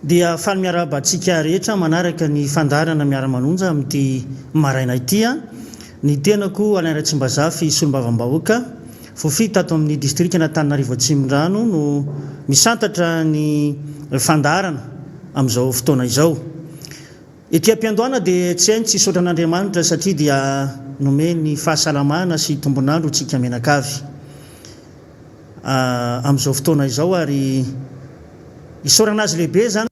dia faly miaraba antsika rehetra manaraka ny fandarana miara-manonja amin'ity maraina ity a ny tenako Alain-Ratsimbazaha solombavam-bahoaka fofita ato amin'ny distrikna Antananarivo Atsimondrano no misantatra ny fandarana amin'izao fotoana izao. Ety am-piandohana dia tsy hainy tsy hisaotra an'Andriamanitra satria dia nomeny fahasalamana sy tombonandro tsika menakavy amin'izao fotoana izao ary isaorana azy lehibe zany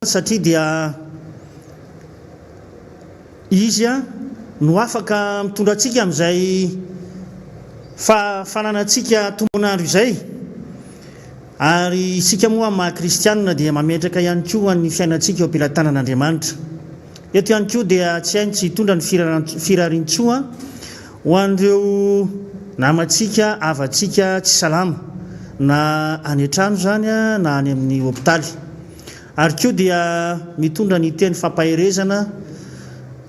satria dia izy no afaka mitondra antsika amin'izay fananantsika tombonandro izay ary isika moa maha-kristianina dia mametraka ihany koa ny fiainantsika eo am-pelatanan'Andriamanitra. Eto ihany koa dia tsy hainy tsy hitondra ny firarintsoa ho an'ireo namantsika avatsika tsy salama na any an-trano zany na any amin'ny hôpitaly ary koa dia mitondra ny teny fampaherezana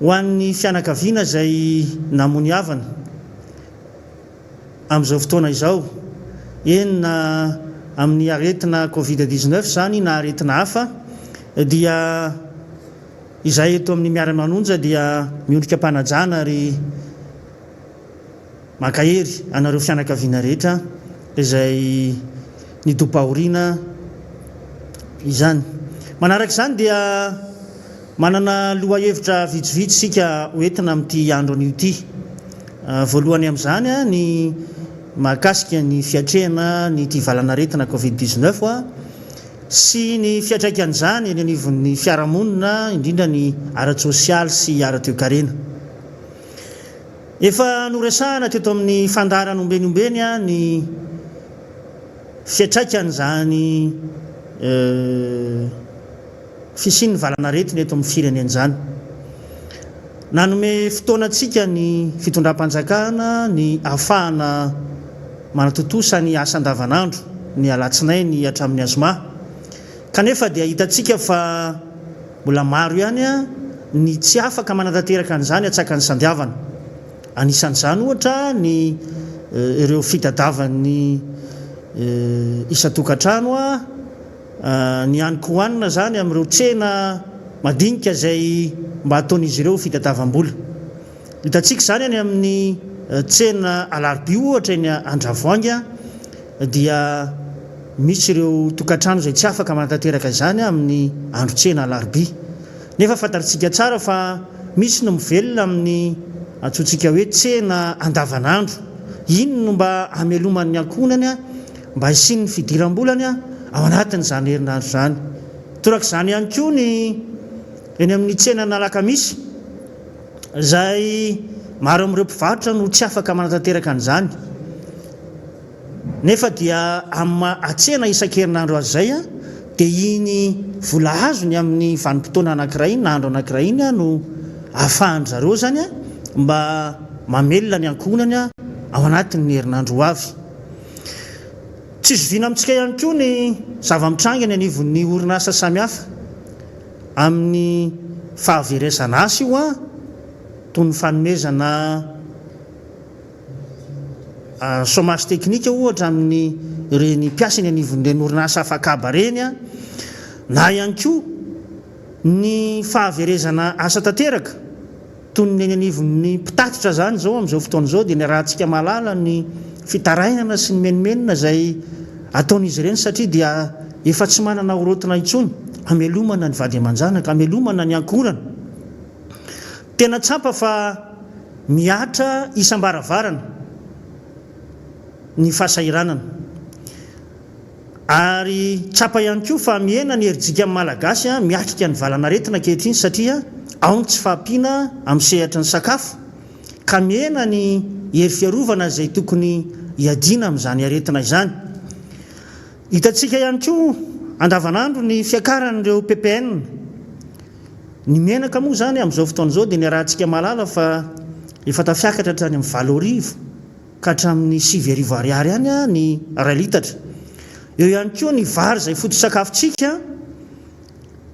ho an'ny fianakaviana izay namony havana amin'izao fotoana izao na amin'ny aretina Covid-19 zany na aretina hafa dia izay eto amin'ny miara-manonja dia miondrika mpanajana ary makahery anareo fianakaviana rehetra izay nidompahoriana izany. Manaraka izany dia manana loha hevitra vitsivitsy sika hoentina amin'ity andro an'io ity. Voalohany amin'izany ny mahakasika ny fiatrehana ny tivalana aretina Covid-19 sy ny fiatraikan'izany eny anivon'ny fiarahamonina indrindra ny ara-tsosialy sy ara-toekarena. Efa noresahana teto amin'ny fandarana ombenombeny ny fiatraikan'izany fisian'ny valanaretina eto amin'ny firenena izany. Nanome fotoanantsika ny fitondram-panjakana ny ahafahana manatotosa ny asa andavanandro ny alatsinainy hatramin'ny azoma kanefa dia hitantsika fa mbola maro ihany ny tsy afaka manatanteraka an'izany atsaka ny sandiavana. Anisan'izany ohatra ny ireo fitadavan'ny isa-tokantrano ny haniko hohanina zany amin'ireo tsena madinika izay mba ataon'izy ireo fitadavam-bola. Hitantsika zany any amin'ny tsena alarobia ohatra eny Andravoahangy dia misy ireo tokantrano izay tsy afaka manatanteraka izany amin'ny andro tsena alarobia. Nefa fantatritsika tsara fa misy no mivelona amin'ny antsointsika hoe tsena andavanandro. Iny no mba hameloman'ny ankonany mba hisiany ny fidiram-bolany ao anatin'izany herinandro zany. Torak'izany ihany koa ny eny amin'ny tsena nalakamisy izay maro amin'ireo mpivarotra no tsy afaka manatanteraka an'izany. Nefa dia amin'ny atsena isan-kerinandro azy zay dia iny vola azony amin'ny vanim-potoana anankiray na andro anankiray iny no ahafahan'ny zareo zany mba mamelona ny ankonany ao anatin'ny herinandro ho avy. Tsy zoviana amintsika ihany koa ny zava-mitranga ny anivon'ny orinasa samihafa amin'ny fahaveresana asa io toy ny fanomezana chômage teknika ohatra amin'ny reny mpiasa ny anivon'ireny orinasa afakaba reny na ihany koa ny fahaverezana asa tanteraka toy ny anivon'ny mpitatitra zany zao amin'izao fotoana izao dia ny rahantsika malala ny fitarainana sy ny menimenina izay ataon'izy ireny satria dia efa tsy manana orotina intsony hamelomana ny vady aman-janaka hamelomana ny ankorana. Tena tsapa fa miatra isam-baravarana ny fahasahiranana ary tsapa ihany koa fa miena ny herijika amin'ny malagasy miatrika ny valanaretina ankehitriny satria ao ny tsy fahampiana amin'ny sehatra ny sakafo ka miena ny hery fiarovana izay tokony hiadiana amin'izany aretina izany. Hitantsika ihany koa andavanandro ny fiakaran'ireo PPN. Ny menaka moa zany amin'izao fotoana izao dia ny rahantsika malala fa efa tafiakatra hatrany amin'ny 7,000 ka hatramin'ny 7,000 ariary ihany ny ray litatra. Eo ihany koa ny vary izay foto-tsakafontsika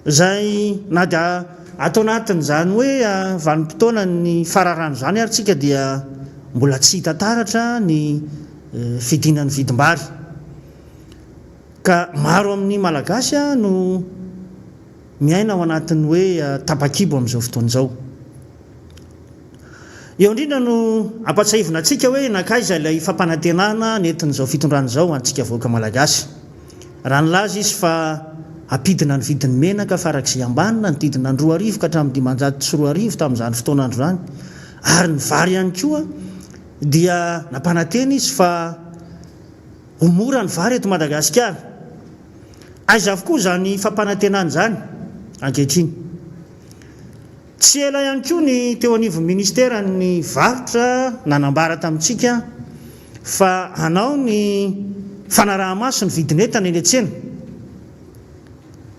izay na dia atao anatin'izany hoe vanim-potoana ny fararano zany ary tsika dia mbola tsy hitataratra ny fidinan'ny vidim-bary ka maro amin'ny malagasy no miaina ao anatin'ny hoe tapakibo amin'izao fotoana izao. Eo indrindra no ampatsahivina antsika hoe nakaiza ilay fampanantenana nentin'izao fitondrana izao antsika vahoaka malagasy. Raha nilaza izy fa ampidina ny vidin'ny menaka farak'izay ambanina ny didina ny 2,000 ka hatramin'ny 540 tamin'izany fotoana andro izany. Ary ny vary ihany koa dia nampanantena izy fa ho mora ny vary eto Madagasikara. Aiza avokoa zany fampanantenana izany ankehitriny. Tsy ela ihany koa ny teo anivon'ny ministera ny varotra nanambara tamintsika fa hanao ny fanaraha-maso ny vidin'entana eny an-tsena.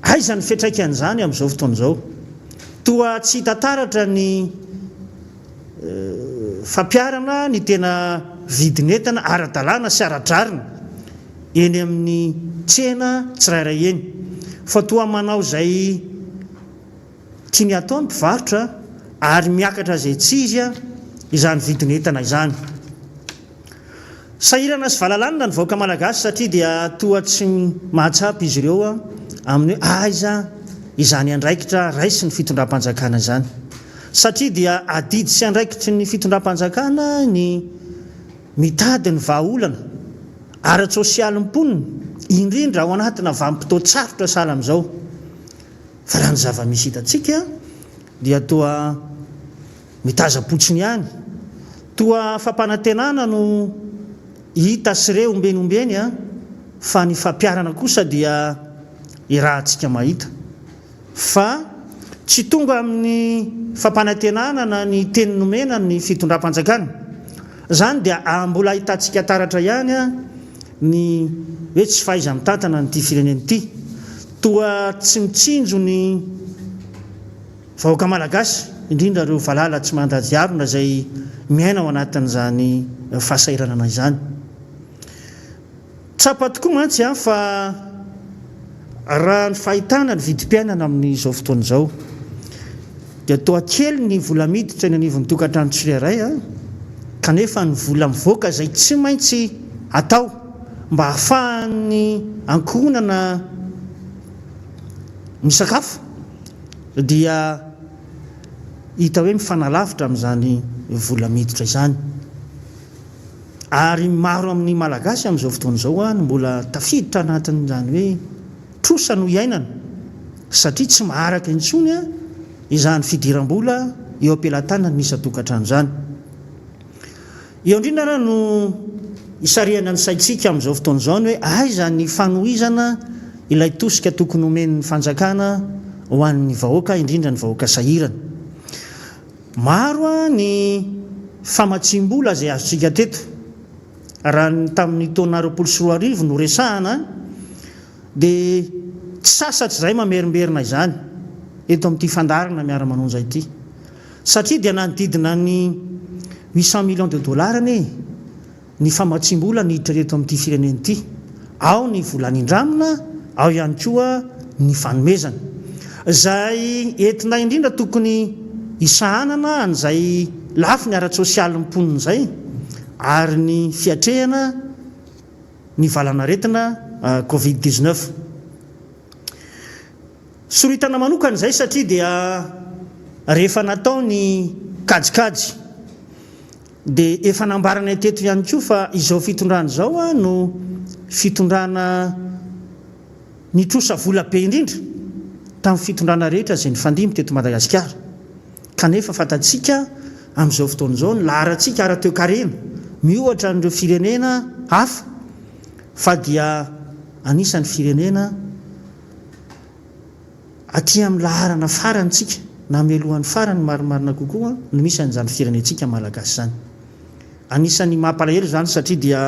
Aiza ny fiantraikan'izany amin'izao fotoana izao? Toa tsy hitataratra ny fampiarana ny tena vidin'entana ara-dalàna sy ara-drarina eny amin'ny tsena tsirairay eny. Fa toa manao izay tiany atao ny mpivarotra ary miakatra izay tsy izy izany vidin'entana izany. Sahirana sy valalanina ny vahoaka malagasy satria dia toa tsy mahatsapy izy ireo amin'ny hoe aiza izany andraikitra raisy ny fitondram-panjakana izany. Satria dia adidy sy andraikitry ny fitondram-panjakana ny mitady ny vahaolana ara-tsosialy mponina indrindra ao anatina vanim-potoan-tsarotra sahala amin'izao. Fa raha ny zava-misy hitantsika dia toa mitaza-potsiny ihany. Toa fampanantenana no hita sy ireo ombenombeny fa ny fampiarana kosa dia irahantsika mahita. Fa tsy tonga amin'ny fampanantenana na ny teny nomena ny fitondram-panjakana. Zany dia mbola ahitantsika taratra ihany ny hoe tsy fahaiza mitantana nyity firenena ity. Toa tsy mitsinjo ny vahoaka malagasy indrindra ireo valala tsy mandady arona izay miaina ao anatin'izany fahasahiranana izany. Tsapa tokoa mantsy fa raha ny fahitana ny vidim-piainana amin'izao fotoana izao dia toa kely ny vola miditra eny anivon'ny tokantrano tsirairay kanefa ny vola mivoaka izay tsy maintsy atao mba hahafahan'ny ankohonana misakafo dia hita hoe mifanalavitra amin'izany vola miditra izany. Ary maro amin'ny malagasy amin'izao fotoana izao no mbola tafiditra anatin'izany hoe trosa no iainana satria tsy maharaka intsony izany fidiram-bola eo am-pelantanany misy tokantrano izany. Eo indrindra no isariana ny saitsika amin'izao fotoana izao hoe aiza ny fanohizana ilay tosika tokony omen'ny fanjakana ho an'ny vahoaka indrindra ny vahoaka sahirana. Maro ny famatsim-bola izay azontsika teto. Raha tamin'ny taona 2024 no resahana dia tsy sasatra izay mamerimberina izany eto amin'ity fandarana miara-manonja ity. Satria dia nanodidina ny 800 millions de dollars ny famatsim-bola niditra reto amin'ity firenena ity. Ao ny volan'indramina, ao ihany koa ny fanomezana. Izay entina indrindra tokony isahanana an'izay lafo ny ara-tsosialy mponina izay ary ny fiatrehana ny valanaretina Covid-19. Soritana manokana izay satria dia rehefa natao ny kajikajy dia efa nambarana teto ihany koa fa izao fitondrana izao no fitondrana nitrosa vola be indrindra tamin'ny fitondrana rehetra izay nifandimby teto Madagasikara. Kanefa fantatsika amin'izao fotoana izao ny laharantsika ara-toe-karena miohatra n'ireo firenena hafa fa dia anisan'ny firenena aty amin'ny laharana farantsika na melohan'ny farany marimarina kokoa no misy an'izany firenentsika malagasy izany. Anisan'ny mampalahelo izany satria dia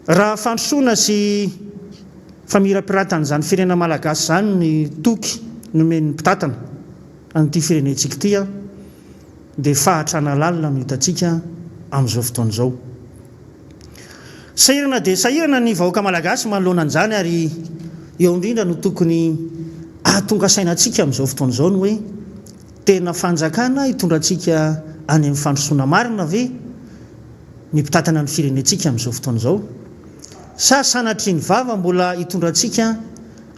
raha fandrosoana sy famirapiratana izany firenena malagasy izany ny toky nomen'ny mpitatana an'ity firenentsika ity dia fahatrana lalina no hitantsika amin'izao fotoana izao. Sahirana dia sahirana ny vahoaka malagasy manoloana an'izany ary eo indrindra no tokony ahatonga sainantsika amin'izao fotoana izao no hoe tena fanjakana hitondrantsika any amin'ny fandrosoana marina ve ny mpitatana ny firenentsika amin'izao fotoana izao sa sanatry ny vava mbola hitondrantsika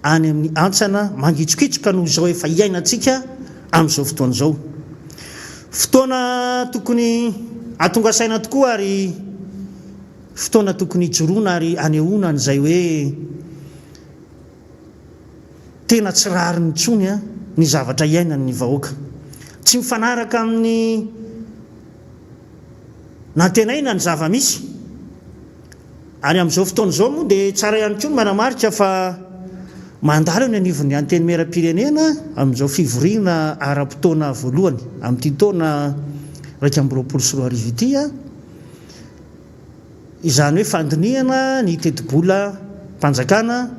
any amin'ny antsana mangitsokitsoka noho izao efa iainantsika amin'izao fotoana izao. Fotoana tokony atonga saina tokoa ary fotoana tokony hijoroana ary anehoana an'izay hoe tena tsy rariny intsony ny zavatra iainan'ny vahoaka, tsy mifanaraka amin'ny nantenaina ny zava-misy. Ary amin'izao fotoana izao moa dia tsara ihany koa ny manamarika fa mandalo ny anivon'ny anteny meram-pirenena amin'izao fivoriana ara-potoana voalohany amin'ity taona 2024 ity izany hoe fandiniana ny teti-bola mpanjakana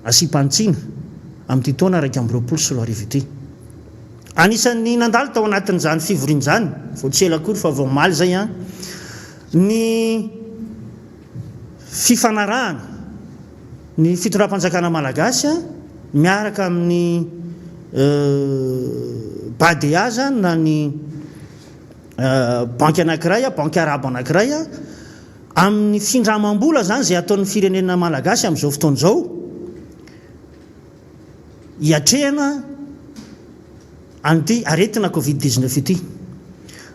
asy-pantsiana amin'ity taona 2024 ity. Anisan'ny nandalo tao anatin'izany fivoriana izany vao tsy ela akory fa vao maly zay ny fifanarahana ny fitondram-panjakana malagasy miaraka amin'ny BADEA zany na ny banky anankiray banky arabo anankiray amin'ny findramam-bola zany zay ataon'ny firenena malagasy amin'izao fotoana izao hiatrehana an'ity aretina Covid-19 ity.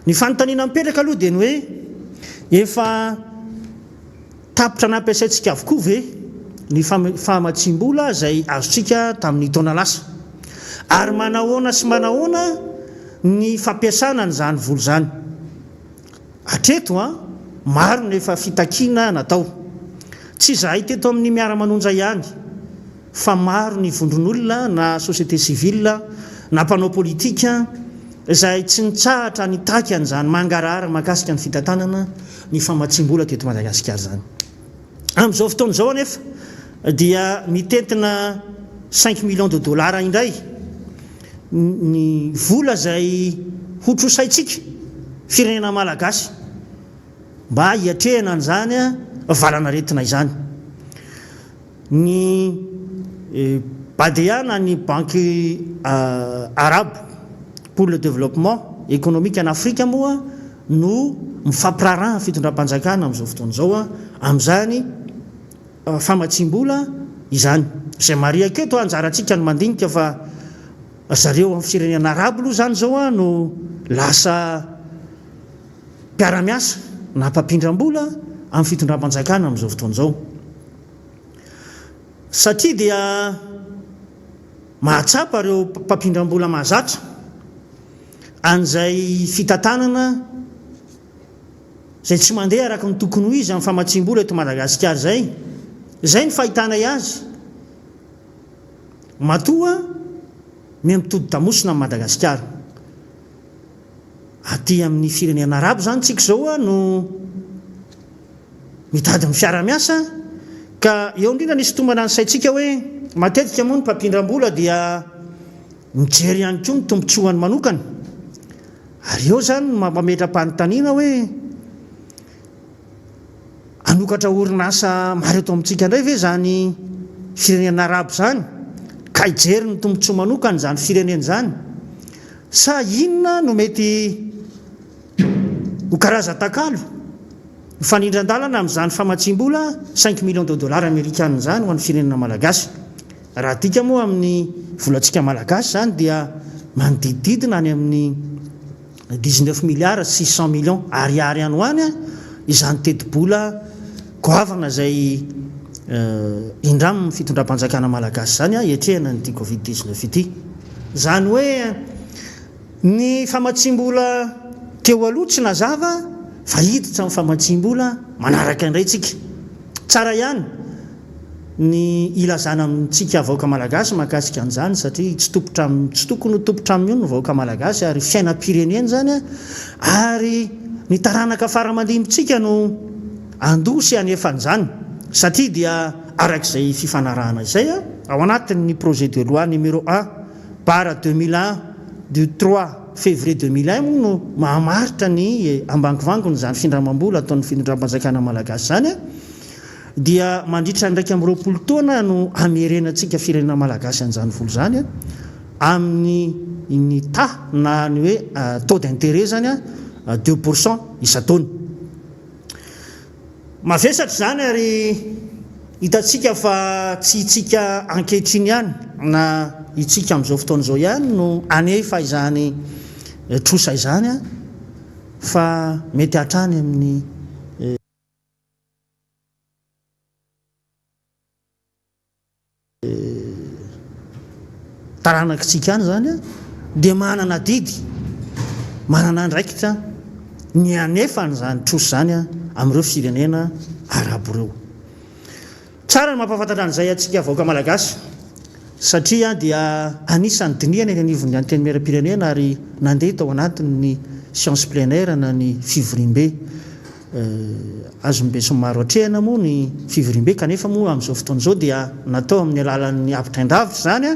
Ny fanontaniana mipetraka aloha dia ny hoe efa tapitra nampiasaintsika avokoa ve ny fahamatsim-bola izay azontsika tamin'ny taona lasa, ary manahoana sy manahoana ny fampiasana n'izany vola zany. Hatreto maro ny efa fitakiana natao, tsy izahay teto amin'ny miara-manonja ihany fa maro ny vondron'olona na société civile na mpanao politika izay tsy nitsahatra nitaky an'izany mangarahara mahakasika ny fitantanana ny famatsim-bola teto Madagasikara zany. Amin'izao fotoana izao anefa dia mitentina 5 millions de dollars indray ny vola izay hotrosaitsika firenena malagasy mba hiatrehana an'izany valanaretina izany. Ny BADEA na ny banky arabe pour le développement économique en Afrique moa no mifampiraraha fitondram-panjakana amin'izao fotoana izao amin'izany famatsim-bola izany. Izay mariaka eto anjarantsika ny mandinika fa zareo amin'ny firenena arabo aloha zany zao no lasa mpiara-miasa na mpampindram-bola amin'ny fitondram-panjakana amin'izao fotoana izao, satria dia mahatsapa ireo mpampindram-bola mahazatra an'izay fitantanana izay tsy mandeha araka ny tokony ho izy amin'ny famatsim-bola eto Madagasikara zay ny fahitanay azy. Matoa mitody tamosina amin'ny Madagasikara aty amin'ny firenena arabo zany tsika zao no mitady amin'ny fiara-miasa ka eo indrindra nisy tombana ny saitsika hoe matetika moa ny mpampindram-bola dia mijery ihany koa ny tombotsoany manokana, ary eo zany mampametra-panontaniana hoe anokatra orinasa maro eto amintsika indray ve zany firenena arabo zany ka hijery ny tombotsoa manokana zany firenena zany, sa inona no mety ho karaza-takalo mifanindran-dalana amin'izany famatsim-bola 5 millions de dollars amerikanina zany ho an'ny firenena malagasy. Raha tika moa amin'ny volantsika malagasy zany dia manodidididina any amin'ny 19 milliards 600 millions ariary any ho any izany teti-bola goavana izay indraminy fitondram-panjakana malagasy zany hiatrehana n'ity Covid-19 ity. Zany hoe ny famatsim-bola teo aloha tsy nazava fa hiditra amin'ny famatsim-bola manaraka indray tsika. Tsara ihany ny ilazana amintsika vahoaka malagasy mahakasika an'izany satria tsy tokony ho tompotra amin'ny io ny vahoaka malagasy ary fiainam-pirenena zany ary ny taranaka fara-mandimitsika no andosy anefa an'izany, satria dia arak'izay fifanarahana izay ao anatin'ny projet de loi numéro 1/2001 du 3 février 2001 moa no mahamaritra ny ambangovangony zany findramam-bola ataon'ny fitondram-panjakana malagasy zany dia mandritra ndraiky amin'ny 20 taona no amerenantsika firenena malagasy an'izany vola zany amin'ny ny na ny hoe taux d'intérêt zany 2% isa-taona. mavesatra zany ary hitatsika fa tsy itsika ankehitriny ihany na itsika amin'izao fotoan'izao ihany no anefa izany trosa izany a fa mety hatrany amin'ny taranakitsika any zany a dia manana didy manana andraikitra ny anefany zany trosa zany a amin'ireo firenena arabo ireo. Tsara ny mampafantatra an'izay atsika vahoaka malagasy satria dia anisan'ny diniana eny anivon'ny anteny miaram-pirenena ary nandeha tao anatin'ny science plein air na ny fivorimbe azombe somaro atrehana moa ny fivorimbe kanefa moa amin'izao fotoan'izao dia natao amin'ny alalan'ny apitrain-davitra zany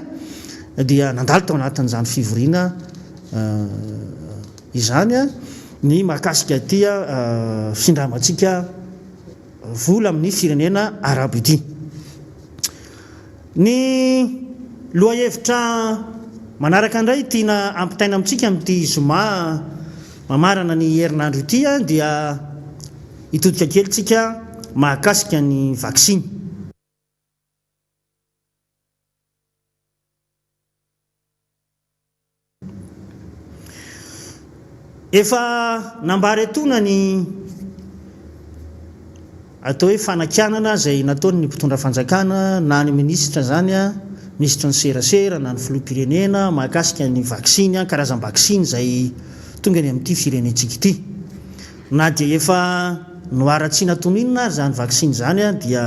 a dia nandalo tao anatin'izany fivoriana izany a ny mahakasika tia findramatsika vola amin'ny firenena arabo ity. Ny lohahevitra manaraka indray tiana ampitaina amintsika amin'ity zoma mamarana ny herinandro ity a dia hitodika kely tsika mahakasika ny vaksiny. Efa nambary atona ny atao hoe fanakianana izay nataony ny mpitondra fanjakana na ny minisitra zany a minisitra ny serasera na ny filoham-pirenena mahakasika ny vaksiny a karazam-baksiny izay tonga any amin'ity firenentsika ity na dia efa noaratsiana toninona ary zany vaksiny zany a dia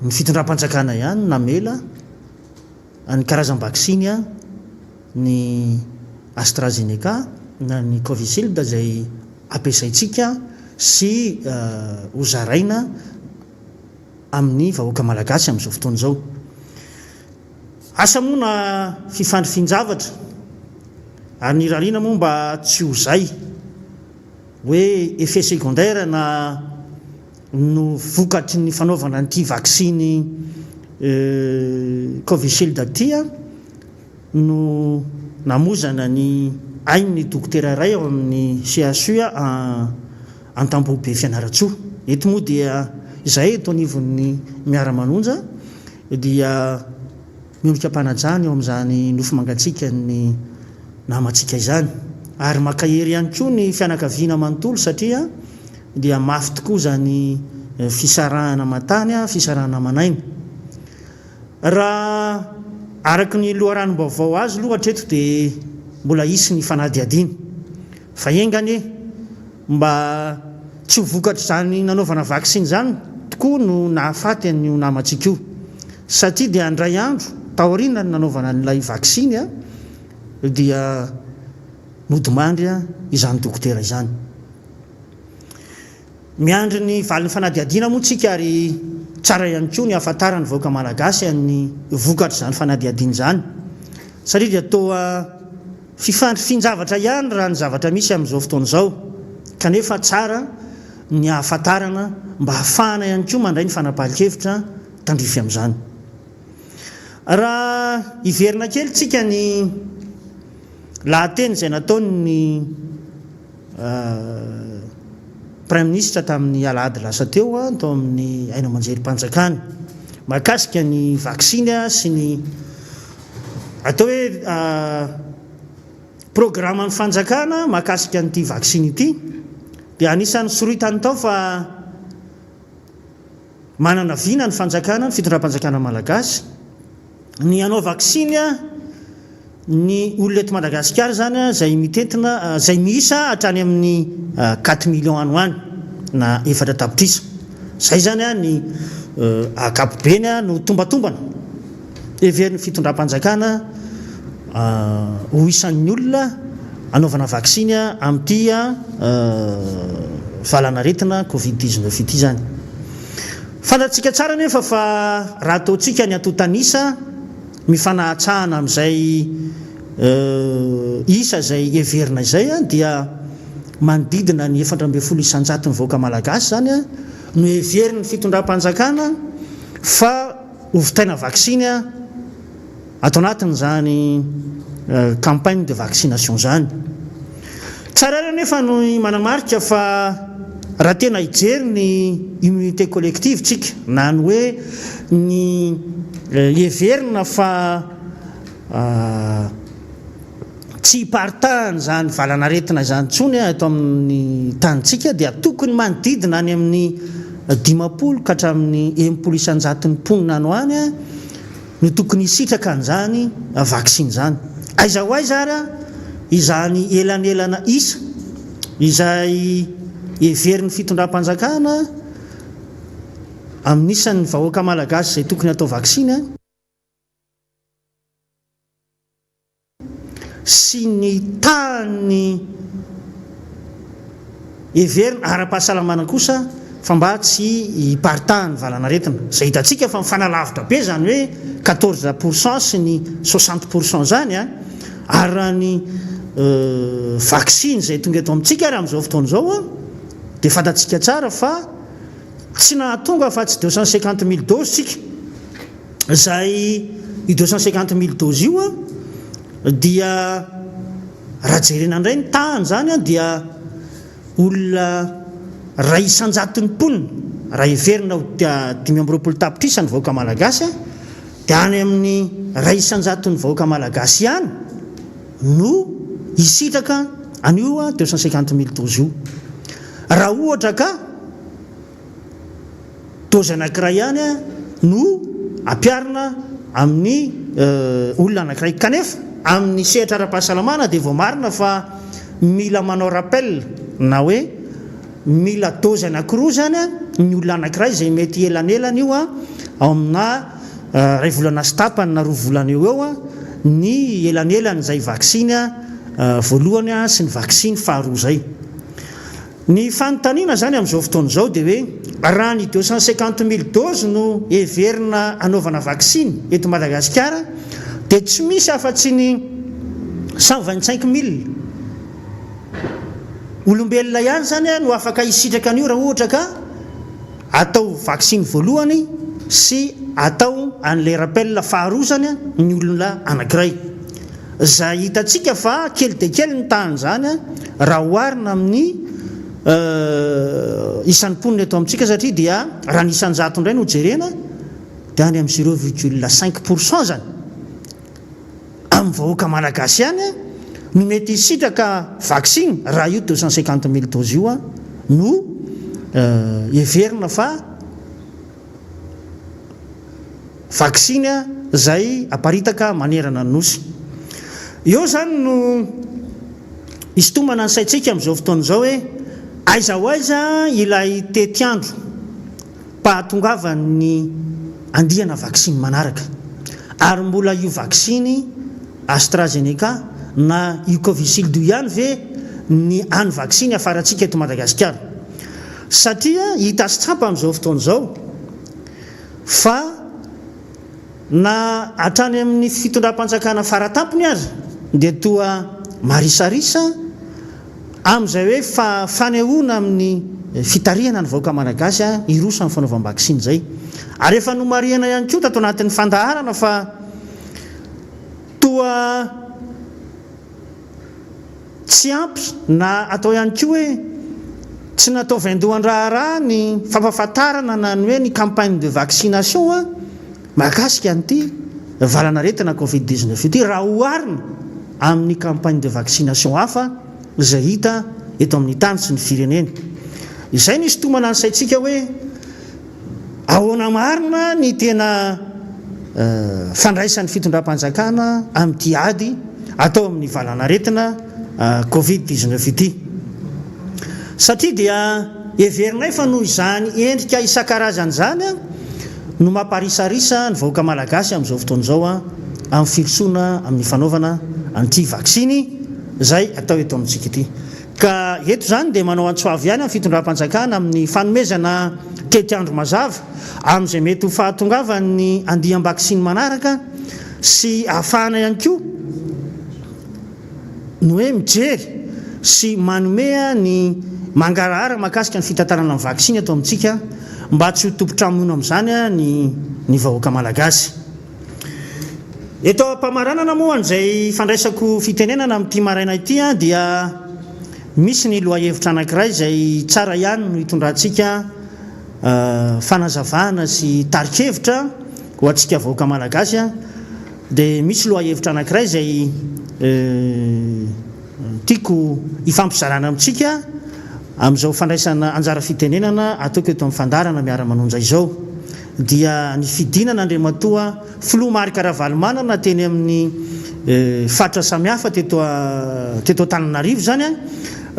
ny fitondram-panjakana ihany namela ny karazam-baksiny a ny AstraZeneca na ny Covishield izay ampiasaitsika sy hozaraina amin'ny vahoaka malagasy amin'izao fotoan'izao. Asa moa na fifandrifinjavatra ary ny rarina moa mba tsy ho zay hoe effet secondaire na no vokatry ny fanaovana an'ity vaksiny Covishield tya no namozana ny ainy dokotera iray ao amin'ny CHU Antambobe Fianaratsoa. Eto moa dia izay eto anivon'ny miara-manonja dia miolika-panajany eo amin'izany nofo mangatsika ny namatsika izany ary makahery ihany koa ny fianakaviana manontolo satria dia mafy tokoa zany fisarahana matany a fisarahana manaina. Raha araky ny loharanom-baovao azy lohatra eto dia mbola isy ny fanadiadiana fa engany mba tsy ho vokatra zany nanaovana vaksiny zany tokoa no nahafaty an'io namatsika io satria dia andray andro taoriana ny nanaovana n'ilay vaksiny a dia nodimandry a izany dokotera izany. Miandry ny valin'ny fanadiadiana moa tsika ary tsara ihany koa ny ahafantarany vahoaka malagasy ny vokatra zany fanadiadiana zany satria dia toa fifandrifinjavatra ihany raha ny zavatra misy amin'izao fotoan'izao kanefa tsara ny ahafantarana mba hafahana ihany koa mandray ny fanapahan-kevitra tandrify amin'izany. Raha iverina kely tsika ny lahateny izay nataony ny prime ministre tamin'ny alahady lasa teo tao amin'ny aina amanjerim-panjakana mahakasika ny vaksiny sy ny atao hoe programme ny fanjakana mahakasika an'ity vaksiny ity dia anisan'ny soritany tao fa manana vina ny fanjakana ny fitondram-panjakana malagasy ny anao vaksiny ny olona eto Madagasikara zany izay mitentina izay miisa hatrany amin'ny 4 millions any hoany na 4 tapitrisa zay zany ny akapobeny no tombatombana everiny fitondram-panjakana ho isan'ny olona anaovana vaksiny amin'ity valanaretina Covid-19 ity zany. Fantatsika tsara nefa fa raha ataotsika ny atotanisa mifanahatsahana amin'izay isa izay everina izay dia manodidina ny 700 isan-jato ny vahoaka malagasy zany no everiny fitondram-panjakana fa hovitaina vaksiny atao anatin'izany campagne de vaccination zany. Tsara nefa no manamarika fa raha tena hijery ny immunité collective tsika na ny hoe ny heverina fa tsy hiparitahany zany valanaretina zany ntsony ato amin'ny tanyntsika dia tokony manodidina any amin'ny 50 ka hatramin'ny 60 isanjaton'ny mponina any hoany no tokony hisitraka an'izany vaksiny zany. Aiza ho aiza ary izany elanelana isa izay heverin'ny fitondram-panjakana amin'isan'ny vahoaka malagasy izay tokony atao vaksiny sy ny tany heverina ara-pahasalamana kosa fa mba tsy hiparitahany valanaretina. Zay hitantsika fa mifanalavitra be zany hoe 14% sy ny 60% zany ary raha ny vaksiny zay tonga eto amintsika ary amin'izao fotoan'izao dia fantatsika tsara fa tsy nahatonga fa tsy 250 000 dose sika zay 250 000 dose io dia raha jerena indray ny tany zany dia olona ray isanjaton'ny mponina raha heverina ho 520 tapitrisa ny vahoaka malagasy dia any amin'ny ray isanjaton'ny vahoaka malagasy ihany no hisitraka an'io 250 000 dose io. Raha ohatra ka dozy anankiray ihany no ampiarina amin'ny olona anankiray kanefa amin'ny sehatra ara-pahasalamana dia vao marina fa mila manao rappel na hoe mila dozy anankiroa zany ny olona anankiray izay mety elanelana io ao amina ray volana sy tapany na 2 volana eo eo ny elanelany izay vaksiny voalohany sy ny vaksiny faharoa zay. Ny fanontaniana zany amin'izao fotoan'izao dia hoe raha ny 250 000 dose no heverina anaovana vaksiny eto Madagasikara dia tsy misy afa-tsy ny 125 000 olombelona ihany zany no afaka hisitraka an'io raha ohatra ka atao vaksiny voalohany sy atao an'ilay rappel faharoa zany ny olona anankiray. Zay hitantsika fa kely dia kely ny tany zany raha oharina amin'ny isan'ny mponina eto amintsika satria dia raha ny isanjato indray no jerena dia any amin'ny 0,5% zany amin'ny vahoaka malagasy ihany no mety hisitraka vaksiny raha io 250 000 dose io no heverina fa vaksiny zay aparitaka manerana ny nosy. Eo zany no isitomana ny saitsika amin'izao fotoan'izao hoe aiza ho aiza ilay tetiandro pahatongavany andihana vaksiny manaraka ary mbola io vaksiny AstraZeneca na io Covishield ihany ve ny any vaksiny afarantsika eto Madagasikara satria hita sy tsapa amin'izao fotoan'izao fa na hatrany amin'ny fitondram-panjakana faratampony azy dia toa marisarisa amin'izay hoe fanehoana amin'ny fitarihana ny vahoaka malagasy irosa amin'ny fanaovam-baksiny zay ary efa nomarihana ihany koa tato anatin'ny fandaharana fa toa tsy ampy na atao ihany koa hoe tsy natao vaindohan-draharaha ny fampahafantarana na ny hoe ny campagne de vaccination mahakasika an'ity valanaretina Covid-19 ity raha oharina amin'ny campagne de vaccination hafa izay hita eto amin'ny tany sy ny firenena. Izay ny sitomana ny saitsika hoe ahoana marina ny tena fandraisan'ny fitondram-panjakana amin'ity ady atao amin'ny valanaretina Covid-19 ity satria dia heverinay fa noho izany endrika isan-karazany zany no mamparisarisa ny vahoaka malagasy amin'izao fotoan'izao amin'ny firosoana amin'ny fanaovana an'ity vaksiny zay atao eto amintsika ity. Ka eto zany dia manao antsoavy ihany amin'ny fitondram-panjakana amin'ny fanomezana tetiandro mazava amin'izay mety ho fahatongavany andiam-baksiny manaraka sy ahafahana ihany koa no hoe mijery sy manome ny mangarahara mahakasika ny fitantarana ny vaksiny eto amintsika mba tsy ho tompotramono amin'izany ny vahoaka malagasy. Eto am-pamaranana moa an'izay fandraisako fitenenana amin'ity maraina ity dia misy ny loha hevitra anankiray izay tsara ihany no hitondrantsika fanazavana sy tarikevitra ho antsika vahoaka malagasy a, dia misy loha hevitra anankiray izay tiako hifampizarana amintsika amin'izao fandraisana anjara fitenenana ataoko eto amin'ny fandarana miara-manonja izao, dia ny fidinana Andriamatoa filoha Marc Ravalomanana teny amin'ny fatra samihafa teto Antananarivo zany a,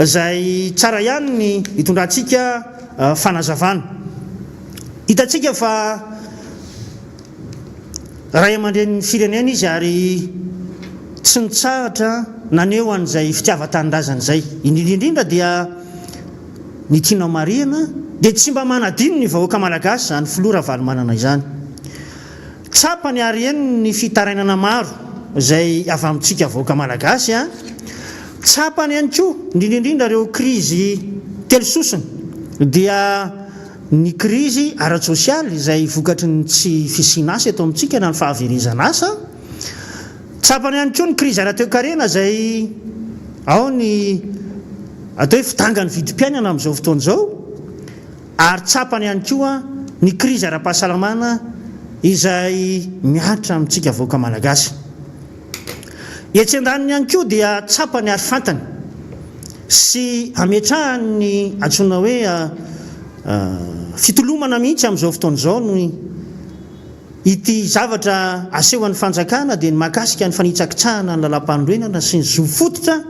izay tsara ihany ny hitondrantsika fanazavana. Hitantsika fa ray aman-dren'ny firenena izy ary tsy nitsahatra naneo an'izay fitiavan-tanindrazana izay, indrindra dia ny tiana mariana dia tsy mba manadino ny vahoaka malagasy zany filoha Ravalomanana izany. Tsapany ary eny ny fitarainana maro izay avy amintsika vahoaka malagasy a, tsapany ihany koa indrindra ireo krizy telo sosiny, dia ny krizy ara-tsosialy izay vokatry ny tsy fisiana asa eto amintsika na ny fahaverezana asa, tsapany ihany koa ny krizy ara-toe-karena izay ao ny atao hoe fitangany vidim-piainana amin'izao fotoana izao, ary tsapany ihany koa ny krizy ara-pahasalamana izay miatra amintsika vahoaka malagasy. Etsy an-daniny ihany koa dia tsapany ary fantany sy ametrahany ny antsoina hoe fitolomana mihitsy amin'izao fotoana izao no ity zavatra asehoan'ny fanjakana dia ny mahakasika ny fanitsakitsahana ny lalam-pandroenana sy ny zo fototra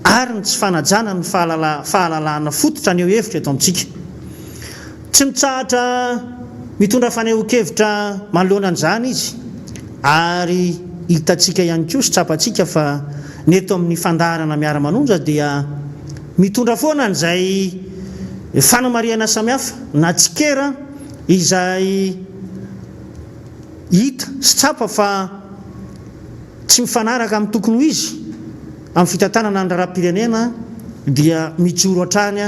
ary ny tsy fanajana ny fahalalahana fototra ny eo hevitra eto amintsika. Tsy mitsahatra mitondra fanehoan-kevitra manoloana an'izany izy, ary hitantsika ihany koa sy tsapantsika fa ny eto amin'ny fandarana miara-manonja dia mitondra foana an'izay fanamariana samihafa na tsikera izay hita sy tsapa fa tsy mifanaraka amin'ny tokony ho izy amin'ny fitantanana ny raharaham-pirenena, dia mijoro hatrany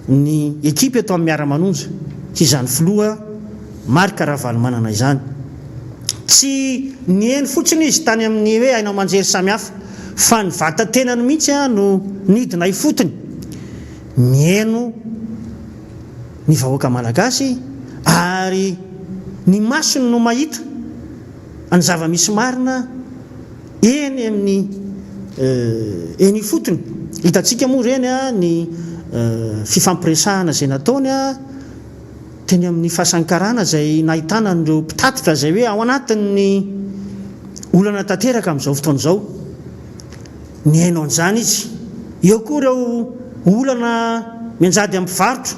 ny ekipa eto amin'ny miara-manonja sy izany filoha Marc Ravalomanana izany. Tsy nieny fotsiny izy tany amin'ny hoe hainao manjery samihafa, fa ny vatantenany mihitsy no nidina ifotony mieno ny vahoaka malagasy, ary ny masony no mahita any zava-misy marina eny amin'ny eny ifotony. Hitantsika moa reny ny fifampiresahana izay nataony teny amin'ny fahasankarana izay nahitana an'ireo mpitatitra izay hoe ao anatin'ny olana tanteraka amin'izao fotoana izao, ny hainao an'izany izy. Eo koa ireo olana mianjady amin'ny mpivarotra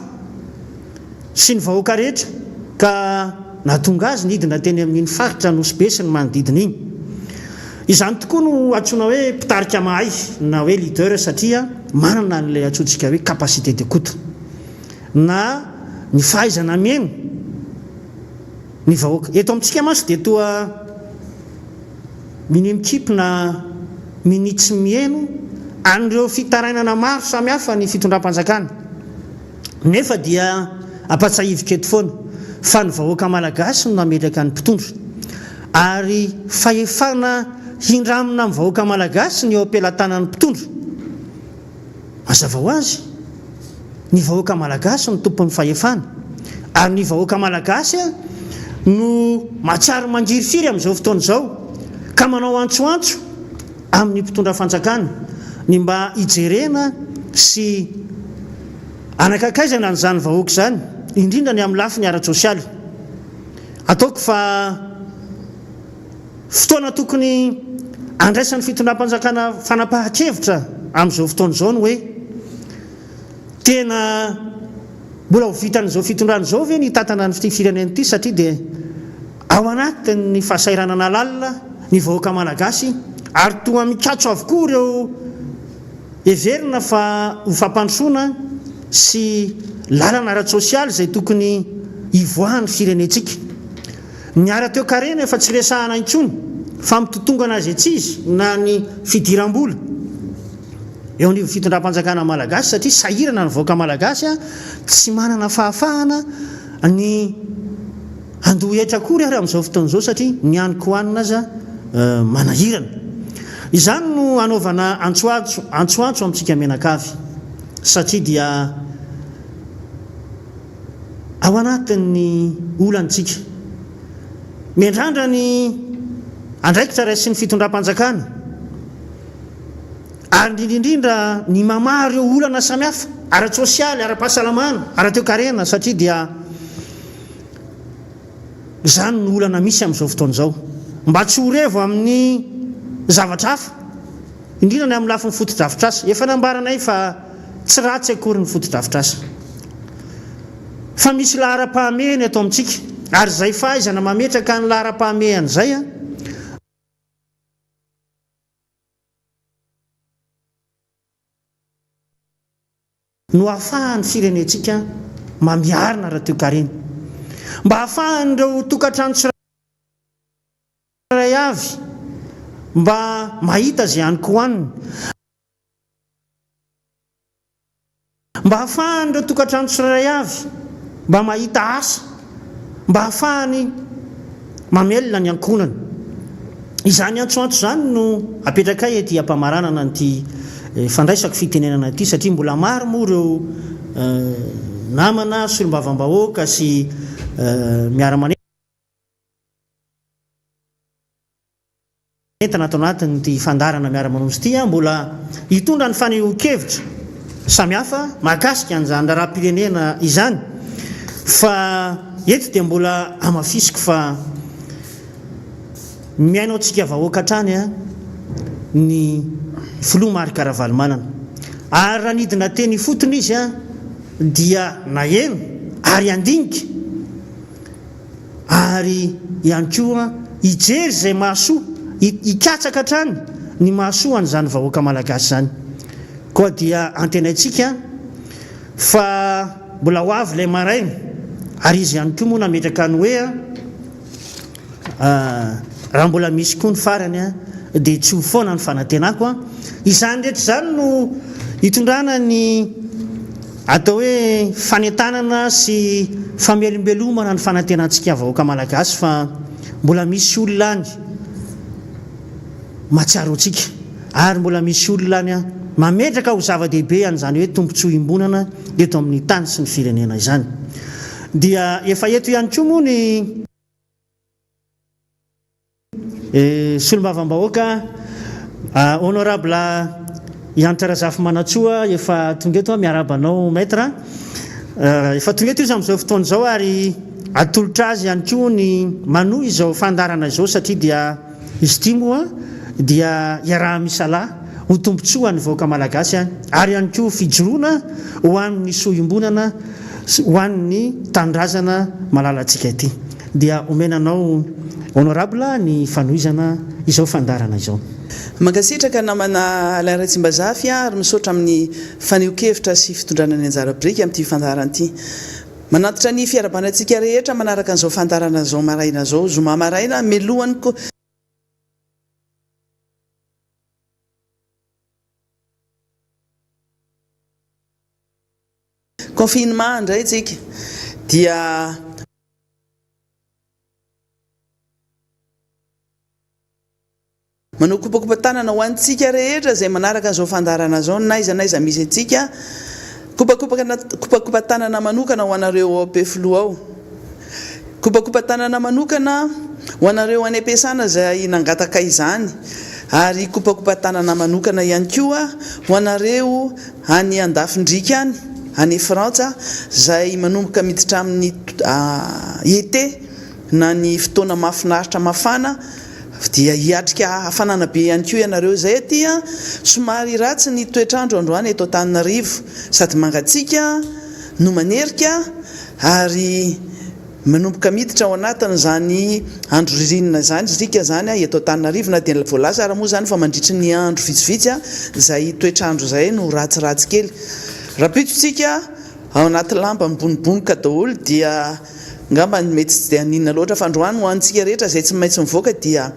sy ny vahoaka rehetra ka nahatonga azy nidina teny amin'ny faritra Nosy sy ny manodidina iny. Izany tokoa no antsoina hoe mpitarika mahay na hoe leader, satria manana n'ilay antsointsika hoe capacité d'écoute na ny fahaizana miaino ny vahoaka. Eto amintsika mantsy dia toa minimikipina minitsy miaino an'ireo fitarainana maro samihafa ny fitondram-panjakana, nefa dia ampatsahivika eto foana fa ny vahoaka malagasy no nametraka ny mpitondra, ary fahefana hindramina amin'ny vahoaka malagasy ny eo am-pelantanan'ny mpitondra. Mazava ho azy, ny vahoaka malagasy no tompon'ny fahefana, ary ny vahoaka malagasy no mahatsiaro mangiry firy amin'izao fotoana izao ka manao antsoantso amin'ny mpitondra fanjakana ny mba hijerena sy anakakaizana n'izany vahoaka izany, indrindra ny amin'ny lafiny ara-tsosialy. Ataoko fa fotoana tokony andraisan'ny fitondram-panjakana fanapahan-kevitra amin'izao fotoana izao no hoe tena mbola ho vitan'izao fitondran'izao ve ny tatana ny firenena ity, satria dia ao anatin'ny fahasairanana lalina ny vahoaka malagasy, ary toa mikatso avokoa ireo heverina fa ho fampandrosoana sy lalana ara-tsosialy izay tokony hivoahan'ny firenentsika. Ny ara-toe-karena efa tsy resahana intsony fa mitotongana azy etsy izy na ny fidiram-bola eo ny fitondram-panjakana malagasy, satria sahirana ny vahoaka malagasy tsy manana fahafahana ny andoha etra kory ary amin'izao fotoana izao, satria ny haniko hoanina aza manahirana. Izany no anaovana antsoantso amintsika menakavy satria dia ao anatin'ny olantsika miandrandra ny andraikitra ray sy ny fitondram-panjakana ary indrindrindra ny mamary eo olana samihafa ara-tsosialy ara-pahasalamana ara-toekarena satria dia zany ny olana misy amin'izao fotoan'izao mba tsy ho revo amin'ny zavatra hafa indrindra ny amin'ny lafin'ny fotodrafitrasa efa nambaranay fa tsy ratsy akory ny fotodrafitrasa fa misy lahara-pahamehany atao amintsika ary zay fahaizana mametraka ny lahara-pahamehany zay a no ahafahan'ny firenentsika mamiarina raha-toekarena mba ahafahan'ireo tokantrano tsiray avy mba mahita zay anyko hoaniny mba ahafahan'ireo tokantrano tsiray avy mba mahita asa mba ahafahany mamelona ny ankonana izany antsoantso zany no apetraka ety ampamaranana nyty fandraisako fitenenana ity satria mbola maro moa ireo namana solombavam-bahoaka sy miara-manentana atao anatiny ty fandarana miara-manonsy ity a mbola hitondra ny fanehoan-kevitra samihafa mahakasika an'izany raha-pirenena izany fa eto dia mbola amafisiko fa miainao tsika vahoaka hatrany a ny filoha marika Ravalomanana ary raha nidina teny fotony izy a dia naheno ary andinika ary ihany koa ijery zay mahasoa ikatsaka hatrany ny mahasoa an'izany vahoaka malagasy zany koa dia antenaitsika fa mbola ho avy ilay maraina ary izy ihany koa moa nametraka ny hoe raha mbola misy koa ny farany a dia tsy ho foana ny fanantenako a izany rehetra zany no hitondrana ny atao hoe fanentanana sy famelombelomana ny fanantenantsika vahoaka malagasy fa mbola misy olona any matsiaro antsika ary mbola misy olona any a mametraka ho zava-dehibe an'izany hoe tombontsoa imbonana eto amin'ny tany sy ny firenena izany dia efa eto ihany koa moa ny solombavam-bahoaka honorable Iantra Razafy Manatsoa efa tonga eto miarabanao maître efa tonga eto izy amin'izao fotoana izao ary atolotra azy ihany koa ny manohy izao fandarana izao satria dia izy ity moa dia iaraha misalahy ho tombontsoa ny vahoaka malagasy ary ihany koa fijoroana ho an'ny soa-imbonana ho an'ny tanindrazana malalantsika ity dia omenanao honorable ny fanohizana izao fandarana izao mankasitraka namana Laratsimbazafy ary misaotra amin'ny fanehoan-kevitra sy fitondrana ny anjara biriky amin'ity fandarana ity manatitra ny fiarabanantsika rehetra manaraka an'izao fandarana izao maraina izao zoma maraina melohany ko confinement indray tsika dia manao kopakopa-tanana ho antsika rehetra zay manaraka an'izao fandarana zao naiza misy antsika kopakopa-tanana manokana ho anareo ao Befiloha ao kopakopa-tanana manokana ho anareo any am-piasana zay nangataka izany ary kopakopa-tanana manokana ihany koa ho anareo any Andafindrika any Frantsa zay manomboka miditra amin'ny été na ny fotoana mahafinaritra mafana dia hiatrika hafanana be ihany koa ianareo zay aty a somary ratsy ny toetrandro androany eto Antananarivo sady mangatsika no manerika ary manomboka miditra ao anatiny zany andro ririnina zany zrika zany eto Antananarivo na dia voalaza ara moa zany fa mandritry ny andro vitsivitsy zay toetrandro zay no ratsiratsy kely raha pitsitsika ao anaty lamba mibonibonika daholo dia ngamba mety tsy dia ninona loatra fa androany ho antsika rehetra zay tsy maintsy mivoaka dia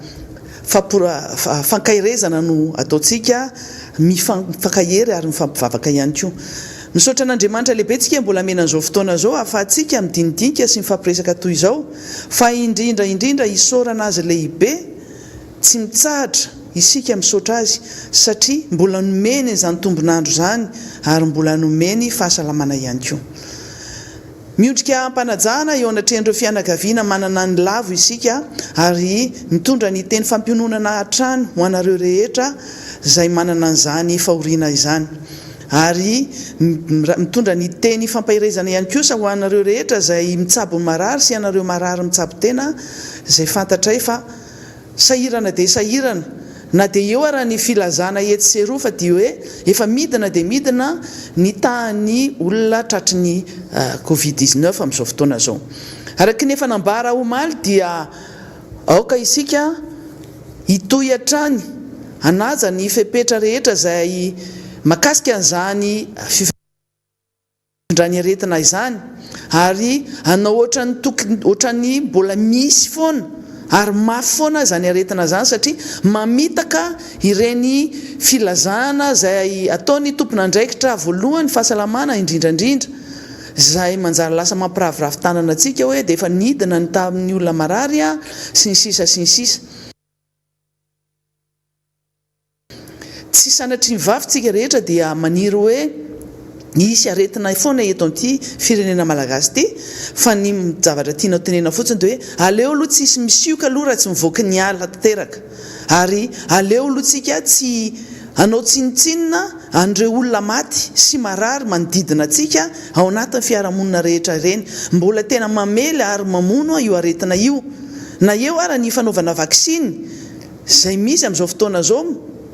fankairezana no ataotsika mifakahery ary mifampivavaka ihany koa misaotra an'Andriamanitra lehibe tsika mbola mena an'izao fotoana zao ahafahantsika midinidinika sy mifampiresaka toy izao fa indrindra isaorana azy lehibe tsy mitsahatra isika misaotra azy satria mbola nomeny izany tombonandro zany ary mbola nomeny fahasalamana ihany koa. Miondrika ampanajana eo anatrehan'ireo fianakaviana manana ny lavo isika ary mitondra ny teny fampiononana hatrany ho anareo rehetra izay manana an'izany fahoriana izany. Ary mitondra ny teny fampahirezana ihany kosa ho anareo rehetra izay mitsabo marary sy anareo marary mitsabo tena izay fantatray fa sahirana dia sahirana na dia eo ara ny filazana etsy sy eroa fa dia hoe efa midina dia midina ny tahan'ny olona tratry ny Covid-19 amin'izao fotoana izao. Araka nefa nambara omaly dia aoka isika hitohy hatrany hanaja ny fepetra rehetra izay makasika an'izany fitondrany aretina izany ary hanao ohatrany mbola misy foana ary mafy foana izany aretina izany satria mamitaka ireny filazana izay ataony tompon'andraikitra voalohany fahasalamana indrindrandrindra izay manjary lasa mampiravoravo tanana antsika hoe dia efa nidina ny tamin'ny olona marary sy ny sisa sy ny sisa. Tsy sanatry ny vavintsika rehetra dia maniry hoe nisy aretina foana eto amin'ity firenena malagasy ity fa ny zavatra tiana tenena fotsiny dia hoe aleo aloha tsisy misioka aloha raha tsy mivoaka ny ala tanteraka ary aleo aloha tsika tsy anao tsinitsinina an'ireo olona maty sy marary manodidina antsika ao anatin'ny fiarahamonina rehetra ireny. Mbola tena mamely ary mamono io aretina io na eo ara ny fanaovana vaksiny izay misy amin'izao fotoana izao.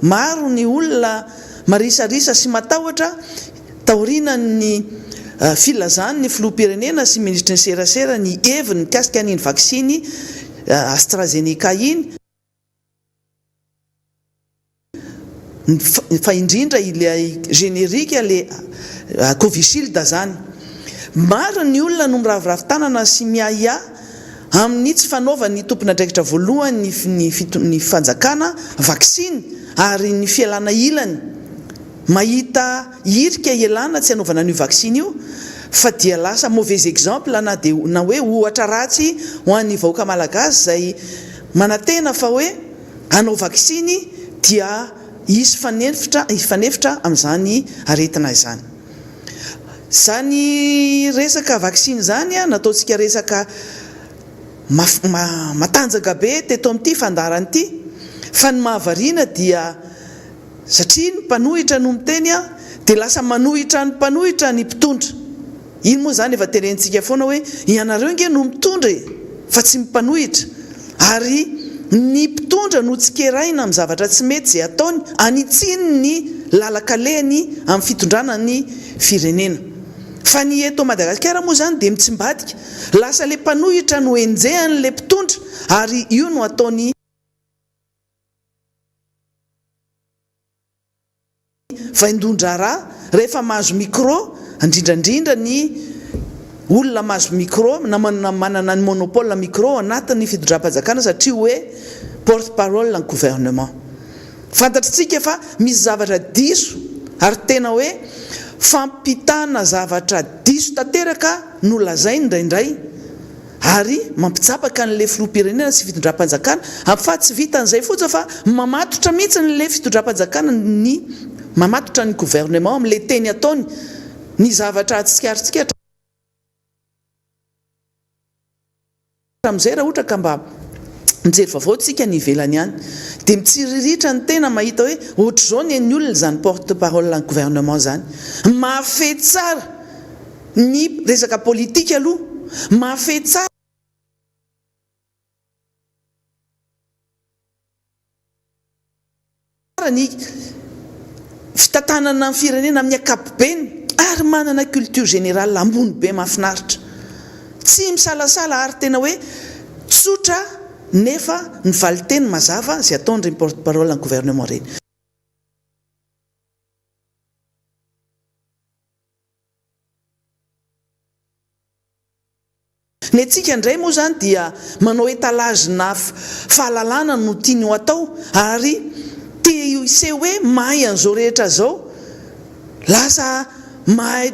Maro ny olona marisarisa sy matahotra taoriana ny filazany ny filoham-pirenena sy ministry ny serasera ny heviny mikasika an'iny vaksiny AstraZeneca iny fa indrindra ilay generika ilay Covishield zany. Maro ny olona no miravoravo tanana sy miaia amin'ny tsy fanaovany tompon'andraikitra voalohany ny fanjakana vaksiny ary ny fialana ilany mahita irika ialana tsy hanaovana an'io vaksiny io fa dia lasa mauvais exemple na hoe ohatra ratsy ho an'ny vahoaka malagasy izay manantena fa hoe hanao vaksiny dia hisy fanefitra amin'izany aretina izany. Zany resaka vaksiny zany nataontsika resaka matanjaka be teto amin'ity fandarany ity fa ny mahavariana dia satria ny mpanohitra no miteny dia lasa manohitra ny mpanohitra ny mpitondra. Iny moa zany efa terentsika foana hoe ianareo nge no mitondra fa tsy mpanohitra ary ny mpitondra no tsikeraina amin'ny zavatra tsy mety izay ataony anitsiny ny lalakaleny amin'ny fitondrana ny firenena. Fa ny eto Madagasikara moa zany dia mitsimbadika lasa le mpanohitra no enjehan'le mpitondra ary io no ataony vaindondra raha rehefa mahazo micro indrindrandrindra ny olona mahazo micro na manana ny monopole micro anatin'ny fitondram-panjakana satria hoe porte parole ny gouvernement. Fantatritsika fa misy zavatra diso ary tena hoe fampitana zavatra diso tanteraka no lazainy indraindray ary mampitsapaka n'le filoham-pirenena sy fitondram-panjakana fa tsy vitan'izay fotsiny fa mamatotra mihitsy n'le fitondram-panjakana ny mamatotra ny gouvernement amin'le teny ataony ny zavatra atsikaritsikatra amin'izay raha ohatra ka mba mijery vaovao tsika ny ivelany ihany dia mitsiriritra ny tena mahita hoe ohatr'izao ny ny olona zany porte parole ny gouvernement zany mahafehy tsara ny resaka politika aloha mahafehy tsara ny fitantanana ny firenena amin'ny ankapobeny ary manana culture générale ambony be mahafinaritra tsy misalasala ary tena hoe tsotra nefa ny valiteny mazava izay ataon'ireny porte parole ny gouvernement reny. Ny antsika indray moa zany dia manao etalazina fahalalana no tiany ho atao ary se hoe mahay an'izao rehetra zao lasa mahay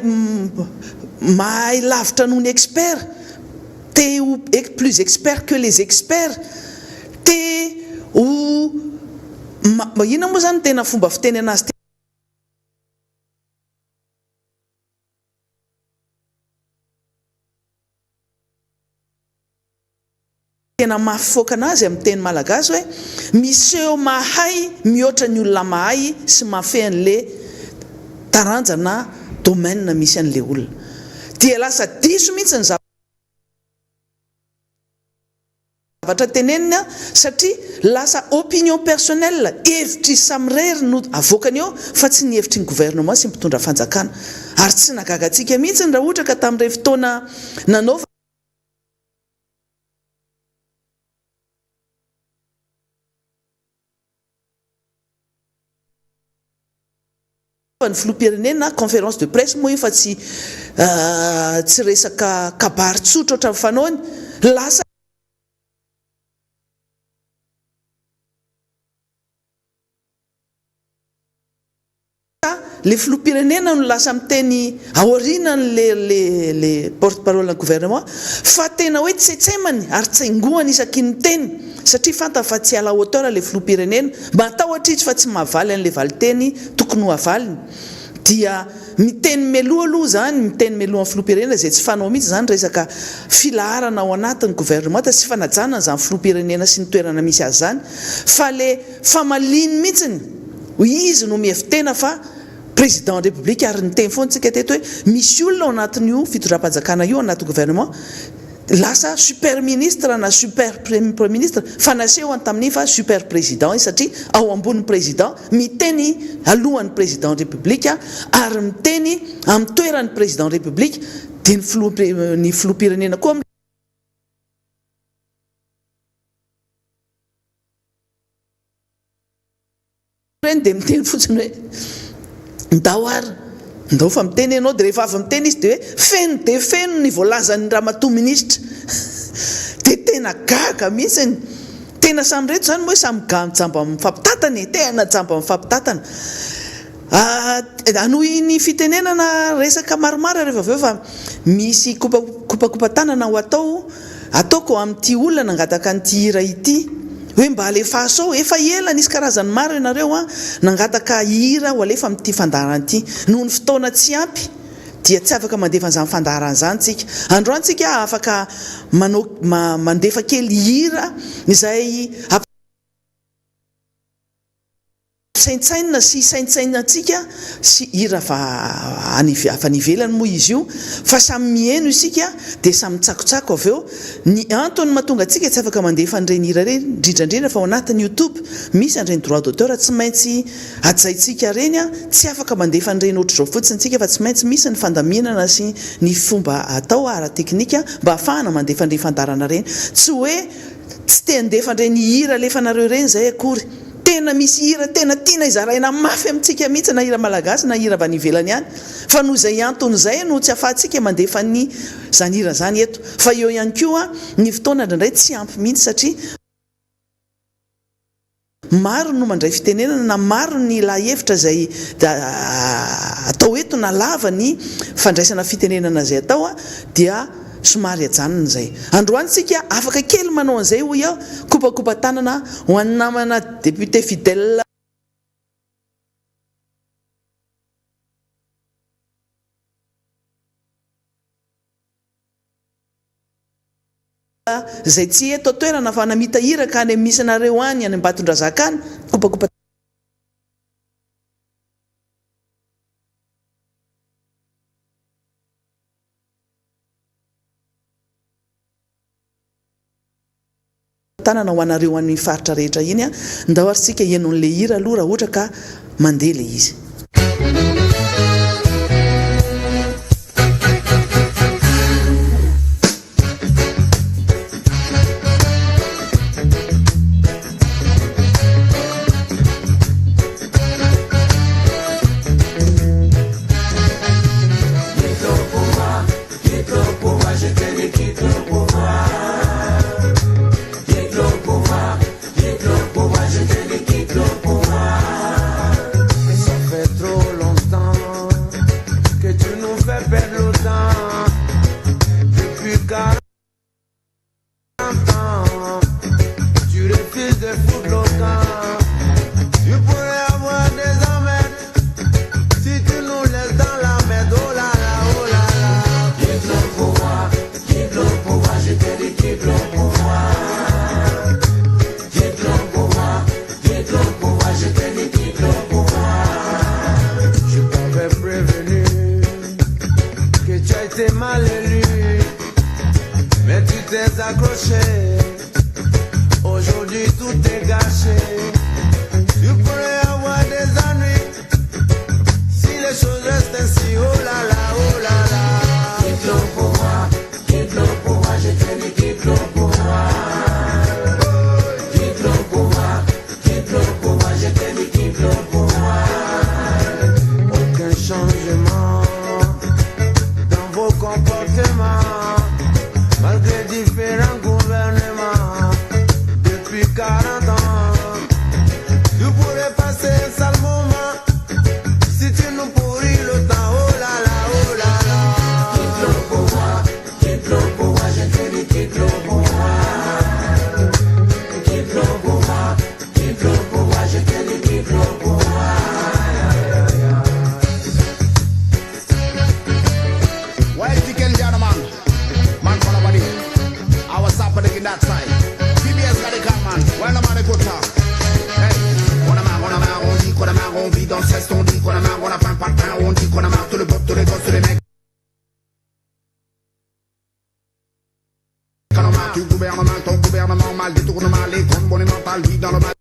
lavitra noho ny expert plus expert que les experts te ho ina moa zany tena fomba fiteny anazy tena mafifoaka anazy amin'ny teny malagasy hoe miseho mahay mihoatra ny olona mahay sy mafehy an'le taranja na domaine misy an'le olona dia lasa diso mihitsy ny zavatra tenenina satria lasa opinion personnelle hevitry samirery no avoakany eo fa tsy ny hevitry ny gouvernement sy mpitondra fanjakana ary tsy nagagatsika mihitsy raha ohatra ka tamin'ireny fotoana nanaova ny filoham-pirenena conférence de presse moa io fa tsy resaka kabary tsotra ohatran'ny fanaony lasa le filoham-pirenena no lasa miteny aorianany le porte-parole ny gouvernement fa tena hoe tsetsemany ary tsaingohany isaky ny teny satria fantany fa tsy ala hauteur le filoham-pirenena matahotra fa tsy mahavaly an'le valiteny tokony ho avaliny dia miteny meloha aloha zany miteny meloha amin'ny filoham-pirenena zay tsy fanao mihitsy zany resaka filaharana ao anatin'ny gouvernement sy fanajana zany filoham-pirenena sy ny toerana misy azy zany fa le famaliny mihitsiny izy no mihevitena fa président de république ary ny teny foana tsika teto hoe misy olona ao anatin'io fitondram-panjakana io anaty gouvernement lasa super ministre na super premier ministre fa naseho tamin'iny fa super président satria ao ambony président miteny alohan'ny président de république ary miteny amin'ny toeran'ny président de république dia ny filoham-pirenena koa dia miteny fotsiny hoe ndao ary ndao fa miteny ianao dia rehefa avy miteny izy dia hoe feno ny voalazan'ny ramatoa ministra dia tena gaga mihitsy tena samy reto zany moa hoe samy jamba amin'ny fampitatana tena jamba amin'ny fampitatana anohy ny fitenenana resaka maromaro rehefa aveo fa misy kopakopatanana ho ataoko amin'ity olona nangataka an'ity hira ity hoe mba alefasao efa ela nisy karazany maro ianareo nangataka hira ho alefa amin'ity fandarana ity noho ny fotoana tsy ampy dia tsy afaka mandefa an'izany fandarana zany tsika androany tsika afaka mandefa kely hira izay saintsaina sy saintsainatsika sy hira fa nivelany moa izy io fa samy mihaino isika dia samy tsakotsako avy eo ny antony mahatonga atsika tsy afaka mandefa an'ireny hira reny indrindrandrindra fa ao anatin'ny YouTube misy an'ireny droit d'auteur tsy maintsy ajaintsika reny tsy afaka mandefa an'ireny ohatr'izao fotsiny tsika fa tsy maintsy misy ny fandaminana sy ny fomba atao ara teknika mba ahafahana mandefa an'ireny fandarana reny tsy hoe tsy te handefa an'ireny hira alefanareo reny izay akory tena misy hira tena tiana izaraina mafy amintsika mihitsy na hira malagasy na hira avy any ivelany ihany fa noho izay antony izay no tsy ahafahantsika mandefa ny zany hira zany eto fa eo ihany koa ny fotoana indraindray tsy ampy mihitsy satria maro no mandray fitenenana na maro ny lahevitra izay atao eto na lava ny fandraisana fitenenana izay atao dia somary ajanona zay androany tsika afaka kely manao an'izay hoy aho kopakopatanana ho an'ny namana député fidèle zay tsy eto toerana fa namita hira ka any misy anareo any Ambatondrazaka any kopakopa tanana ho anareo an'ny faritra rehetra iny ndao ary tsika ihaino an'le hira aloha raha ohatra ka mandeha le izy longtemps Aujourd'hui tout est gâché. Tu pourrais avoir des ennuis si les choses restent ainsi. Oh là là, oh là là. Quitte le pouvoir, je te dis quitte le pouvoir. Quitte le pouvoir, je te dis quitte le pouvoir. Aucun changement dans vos comportements, malgré différents gouvernements depuis 40 ans. Tu pourrais passer un sale moment si tu nous pourris le temps. Oh là là, oh là là. Quitte le pouvoir, je te dis quitte le pouvoir. Quitte le pouvoir, je te dis quitte le pouvoir. Well, ladies and gentlemen, man for nobody. I was happening in that side. PBS radical man, well, the man a good talk. Hey, on a marre, on dit qu'on a marre, on vit dans le ceste, on dit qu'on a marre, on a faim, pas de pain, on dit qu'on a marre, tout le peuple, tous les gosses, tous les mecs. Quand on marre, tu gouvernes mal, ton gouvernement mal, détournement, les comptes monumentales, vit dans le mal.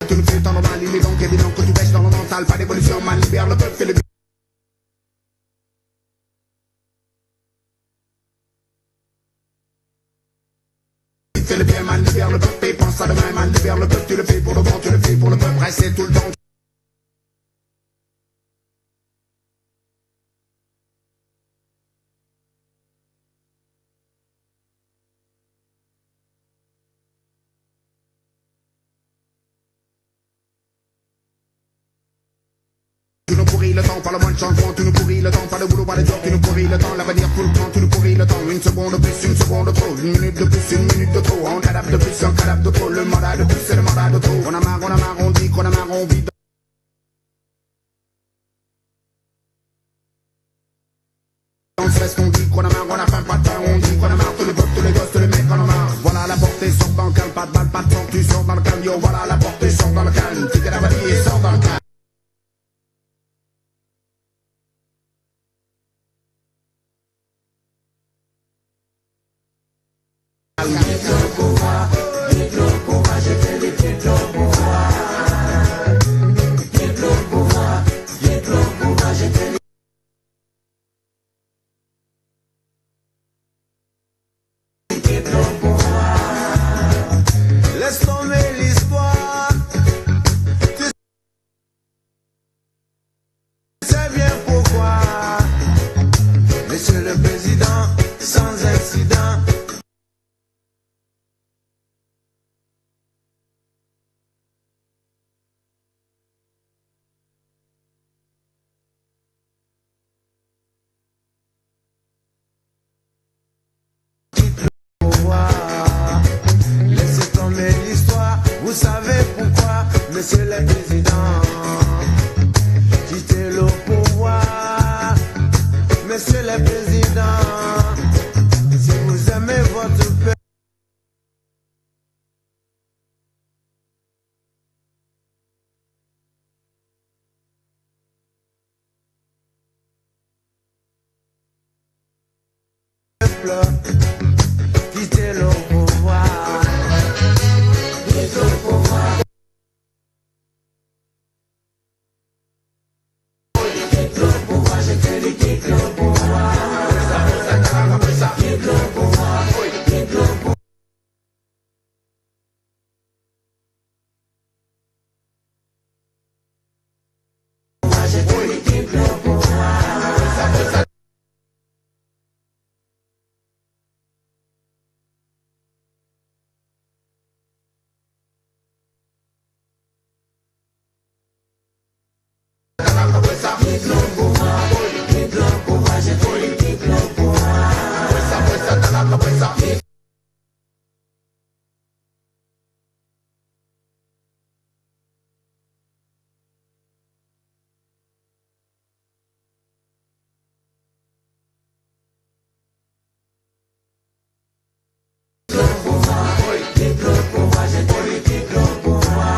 Tu nous fais tant normal, il est donc évident que tu baisses dans le mental, pas d'évolution, mal, libère le peuple, fait le fais le bien, mal, libère le peuple, et pense à demain, mal, libère le peuple, tu le fais pour le bon, tu le fais pour le peuple, restez tout le temps. Tu nous pourris le temps, pas le moins de changement, tu nous pourris le temps, pas de boulot, pas de job, tu nous pourris le temps, l'avenir tout le temps, tu nous pourris le temps, une seconde de plus, une seconde de trop, une minute de plus, une minute de trop, un cadavre de plus, un cadavre de trop, le mandat de plus, c'est le mandat de trop, on a marre, on dit qu'on a marre, on vit dans le stress, on dit qu'on a marre, on a faim, pas de pain, on dit qu'on a marre, tous les peuple, tous les gosses, tous les mecs, on a marre, voilà la portée, sort dans le calme, pas de balle, pas de sang, tu sors dans le calme, yo, voilà la portée, sort dans le calme, tu t'es la valise, sort dans le calme. Laisse tomber l'histoire. Tu sais bien pourquoi. Monsieur le Président, sans incident. Laissez tomber l'histoire, vous savez pourquoi, Monsieur le Président. Quittez le pouvoir, Monsieur le Président. Si vous aimez votre peuple, quittez le pouvoir. Quittez le pouvoir. Quitte le pouvoir, je te dis quitte le pouvoir. Quitte le pouvoir. Quitte le pouvoir. Je te dis quitte le pouvoir.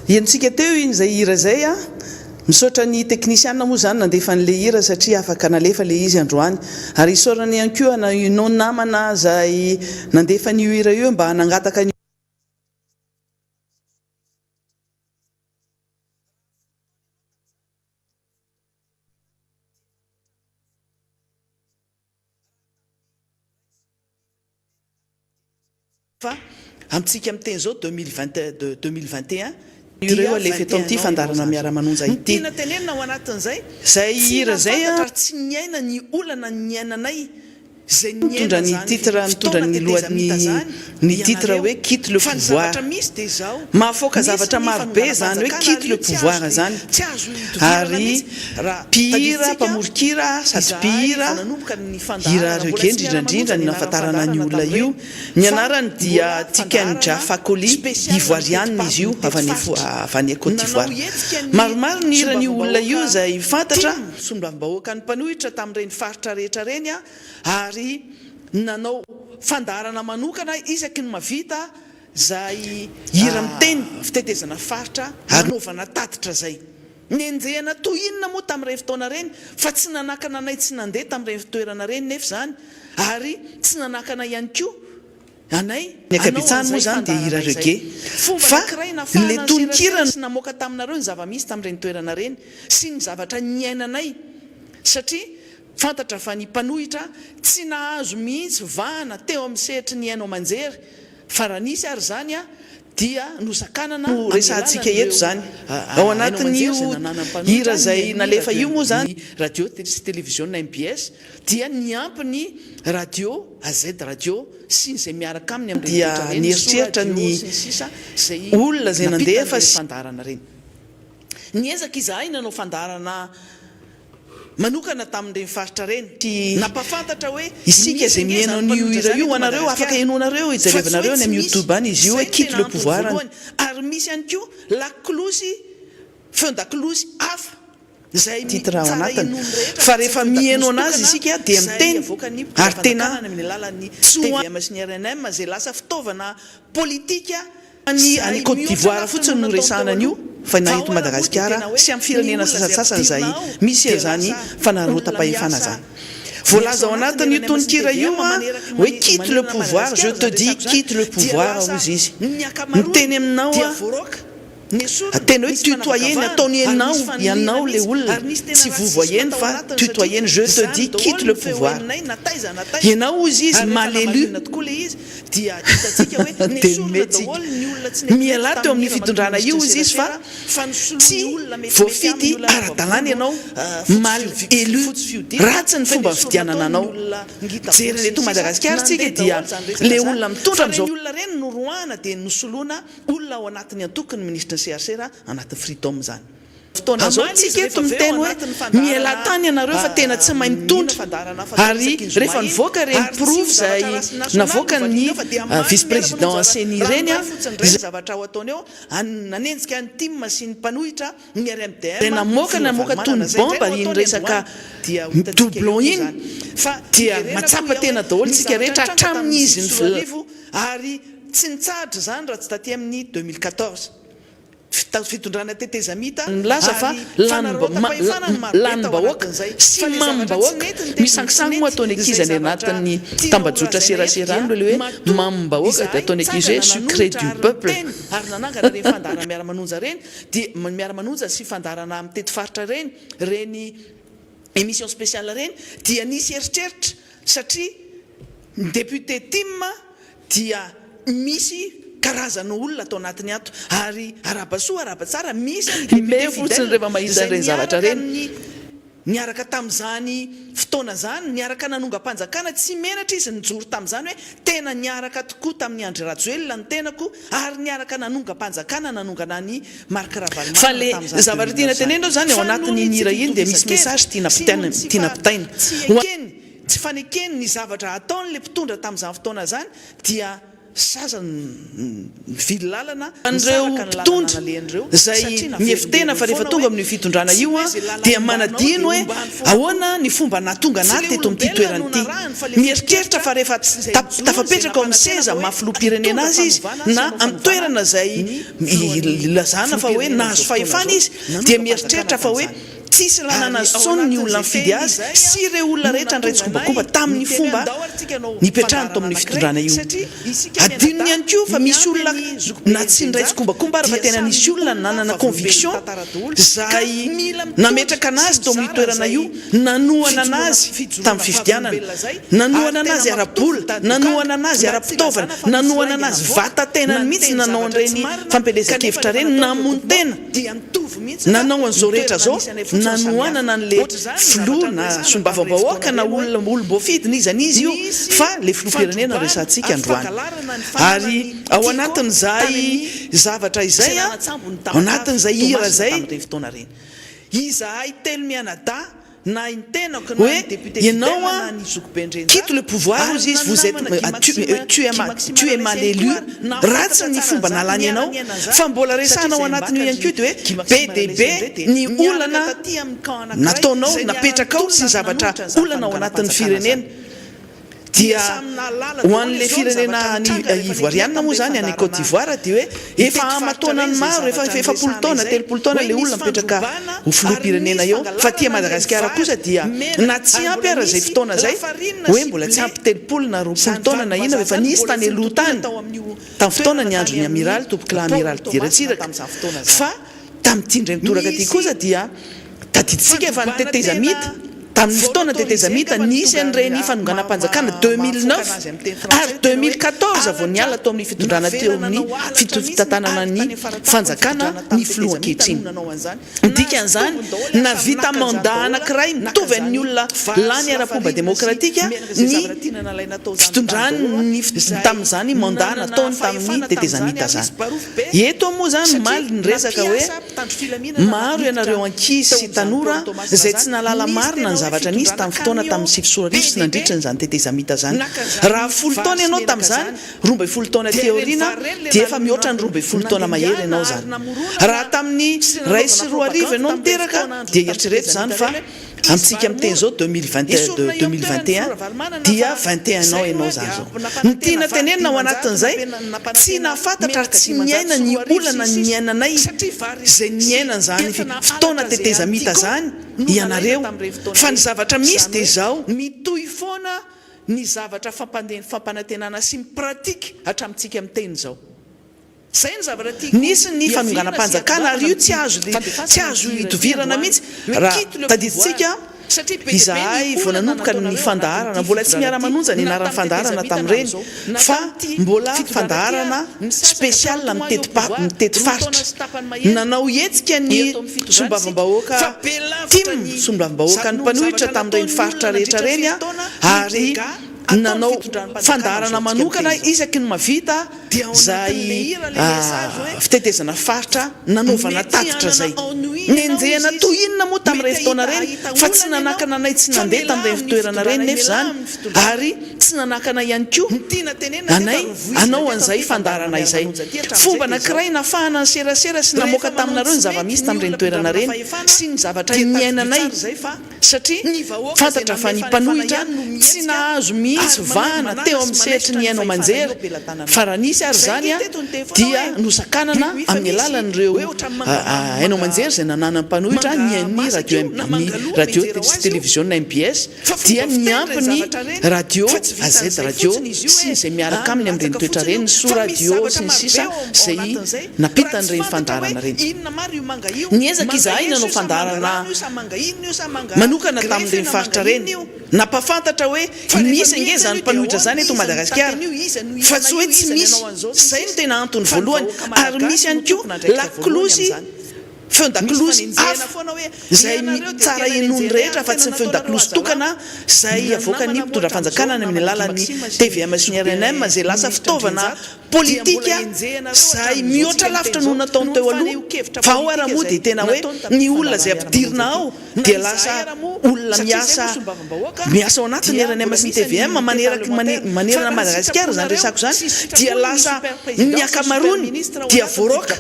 Entsika teo iny izay hira izay a misaotra ny teknisiana moa zany nandefa n'ilay hira satria afaka nalefa ilay izy androany ary isaorany ihany koa na inao namana izay nandefa n'io hira io mba hanangataka ny fa amintsika amin'teny zao 2021 ireo alefa eto amin'ity fandarana miara-manonja ity tena tenenina ao anatin'izay zay hira zay a tsy niaina ny olana ny iainanay zay mitondra ny titre mitondra ny lohan'ny ny titre hoe quitte le pouvoir misy de zao mahafoaka zavatra marobe zany hoe quitte le pouvoir zany ary mpihira mpamorokira sady mpihira hira rege indrindrandrindra ny nahafantarana ny olona io ny anarany dia Tikenja Fakoly ivoirianina izy io avy any Côte d'Ivoire maromaro ny hiran'io olona io izay fantatra sombavam-bahoaka ny mpanohitra tamin'ireny faritra rehetra reny a ary nanao fandarana manokana isaky ny mavita zay hira miteny fitetezana faritra anaovana tatitra zay nenjehana toy inona moa tamin'ireny fotoana reny fa tsy nanakana anay tsy nandeha tamin'ireny fitoerana reny nefa zany ary tsy nanakana ihany koa anay ny akabetsahany moa zany dia hira rege fa le tononkirana sy namoaka taminareo ny zava-misy tamin'ireny toerana reny sy ny zavatra nyainanay satria fantatra fa ny mpanohitra tsy nahazo mihitsy vahana teo amin'ny sehitry ny hainao manjery fa raha nisy ary zany a dia nosakanana resantsika eto zany ao anatin'io hira zay nalefa io moa zany radio sy télévision na MBS dia niampy ny radio AZ radio sy izay miaraka aminy amin'ny dia nieritreritra ny olona zay nandefa sy fandarana reny niezaka izahay nanao fandarana manokana tamin'ireny faritra reny napafantatra hoe isika zay mihaino an'io hira io anareo afaka hainonareo ijerevanareo any amin'ny YouTube any izy io hoe quitte le pouvoir ary misy ihany koa lakolosy feu-dakolosy hafa zay titre ao anatiny fa rehefa mihaino anazy isika dia miteny ary tena sy ny RNM zay lasa fitaovana politika any Côte d'Ivoire fotsiny no resahana an'io fa na eto Madagasikara sy amin'ny firenena sasasasany zay misy zany fanarota-pahefana zany voalaza ao anatin'io tononkira io a hoe quitte le pouvoir je te dis quitte le pouvoir ozy izy miteny aminao a atena hoe tutoyeny ataony ianao le olona tsy vovoyeny fa tutoyeny je te dis quitte le pouvoir ianao ozy izy malelu dia mety miala teo amin'ny fitondrana io izy izy fa tsy voafidy ara-dalàna ianao mal élu ratsy ny fomba fidianana anao jeriny eto Madagasikara tsika dia le olona mitondra am'izao olona reny no roana dia nosoloana olona ao anatin'ny antokony ministre CRC anaty freedom zany fotoana zao tsika eto miteny hoe miala tany ianareo fa tena tsy mahay mitondra ary rehefa nivoaka reny proof zay navoaka ny vice président Seni reny a zavatra ao ataony eo nanenjika ny team sy ny mpanohitra ny RMDM tena namoaka tony bomba iny resaka doublon iny fa dia matsapa tena daholo tsika rehetra hatramin'ny izy ny ary tsy nitsahatra zany raha tsy taty amin'ny 2014 fitondrana tetezamita milaza fa lanim-bahoaka sy mamim-bahoaka misangisangy moa ataony ankizy any anatin'ny tambajotra seraserany le hoe mamim-bahoaka dia ataony ankizy hoe sucré du peuple ary nanangana reny fandarana miara-manonja reny dia miara-manonja sy fandarana amin'ny tety faritra reny émission spéciale reny dia nisy eritreritra satria député Tim dia misy karazana olona atao anatiny ato ary arabasoa arabatsara misy me fotsiny rehefa mahita reny zavatra reny niaraka tamin'izany fotoana zany niaraka nanonga-panjakana tsy menatra izy nijoro tamin'izany hoe tena niaraka tokoa tamin'ny Andry Rajoelina ny tenako ary niaraka nanonga-panjakana nanongana ny Marc Ravalomanana fa le zavatra tiana tenenao zany ao anatin'ny hira iny dia misy message tiana pitaina tsy fanekeny ny zavatra ataon'le mpitondra tamin'izany fotoana zany dia saza vily lalana an'ireo mpitondra zay mihevi-tena fa rehefa tonga amin'ny fitondrana io a dia manadino hoe ahoana ny fomba natonga anaty teto amin'ity toerana ity. Mierikeritra fa rehefa tafapetraka ao amin'ny seza mafiloam-pirenena azy izy na amin'ny toerana zay lazana fa hoe nahazo fahefana izy dia mieritreritra fa hoe tsisy lalana azo ny olona mifidy azy sy ireo olona rehetra niraitsykombakomba tamin'ny fomba nipetrahany to amin'ny fitondrana io. Adinony ihany koa fa misy olona na tsy niraitsykombakomba ary fa tena nisy olona nanana conviction zay nametraka anazy to amin'ny toerana io, nanohana anazy tamin'ny fifidianana, nanohana anazy ara-bola, nanohana anazy ara-pitaovana, nanohana anazy vata-tenany mihitsy nanao an'ireny fampelezan-kevitra reny namony tena nanao an'izao rehetra zao nanoanana an'le filoha na sombavambahoaka na olom-boafidina izy an'izy io fa le filoam-pirenena resantsika androany. Ary ao anatin'izay zavatra izay a, ao anatin'izay hira zay izahay telo mianada na intenako hoe ianao a quitte le pouvoir ozy izy vous êtes tu es mal élu ratsy ny fomba nalany ianao fa mbola resanao anatin'io ihany koa dia hoe be dia be ny olana nataonao napetraka ao sy ny zavatra olana ao anatin'ny firenena dia ho an'le firenena ny ivoiriana moa zany any Côte d'Ivoire dia hoe efa amataonany maro efa polo taona telopolo taona le olona mipetraka ho filoham-pirenena eo fa tia Madagasikara kosa dia na tsy ampy ara zay fotoana zay hoe mbola tsy ampy telopolo na roapolo taona na ina efa nisy tany aloha tany tamin'ny fotoana ny andro ny amiraly tompokila amiraly Diratsiraka fa tamin'ity indray mitoraka ty kosa dia tadiditsika efa niteteza mita tamin'ny fotoana tetezamita nisy an'ireny fanonganam-panjakana 2009 ary 2014 vao niala tao amin'ny fitondrana teo amin'ny fitantanana ny fanjakana ny filoha ankehitriny. Midika an'izany navita mandat anankiray mitovy amin'ny olona lany ara-pomba demokratika ny fitondrany tamin'izany mandat nataony tamin'ny tetezamita zany. Eto moa zany maly ny resaka hoe maro ianareo ankizy sy tanora zay tsy nalala marina ny zavatra nisy tamin'ny fotoana tamin'ny sivisorarivo sy nandritra n'izany tetezamita zany. Raha 10 taona ianao tamin'izany 12 taona teoriana dia efa mihoatra ny 12 taona mahery ianao zany. Raha tamin'ny 1 sy 2 ianao niteraka dia eritrereto zany fa amintsika amin'teny zao 2021 dia 21 ans ianao zany zao. Ny tiana tenenina ao anatin'izay tsy nafantatra ary tsy niaina ny olana ny iainanay zay niainana zany fotoana tetezamita zany ianareo fa ny zavatra misy dia zao mitohy foana ny zavatra fampanantenana sy mipratika hatramintsika amin'ny teny zao. Nisy ny fanonganam-panjakana ary io tsy azo itovirana mihitsy raha tadiditsika izahay vao nanomboka ny fandaharana mbola tsy miara-manonja ny anaran'ny fandaharana tamin'ireny fa mbola fandaharana spesial mitety faritra nanao hetsika ny sombavambahoaka tim sombavambahoaka ny mpanohitra tamin'ireny faritra rehetra reny ary nanao fandaharana manokana isaky ny mavita zay fitetezana faritra nanaovana tatitra zay nenjehana tohinona moa tamin'ireny fotoana reny fa tsy nanakana anay tsy nandeha tamin'ireny fitoerana reny nefa zany ary tsy nanakana ihany koa anay anao an'izay fandaharana izay fomba anankiray nafahana ny serasera sy namoaka taminareo ny zava-misy tamin'ireny toerana reny sy ny zavatra niainanay satria fantatra fa ny mpanohitra tsy nahazo mihitsy vahana teo amin'ny sehatry ny ainao manjery fa raha nisy ary zany dia nosakanana amin'ny alalan'ireo ainao manjery zay nanana mpanohitra ny radio sy télévision na MBS dia niampy ny radio AZ radio sy zay miaraka aminy amin'ireny toetra reny so radio sy ny sisa zay napita n'ireny fandaharana reny. Niezaka izahay nanao fandaharana manokana tamin'ireny faritra reny napafantatra hoe misy ange zany mpanohitra zany eto Madagasikara fa tsy hoe tsy misy zay no tena antony voalohany ary misy ihany koa lakolosy feon-dakilozy zay tsara enony rehetra fa tsy ny feon-dakilozy tokana zay avoaka ny mpitondra fanjakana amin'ny alalan'ny TVM sy ny RNM zay lasa fitaovana politika zay mihoatra lavitra no nataony teo aloha fa ao ara moa dia tena hoe ny olona zay ampidirina ao dia lasa olona miasa ao anatin'ny RNM sy ny TVM manerana Madagasikara zany resako zany dia lasa ny akamarony dia voaroka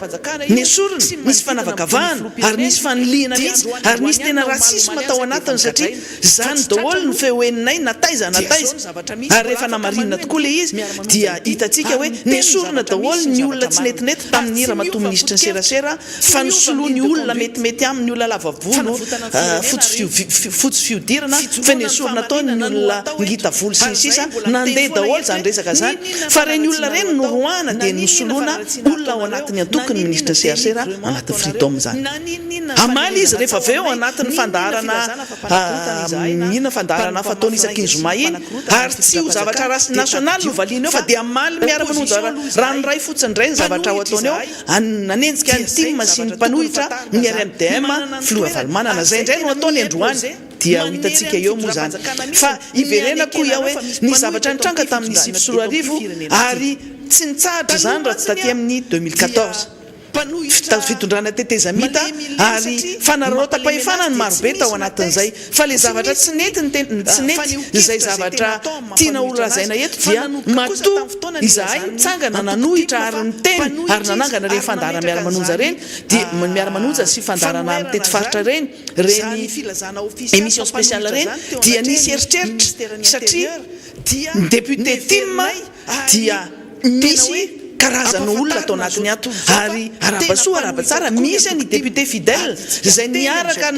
ny esorina nisy fanavakavahana ary nisy faniliana mihitsy ary nisy tena rasisma tao anatiny satria zany daholo ny fehoeninay nataiza ary rehefa namarinina tokoa le izy dia hitantsika hoe ny esorina daholo ny olona tsy netinety tamin'ny ramatoa minisitry ny serasera fa nisoloa ny olona metimety amin'ny olona lavavolo fotsy fihodirana fa ny esorina tao ny olona ngita volo sy ny sisa nandeha daholo zany resaka zany fa reny olona reny no roana dia nisoloana olona ao anatin'ny antokony ministry ny serasera anatin'ny freedom zany amaly izy rehefa avy eo anatin'ny fandaharana fataony isan-kinzoma iny ary tsy ho zavatra rasy nasionaly no valiana eo fa dia amaly miara-manonja ranoray fotsiny indray ny zavatra ho ataony eo nanenjika ny tima sy ny mpanohitra ny RMDM filoha valimanana zay indray no ataony androany dia hitantsika eo moa zany fa iverena koa iaho hoe ny zavatra nitranga tamin'ny 2014 ary tsy nitsahatra zany raha tsy taty amin'ny 2014 fitondrana tetezamita ary fanarotapahefana ny marobe tao anatin'izay fa le zavatra tsy nety izay zavatra tiana olorazaina eto dia matoa izahay nitsangana nanohitra ary niteny ary nanangana reny fandara miara-manonja reny dia miara-manonja sy fandarana amin'ny tety faritra reny émission spéciale reny dia nisy eritreritra satria député Tim dia misy karazana olona tao anatiny ato ary arabasoa arabatsara misy ny député fidèle zay niaraka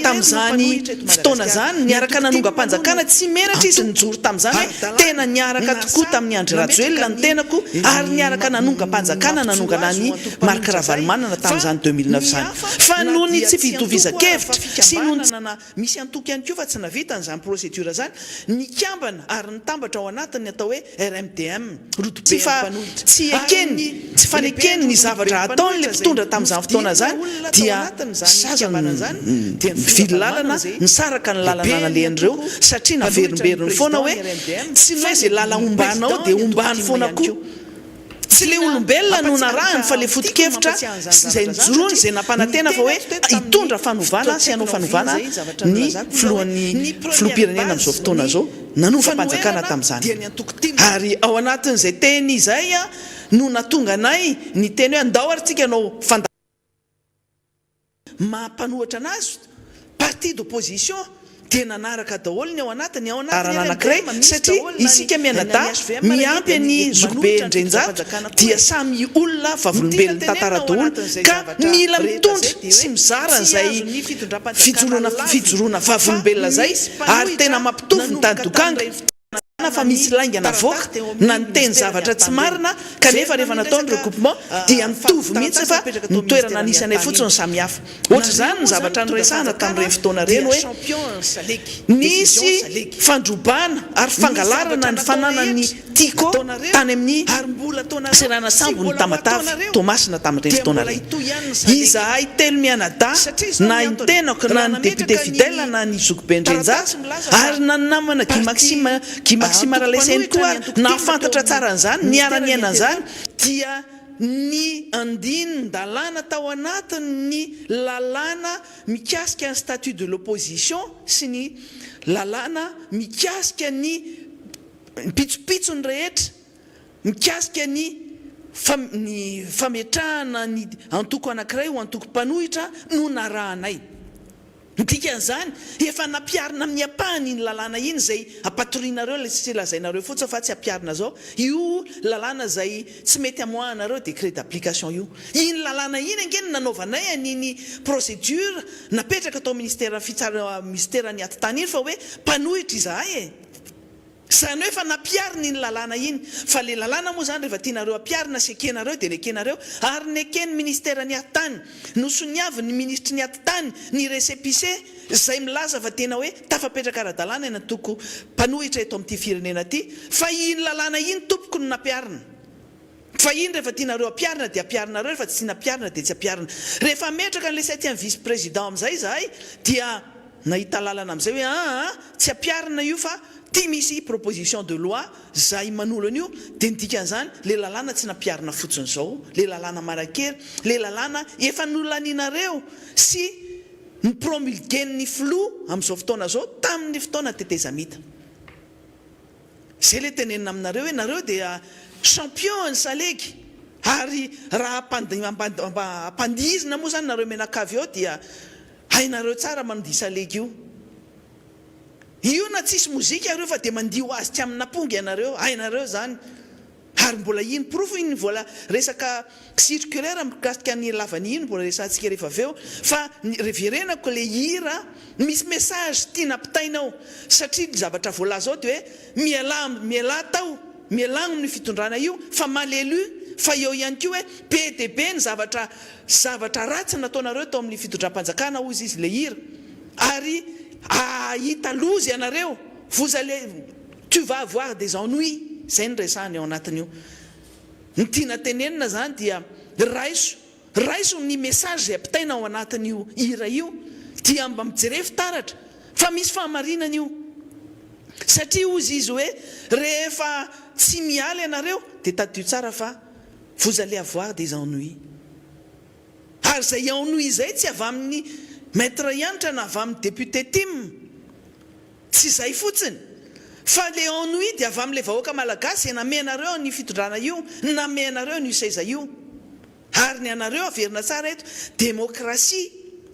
tamin'izany fotoana zany niaraka nanonga-panjakana tsy meratra izy nijoro tamin'izany hoe tena niaraka tokoa tamin'ny Andry Rajoelina ny tenako ary niaraka nanonga-panjakana nanongana ny Marc Ravalomanana tamin'izany 2009 zany fa noho ny tsy fitovizan-kevitra sy nonana misy antoky ihany koa fa tsy navita n'izany procédure zany nikambana ary nitambatra ao anatiny atao hoe RMDM rotobe tsy ekeny tsy fanekeny ny zavatra ataony le mpitondra tamin'izany fotoana zany dia mivily lalana nisaraka ny lalana nalehan'ireo satria naverimberiny foana hoe tsy hoe zay lala ombanao dia ombany foana koa tsy le olombelona no narahany fa le foto-kevitra zay nijoroany zay nampanantena fa hoe hitondra fanovana sy hanao fanovana ny filoham-pirenena amin'izao fotoana zao nanova mpanjakana tamin'izany ary ao anatin'izay teny izay no natonga anay ny teny hoe andao ary tsika anao mampanohatra anazy parti d'opposition dia nanaraka daholo ny ao anatiny anankiray satria isika mianada miampy ny zokobe Ndrenjata dia samy olona vavolombelony tantara daholo ka mila mitondra sy mizara n'izay fijoroana vavolombelona zay ary tena mampitovy ny tany dokanga fa misy laingana voaka na niteny zavatra tsy marina kanefa rehefa nataony regroupement dia mitovy mihitsy fa nitoerana anisanay fotsiny samihafa ohatra zany ny zavatra nyresahana tamin'ireny fotoana reny hoe nisy fandrobana ary fangalarana ny fananany tiko tany amin'ny serana sambo ny tamatavy Tomasina tamin'ireny fotoana reny izahay telo mianada na intenako na ny député fidèle na ny zokobe Ndrenjata ary na ny namana Maxime Aralaiseny koa nafantatra tsara an'izany niara-niaina an'izany dia ny andinin-dalàna tao anatiny ny lalàna mikasika ny statut de l'opposition sy ny lalàna mikasika ny pitsopitsony rehetra mikasika ny fametrahana ny antoko anankiray ho antoko mpanohitra no narahanay dikan'izany efa nampiarina amin'ny ampahany iny lalàna iny zay apatorianareo le tsy lazainareo fotsiny fa tsy ampiarina zao io lalàna zay tsy mety amoahanareo décret d'application io iny lalàna iny angeny nanaovanay aniny procédure napetraka atao ministèran'ny atitany iny fa hoe mpanohitra izahay zany hoe fa nampiarina iny lalàna iny fa le lalàna moa zany rehefa tianareo ampiarina sy ekenareo dia nekenareo ary nekeny ministèran'ny atitany nosoniavy ny ministry ny atitany ny récépissé zay milaza fa tena hoe tafapetraka ara-dalàna ena toko mpanohitra eto amin'ity firenena ity fa iny lalàna iny tompoko no nampiarina fa iny rehefa tianareo ampiarina dia ampiarinareo, rehefa tsy tiana ampiarina dia tsy ampiarina. Rehefa metraka n'ilay 7e vice président amin'izay zahay dia nahita lalana amin'izay hoe tsy ampiarina io fa tia misy proposition de loi zay manolo an'io dia nidikan'izany le lalàna tsy nampiarina fotsiny izao, le lalàna marakery, le lalàna efa nolonianareo sy ny promulguen'ny flou amin'izao fotoana zao tamin'ny fotoana tetezamita. Zay le tenenina aminareo hoe nareo dia champion ny salegy, ary raha ampandihizina moa zany nareo menakavy eo dia hainareo tsara mandihy salegy io na tsisy mozika areo fa dia mandihy ho azy tsy amin'ny napongy ianareo, hainareo zany. Ary mbola iny profo iny mbola resaka circulaire mikasika ny lavany iny mbola resantsika rehefa aveo, fa reverenako le hira misy message tiana ampitainao, satria ny zavatra voalaza ao dia hoe miala tao, mielagno ny fitondrana io fa malelu, fa eo ihany koa hoe be dia be ny zavatra ratsy nataonareo tao amin'ny fitondram-panjakana ozy izy le hira, ary ahita lozy ianareo, tu vas avoir des ennuis. Zay ny resahany ao anatin'io. Ny tiana tenenina zany dia raiso ny message zay ampitaina ao anatin'io hira io dia mba mijerevy fitaratra fa misy fahamarinana io, satria ozy izy hoe rehefa tsy miala ianareo dia tadio tsara fa vous allez avoir des ennuis. Ary zay ennuis zay tsy avy amin'ny maître ianitra na avy amin'ny député tim, tsy zay fotsiny, fa le ennui dia avy amin'ilay vahoaka malagasy namenareo ny fitondrana io, namenareo ny seza io. Ary ny anareo averina tsara eto demokrasia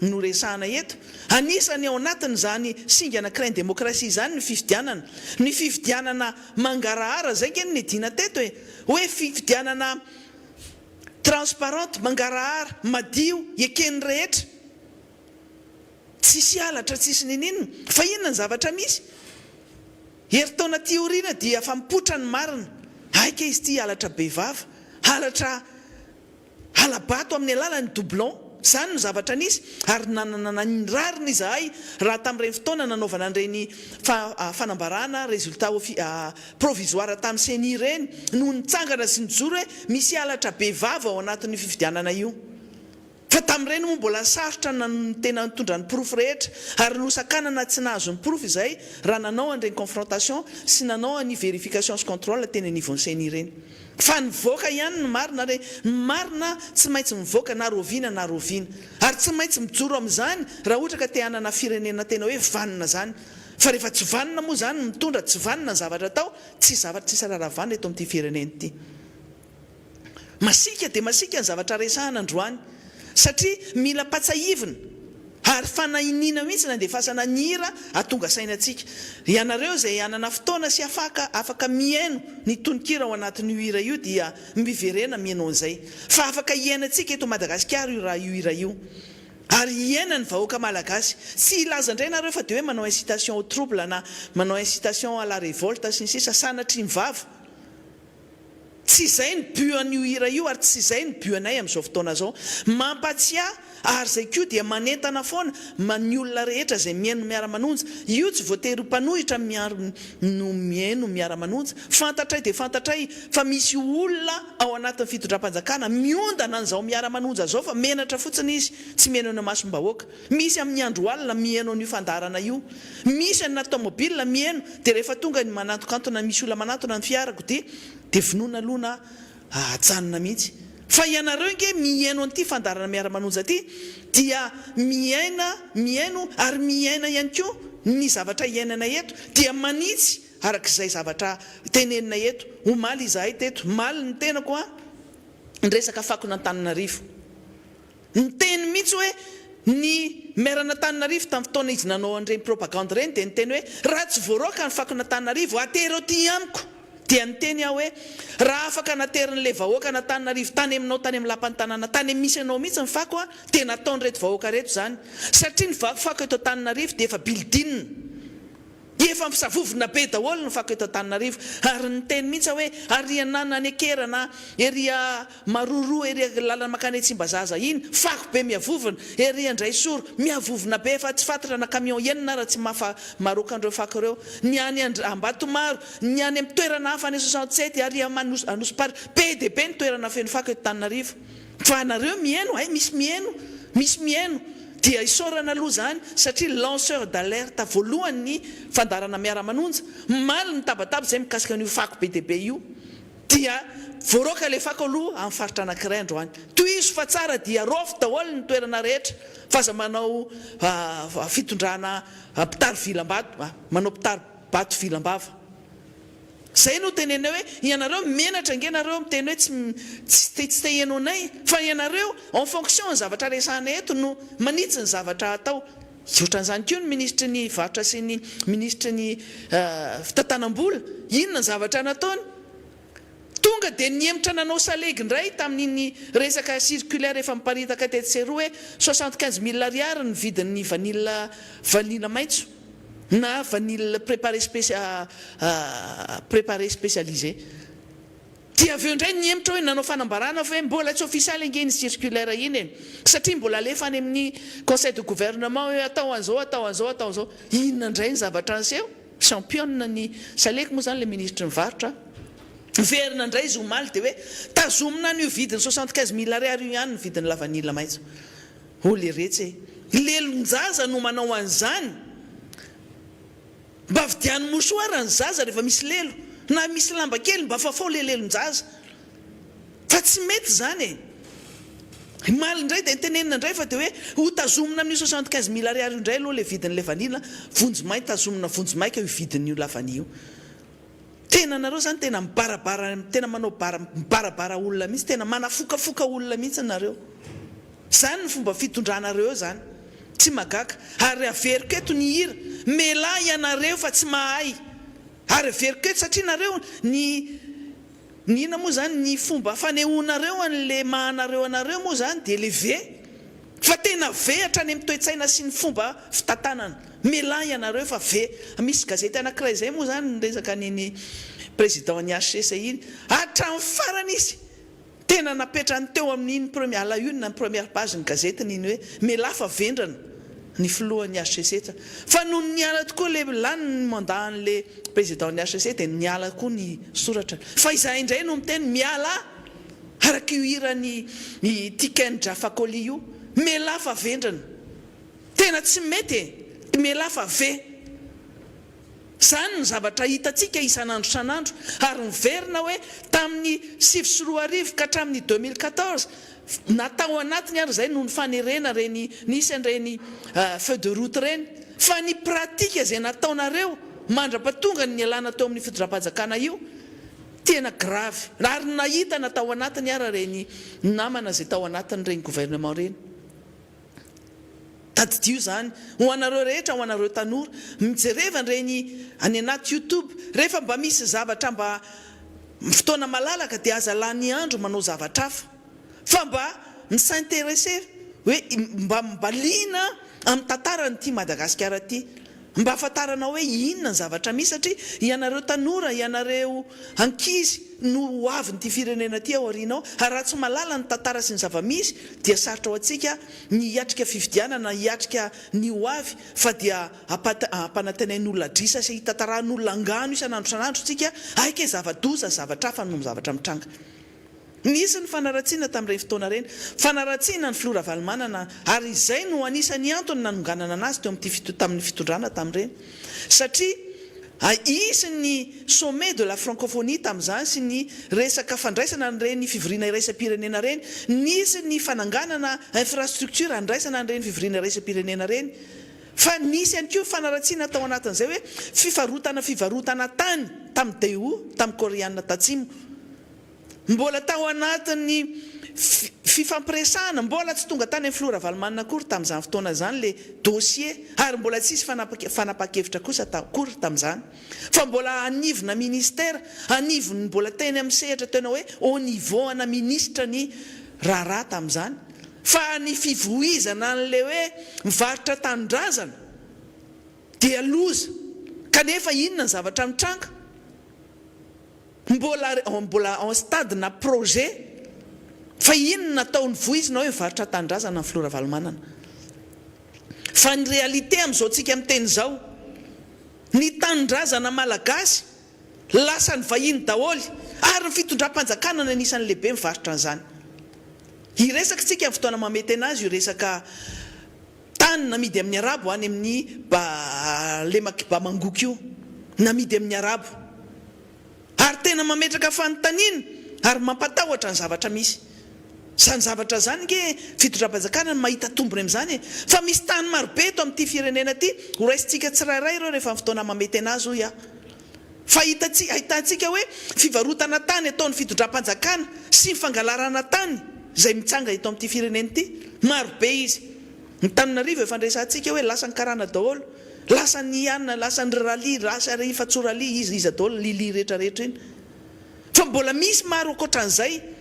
no resahana eto, anisany ao anatiny zany singa anankiray ny demokrasia zany ny fifidianana mangarahara, zay ngeny ny dina teto hoe fifidianana transparente, mangarahara, madio, ekeny rehetra, tsisy halatra, tsisy ninina, fa inona ny zavatra misy. Heritaona tiorina dia fa mipotra ny marina, aika izy ty halatra bevava, halatra halabato amin'ny alalany doublon, zany no zavatra nisy. Ary nanarina izahay raha tamin'ireny fotoana nanaovana an'ireny fanambarana résultat provisoire tamin'ny CENI ireny, no nitsangana sy nijoro hoe misy halatra bevava ao anatin'ny fifidianana io. Fa tamin'ireny moa mbola sarotra tena nitondra ny proof rehetra, ary nosakanana tsy nahazo ny proof izay raha nanao an'ireny confrontation sy nanao ny vérification sy contrôle teny anivon'ny CENI ireny. Fa nivoaka ihany ny marina, marina tsy maintsy mivoaka na roviana, ary tsy maintsy mijoro amin'izany raha ohatra ka te hanana firenena tena hoe vanina zany. Fa rehefa tsy vanina moa zany mitondra tsy vanina ny zavatra tao, tsy zavatra tsisy raravanina eto amin'ity firenena ity. Masika dia masika ny zavatra resahana androany, satria mila patsahivina ary fanahinina mihitsy na dia fasana ny hira atonga sainantsika. Ianareo zay anana fotoana sy afaka miaino ny tononkira ao anatin'io hira io dia miverena miaino an'izay, fa afaka hiainantsika eto Madagasikara io raha io hira io, ary hiaina ny vahoaka malagasy. Tsy ilaza indray nareo fa dia hoe manao incitation au trouble na manao incitation à la révolte sy ny sisa sanatry ny vava. Tsy izay ny but an'io hira io, ary tsy izay ny but anay amin'izao fotoana zao. Mampatsiahy ary zay koa dia manentana foana ny olona rehetra zay miaino miara-manonja. Io tsy voatery mpanohitra no miaino miara-manonja, fantatray dia fantatray fa misy olona ao anatin'ny fitondram-panjakana miondana an'izao miara-manonja zao, fa menatra fotsiny izy, tsy miaino ny masom-bahoaka. Misy amin'ny andro alina miaino an'io fandarana io, misy ny automobile miaino, dia rehefa tonga ny manatokantona, misy olona manatona ny fiarako dia vonoina lona ajanona mihitsy. Fa ianareo nge miaino an'ity fandarana miara-manonja ty dia miaino ary miaina ihany koa ny zavatra iainana eto, dia manitsy arak'izay zavatra tenenina eto. Omaly izahay teto, maly ny tenako ny resaka fakon'Antananarivo. Ny teny mihitsy hoe ny maire-n'Antananarivo tamin'ny fotoana izy nanao an'ireny propagande ireny dia ny teny hoe raha tsy voaroaka ny fakon'Antananarivo atero ty amiko. Dia ny teny aho hoe raha afaka naterin'ilay vahoaka n'Antananarivo tany aminao, tany amin'ny lapan'ny tanàna, tany amin'ny misy anao mihitsy ny fako dia nataon'ireto vahoaka reto zany, satria ny fako eto Antananarivo dia efa bildinina. efa misavovona be daholo ny fako eto Antananarivo ary ny teny mihitsy hoe arianana any akerana eria maroroa eria lalana makany Tsimbazaza iny fako be miavovona eria Andraisoro miavovona be fa tsy fantatra na camion enina raha tsy maroka andreo fako reo ny any Ambatomaro ny any amin'ny toerana hafa any 67 aria Anosipary be dia be ny toerana feno fako eto Antananarivo fa nareo mihaino ay misy mihaino dia isorana aloha zany satria lanceur d'alerte voalohany fandarana miara-manonja maly ny tabataba zay mikasika an'io fako be dia be io dia voaroka le fako aloha amin'ny faritra anankiray androany toizo fa tsara dia rofo daholo ny toerana rehetra fa aza manao fitondrana mpitary vilam-bato manao mpitary bato vilam-bava zay no tenena hoe ianareo menatra ngenareo miteny hoe tsy tehenao nay fa ianareo en fonction ny zavatra resahana eto no manitsy ny zavatra atao ohatran'izany koa ny ministra ny varotra sy ny ministra ny fitantanam-bola inona ny zavatra nataony tonga dia niemitra nanao salegy indray tamin'iny resaka circulaire efa miparitaka tety seroa hoe 75 000 ariary ny vidin'ny vanila maitso na vanille préparé spécialisé dia aveo indray niemitra hoe nanao fanambarana fa hoe mbola tsy officialy angeny circulaire iny satria mbola alefa any amin'ny conseil de gouvernement hoe atao an'izao inona indray ny zavatra anseho championne ny saleky moa zany le ministre mivarotra verina indray izy omaly dia hoe tazomina ny io vidiny 75 000 ariary io ihany ny vidiny la vanille maitso le retsy lelonjaza no manao an'izany mba vidiany mosoara ny zaza rehefa misy lelo na misy lamba kely mba fafao le lelonjaza fa tsy mety zany maly indray dia nitenenina indray fa dia hoe ho tazomina amin'ny 75 000 ariary indray aloha le vidin'le vanila vonjomay tazomina vonjomaika io vidin'io lavani io tena nareo zany tena mibarabara tena manao mibarabara olona mihitsy tena manafokafoka olona mihitsy nareo zany ny fomba fitondranareo zany tsy magaka ary averiko eto ny hira mela ianareo fa tsy mahay ary averiko eto satria nareo ny ina moa zany ny fomba fanehoanareo an'le mahanareo anareo moa zany dia le ve fa tena ve hatrany amin'ny toe-tsaina sy ny fomba fitantanana mela ianareo fa ve misy gazety anankiray zay moa zany resaka niny président ny HCC iny hatramin'ny farany izy tena napetrany teo amin'iny premier alaune na première page ny gazety niny hoe mela fa vendrana ny filohan'ny HCC fa no niala tokoa le lany ny mandat an'le président ny HCC dia niala koa ny soratra fa izahay indray no miteny miala araka io hirany Tiken Jafakoli io mela fa vendrana tena tsy mety mela fa ve zany ny zavatra hitantsika isan'andro ary miverina hoe tamin'ny 7 ka hatramin'ny 2014 natao anatiny ary zay no ny fanerena reny nisy an'ireny feu de route reny fa ny pratika zay nataonareo mandra-patonga ny alana teo amin'ny fitondram-panjakana io tena grave ary nahita natao anatiny ary reny namana zay tao anatiny reny gouvernement reny tadidio zany ho anareo rehetra ho anareo tanora mijerevany reny any anaty YouTube rehefa mba misy zavatra mba fotoana malalaka dia aza lany andro manao zavatra hafa fa mba s'intéresser hoe mba liana amin'ny tantarany ity Madagasikara ity mba afantarana hoe inona ny zavatra misy satria ianareo tanora ianareo ankizy no avy nyity firenena ty ao arinao ary raha tsy malala ny tantara sy ny zava-misy dia sarotra ho antsika ny hiatrika fividianana hiatrika ny ho avy fa dia ampanantenain'olona drisa sy hitantaran'olona angano isan'andro tsika aika zava-doza zavatra hafa no zavatra mitranga nisy ny fanaratsiana tamin'ireny fotoana reny fanaratsiana ny Flora Valomanana ary izay no anisany antony nanonganana anazy teo tamin'ny fitondrana tamin'ireny satria isy ny sommet de la francophonie tamin'izany sy ny resaka fandraisana n'ireny fivoriana iraisam-pirenena reny nisy ny fananganana infrastructure andraisana n'ireny fivoriana iraisam-pirenena reny fa nisy ihany koa fanaratsiana tao anatin'izay hoe fivarotana tany tamin'ny DEO tamin'ny Koreana tatsimo mbola tao anatin'ny fifampiresahana mbola tsy tonga tany amin'ny Flora Valomanana akory tamin'izany fotoana zany le dossier ary mbola tsisy fanapa-kevitra kosa akory tamin'izany fa mbola anivona ministère anivony mbola teny amin'ny sehatra tena hoe au niveau ana ministre ny raharaha tamin'izany fa ny fivoizana an'le hoe mivarotra tanindrazana dia loza kanefa inona ny zavatra mitranga mbola en stade na projet fa inona nataony voizinao hoe mivarotra tanindrazana ny Flora Valomanana. Fa ny réalité amin'izao tsika amin'ny teny zao, ny tanindrazana malagasy lasa ny vahiny daholo ary ny fitondram-panjakana ny anisan'ny lehibe mivarotra an'izany. Iresaka tsika amin'ny fotoana mamety anazy io resaka tany namidy amin'ny arabo any amin'ny lemakiba mangoky io namidy amin'ny arabo, ary tena mametraka fanontaniana ary mampatahotra ny zavatra misy. Zany zavatra zany nge fitondram-panjakana mahita tombony amin'izany fa misy tany marobe eto amin'ity firenena ity ho raisitsika tsirairay ireo rehefa fotoana mamety anazy io fa ahitantsika hoe fivarotana tany ataon'ny fitondram-panjakana sy ny fangalarana tany zay mitsanga eto amin'ity firenena ity marobe izy. Ny Tananarivo efa nresantsika hoe lasa ny karana daholo, lasa ny anina, lasa ny rali, lasa ry fatsorali izy daholo lili rehetrarehetra iny. Fa mbola misy maro ankoatran'izay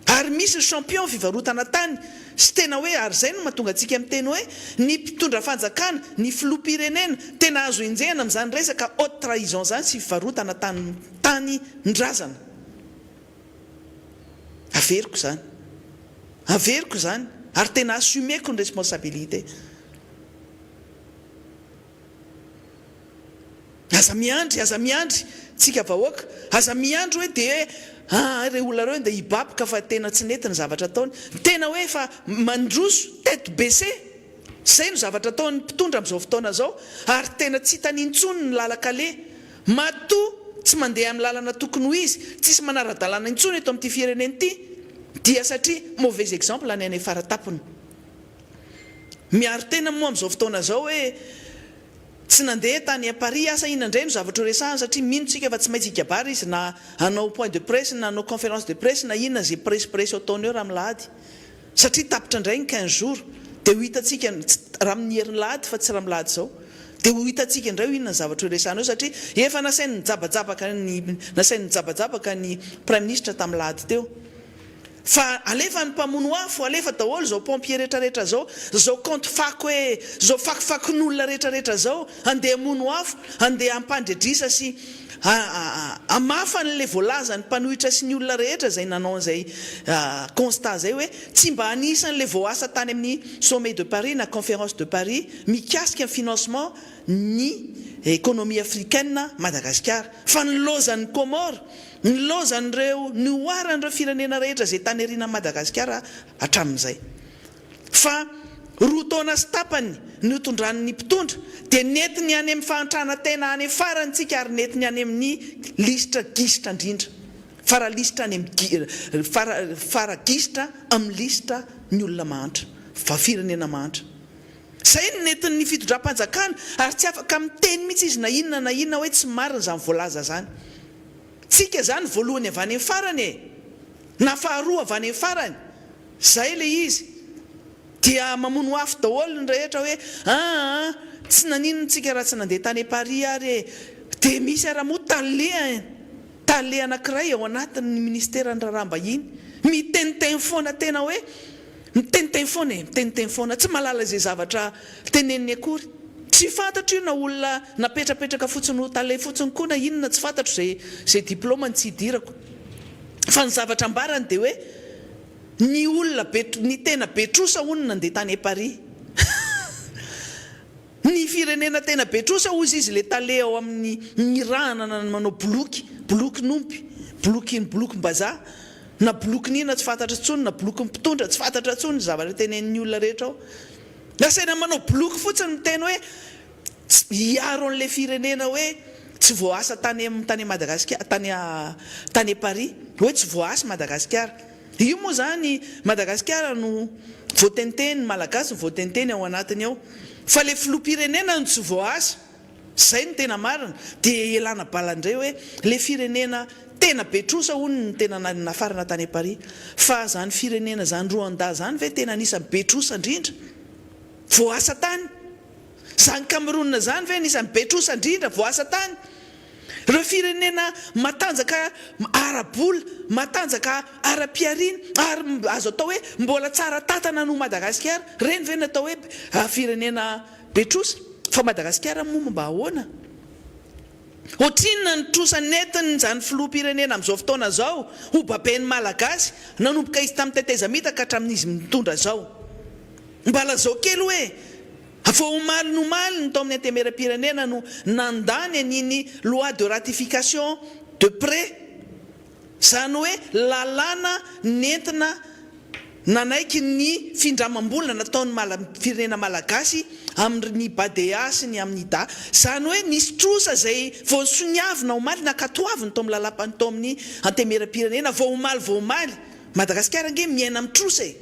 ary misy champion fivarotana tany sy tena hoe ary zay no mahatonga antsika amin'ny teny hoe ny mpitondra fanjakana, ny filoham-pirenena tena azo enjehana amin'izany resaka haute trahison zany sy fivarotana tany ndrazana. Averiko zany ary tena assumeko ny responsabilité. Aza miandry tsika vahoaka, aza miandry hoe de re olona reo dia hibaboka fa tena tsy nety ny zavatra ataony, tena hoe fa mandroso tête baissée, zay no zavatra ataony mpitondra amin'izao fotoana zao, ary tena tsy hitanintsony ny lalakale matoa tsy mandeha amin'ny lalana tokony ho izy, tsisy manara-dalàna intsony eto amin'ity firenena ity, dia satria mauvais exemple any any faratapony. Miaro tena moa amin'izao fotoana zao hoe tsy nandeha tany à Paris asa inandray no zavatra resahana satria minotsika fa tsy maintsy ikabary izy na hanao point de presse na hanao conférence de presse na inona zay presse ataony eo raha milahady, satria tapitra indray ny 15 jours dia ho hitantsika raha amin'ny herin'ny lahady fa tsy raha milahady zao dia ho hitantsika indray inona ny zavatra resahana eo satria efa nasainy nijabajabaka ny prime ministre tamin'ny lahady teo. Fa alefa ny mpamono afo, alefa daholo zao pompier rehetrarehetra zao compte fako hoe zao fakofakon'olona rehetrarehetra zao andeha mono afo, andeha ampandredrisa sy amafa n'le voalaza ny mpanohitra sy ny olona rehetra zay nanao an'izay constat zay hoe tsy mba anisan'le voasa tany amin'ny sommet de Paris na conférence de Paris mikasika ny financement ny économie africaine Madagascar, fa ny lozan'ny Comore, ny lozan'ireo ny oaran'ireo firenena rehetra zay tany ariana Madagascar hatramin'izay. Fa roa taona sy tapany ny tondran'ny mpitondra dia netiny any amin'ny fahantrana tena any farany tsika ary netiny any amin'ny listra gistra indrindra, fara listra any amin'ny fara gistra amin'ny listra ny olona mahantra, fa firenena mahantra. Zay no netiny ny fitondram-panjakana ary tsy afaka miteny mihitsy izy na inona hoe tsy marina zany voalaza zany. Tsika zany voalohany avy any amin'ny farany na faharoa avy any amin'ny farany, zay le izy dia mamono afo daholo ny rehetra hoe tsy naninona tsika raha tsy nandeha tany Paris ary dia misy aramoa tale anankiray ao anatin'ny ministèran'ny raharaha-mbahiny miteniteny foana tena hoe miteniteny foana tsy malala zay zavatra teneniny akory, tsy fantatro io na olona napetrapetraka fotsiny ho tale fotsiny koa na inona tsy fantatro zay diplômany tsy hidirako, fa ny zavatra ambarany dia hoe ny olona ny tena betrosa onona nandeha tany à Paris ny firenena tena betrosa ozy izy le tale ao amin'ny rahana manao boloky nompy, bolokim-bazaha na boloky nina tsy fantatra tsony na boloky mpitondra tsy fantatra tsony zavatra tenenin'ny olona rehetra ao, nasaina manao boloky fotsiny miteny hoe hiaro an'le firenena hoe tsy voasa tany Madagascar, tany à Paris hoe tsy voasa Madagascar. Io moa zany Madagascar no voateniteny malagasy no voateniteny ao anatiny ao, fa le filoham-pirenena no tsy voasa, zay no tena marina. Dia elana balandray hoe le firenena tena betrosa hono ny tena nafarana tany à Paris, fa zany firenena zany Rwanda zany ve tena anisany betrosa indrindra voasa tany, zany Cameroun zany ve anisany betrosa indrindra voasa tany, reo firenena matanjaka arabola, matanjaka ara-piarina ary azo atao hoe mbola tsara tatana no Madagascar, reny ve natao hoe firenena betrosa, fa Madagascar moa mba ahoana? Ohatrinona ny trosanetiny zany filoham-pirenena amin'izao fotoana zao ho bapeny malagasy nanomboka izy tamin'ny tetezamita ka hatramin'izy mitondra zao. Mbala zao kely hoe voamaly nomaly ny tao amin'ny antemeram-pirenena no nandany an'iny loi de ratification de près, zany hoe lalàna nentina nanaiky ny findramam-bola nataon'ny firenena malagasy amin'ny badea sy ny amin'ny da, zany hoe nisy trosa zay vao soniavina omaly nakatoaviny tao amin'ny lalapany tao amin'ny antemeram-pirenena voamaly Madagasikara nge miaina amin'ny trosa e.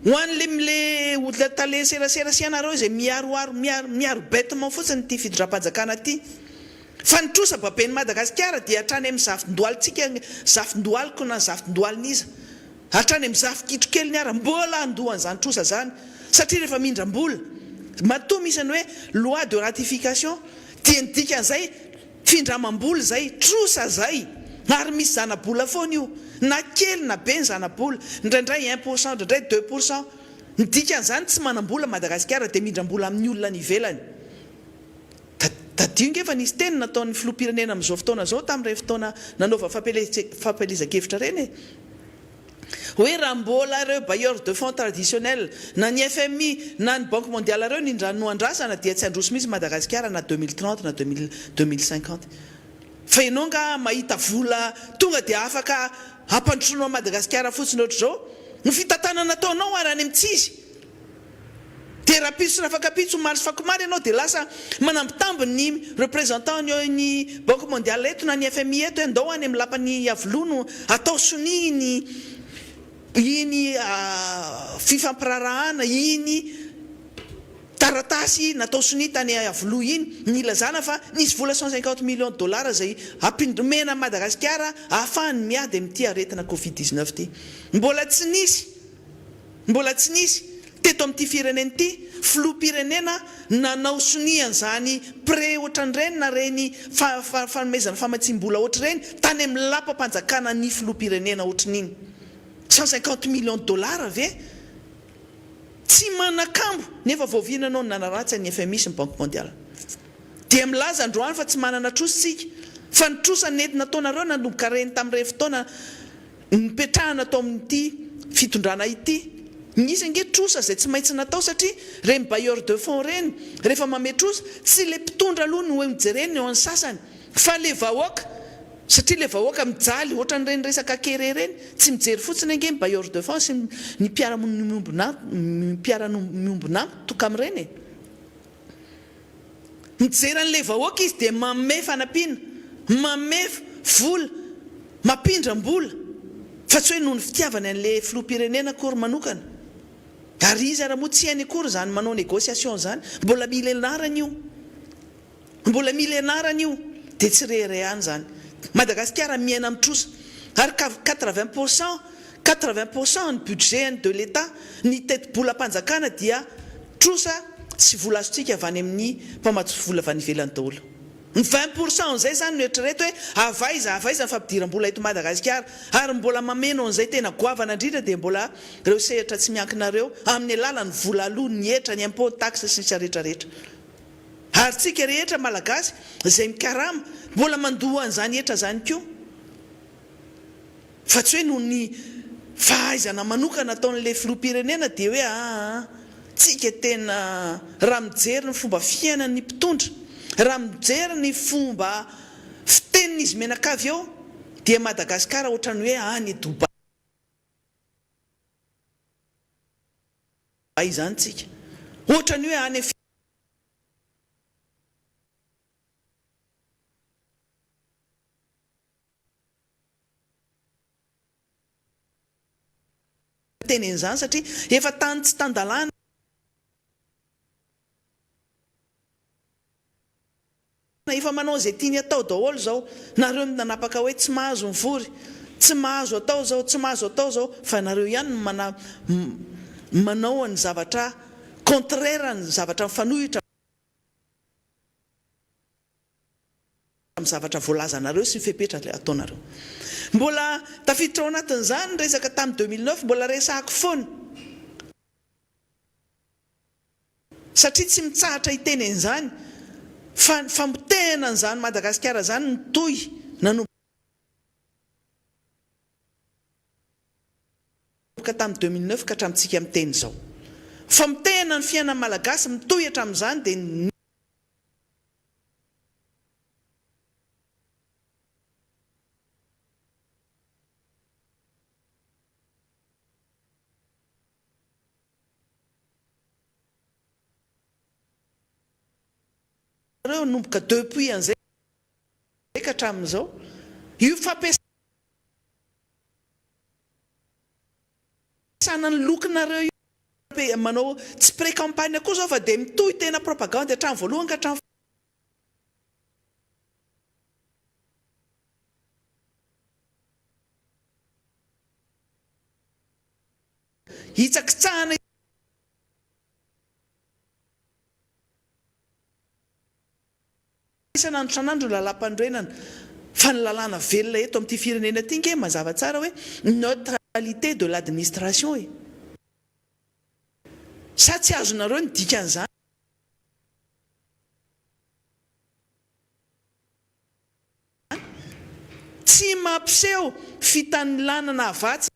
Hoan'le olona tale serasera sy anareo zay miaro bêtement fotsiny ty fidindram-panjakana ty. Fa ny trosa bapeny Madagasikara dia hatrany amin'ny zafindohalitsika, zafindohaliko na zafindohaliniza, hatrany amin'ny zafikitro kely ny ara mbola andohan'izany trosa zany, satria rehefa mindram-bola matoa misy ny hoe loi de ratification dia ny dikan'izay findramam-bola zay, trosa zay, ary misy zana-bola foana io, na kely na be ny zana-bola, indraindray 1%, indraindray 2%. Ny dikan'izany tsy manam-bola Madagasikara dia mindram-bola amin'ny olona ny ivelany. Tadio ngefa nisy teny nataon'ny filoham-pirenena amin'izao fotoana zao tamin'ireny fotoana nanaova fampelezan-kevitra reny e. Hoe raha mbola ireo bailleurs de fonds traditionnels na ny FMI na ny Banque mondiale ireo no andrasana dia tsy androso misy Madagasikara na 2030 na 2050. Fa ianao nga mahita vola tonga dia afaka hampandrosoanao Madagasikara fotsiny ohatr'izao, ny fitantanana nataonao ary any amin'tsizy. Dia raha pitso na fakapitso maro sy fakomary ianao dia lasa manambitamby ny représentant ny Banque mondiale eto na ny FMI eto andao any amin'ny lapany avolono atao sony iny fifampirarahana iny taratasy natao sony tany avoloa iny nilazana fa nisy vola 150 millions de dollars zay ampindromena Madagasikara ahafahany miady amin'ity aretina Covid-19 ty. Mbola tsy nisy teto amin'ity firenena ity filoham-pirenena nanao sonian'izany pré ohatran'ireny na reny fanomezana famatsim-bola ohatr'ireny tany amin'ny lapa-panjakana ny filoham-pirenena ohatran'iny 150 millions de dollars ve? Tsy manakambo nefa voavinanao ny nanaratsy ny FMI sy ny Banque mondiale. Dia milaza androany fa tsy manana trositsika, fa ny trosa nentina taonareo nanomboka reny tamin'ireny fotoana nipetrahana tao amin'ity fitondrana ity. Nisy nge trosa zay tsy maintsy natao satria reny bailleurs de fonds reny rehefa mame trosa tsy le mpitondra aloha no hoe mijereny eo amin'ny sasany, fa le vahoaka, satria le vahoaka mijaly ohatran'ireny resaka kere reny tsy mijery fotsiny nge ny bailleurs de fonds sy ny mpiara-miombona toka amin'ireny e. Mijery an'le vahoaka izy dia mame fanampiana, mame vola, mampindram-bola, fa tsy hoe noho ny fitiavany an'le filoham-pirenena akory manokana. Ary izy raha moa tsy hainy akory zany manao négociation zany, mbola millénarany io dia tsy rehany zany. Madagasikara miaina amin'ny trosa ary 80% ny budget de l'État ny teti-bola-panjakana dia trosa sy vola azontsika avy any amin'ny mpamatsy vola avy any ivelany daholo. Ny 20% zay zany noeritrereto hoe avaiza ny fampidiram-bola eto Madagasikara ary mbola mameno an'izay tena goavana indrindra dia mbola ireo sehatra tsy miankinareo amin'ny alalany vola aloha ny etra ny impôt taxe sy ny saretrarehetra. Ary tsika rehetra malagasy zay mikarama mbola mandoha an'izany etra zany koa, fa tsy hoe noho ny fahaizana manokana ataon'le filoham-pirenena dia hoe tsika tena raha mijery ny fomba fiainan'ny mpitondra, raha mijery ny fomba fitenin'izy menakavy eo dia Madagasikara ohatrany hoe any Dubai izany tsika, ohatrany hoe any tenen'izany satria efa tany tsy tandalana efa manao zay tiany atao daholo zao, nareo nanapaka hoe tsy mahazo mivory, tsy mahazo atao zao, fa nareo ihany manao ny zavatra contraire ny zavatra mifanohitra amin'ny zavatra voalazanareo sy mifepetra ataonareo. Mbola tafiditra ao anatin'izany resaka tamin'ny 2009 mbola resahako foana, satria tsy mitsahatra hiteny an'izany famotehana n'izany Madagasikara zany ny toy nanomboka tamin'ny 2009 ka hatramintsika amin'ny teny izao. Famotehana ny fiainan'ny malagasy mitohy hatramin'izany dia reo nomboka depuis an'izay ka hatramin'izao io fampiasana ny lokinareo io manao tsy pré-campagne koa zao fa dia mitohy tena propagande hatramin'ny voalohany ka hatramin'ny hitsakitsahana isan'andro san'andro lalam-pandroenana fa ny lalàna velona eto amin'ity firenena ity nge mazava tsara hoe neutralité de l'administration e. Sa tsy azonareo ny dikan'izany tsy mampiseho fitanilanana avatsy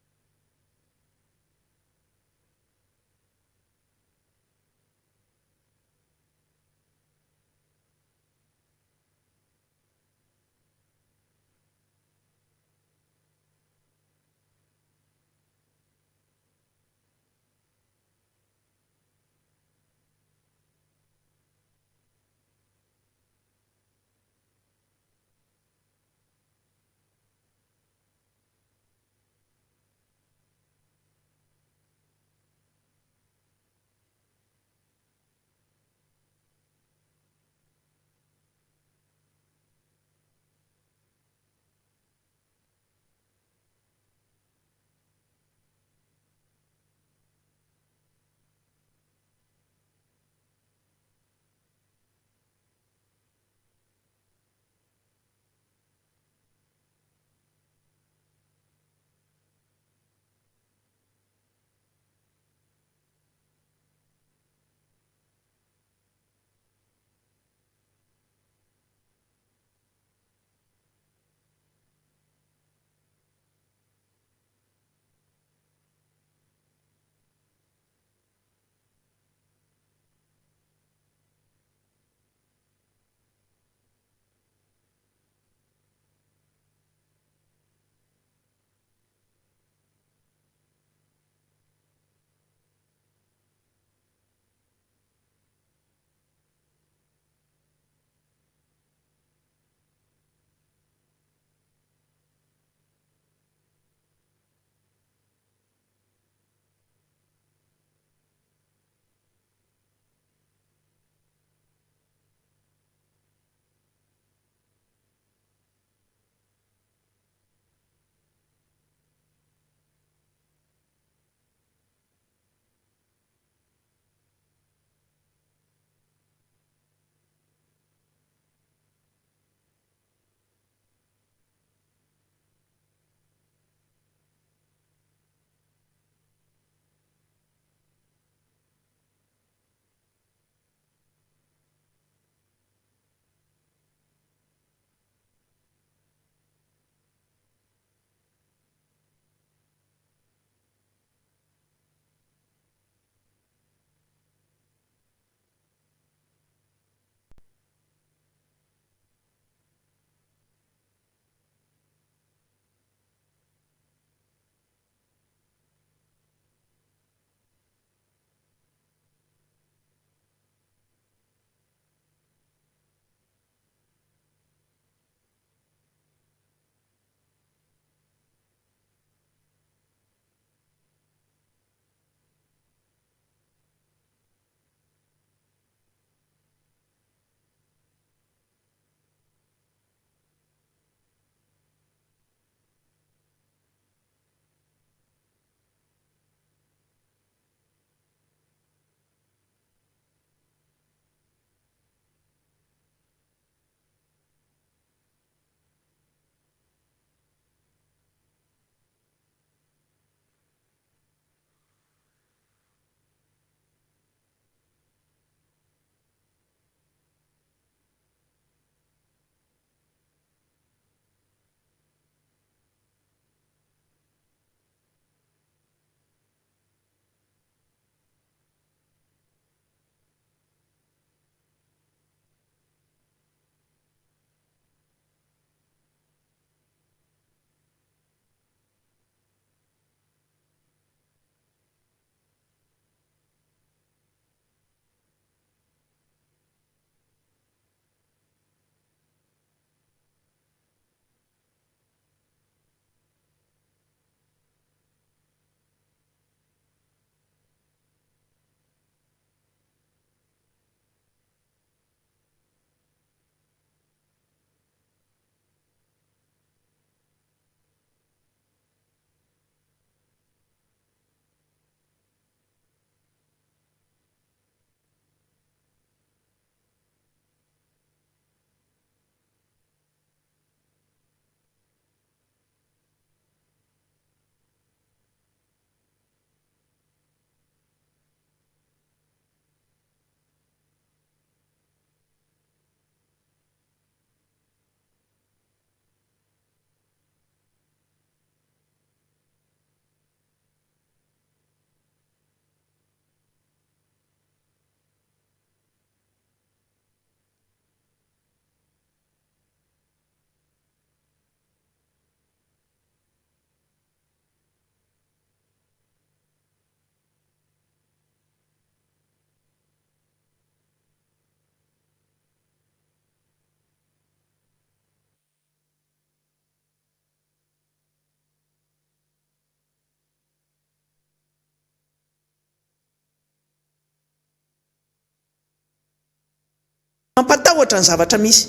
matahotra ny zavatra misy.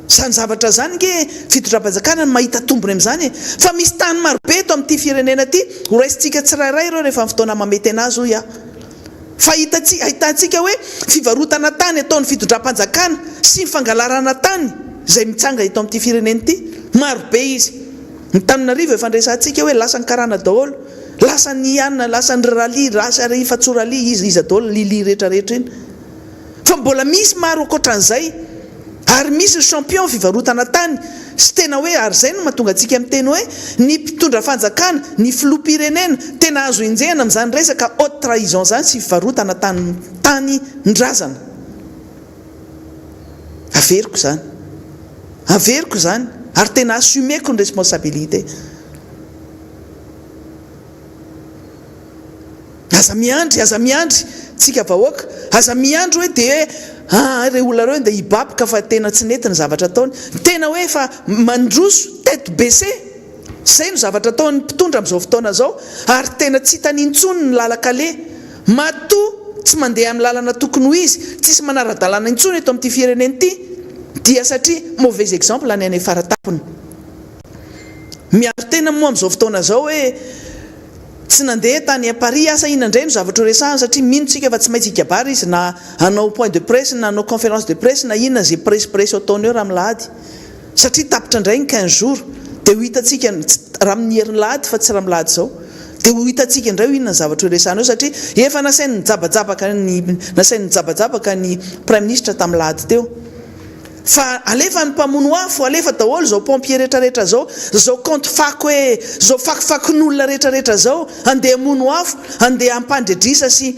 Zany zavatra zany nge fitondram-panjakana mahita tombony amin'izany fa misy tany marobe eto amin'ity firenena ty ho raisintsika tsirairay ireo rehefa fotoana mamety anazy hoy a. Fa ahitantsika hoe fivarotana tany ataon'ny fitondram-panjakana sy fangalarana tany zay mitsanga eto amin'ity firenena ity marobe izy. Ny Tananarivo efa andresantsika hoe lasa ny karana daholo, lasa ny anina, lasa ny rali, lasa ry fatsorali izy daholo lili rehetrarehetra iny. Fa mbola misy maro ankoatran'izay ary misy champion fivarotana tany sy tena hoe ary zay no mahatonga antsika amin'ny teny hoe ny mpitondra fanjakana, ny filoham-pirenena tena azo enjehana amin'izany resaka haute trahison zany sy fivarotana tany ndrazana. Averiko zany ary tena assumeko ny responsabilité. Aza miandry tsika vahoaka, aza miandry hoe de re olona reo dia hibaboka fa tena tsy nety ny zavatra ataony, tena hoe fa mandroso tête baissée. Zay no zavatra ataony mpitondra amin'izao fotoana zao ary tena tsy hitanintsony ny lalakale matoa tsy mandeha amin'ny lalana tokony ho izy, tsisy manara-dalàna intsony eto amin'ity firenena ity dia satria mauvais exemple any any faratapony. Miaro tena moa amin'izao fotoana zao hoe tsy nandeha tany à Paris asa inandray no zavatra resahana satria minotsika fa tsy maintsy ikabary izy na hanao point de presse na hanao conférence de presse na inona zay presse ataony eo raha milahady satria tapitra indray ny 15 jours dia ho hitantsika raha amin'ny herin'ny lahady fa tsy raha milahady zao dia ho hitantsika indray ho inona ny zavatra resahana eo satria efa nasainy nijabajabaka ny prime ministre tamin'ny lahady teo. Fa alefa ny mpamono afo, alefa daholo zao pompier rehetrarehetra zao compte fako hoe zao fakofakon'olona rehetrarehetra zao andeha mono afo, andeha ampandredrisa sy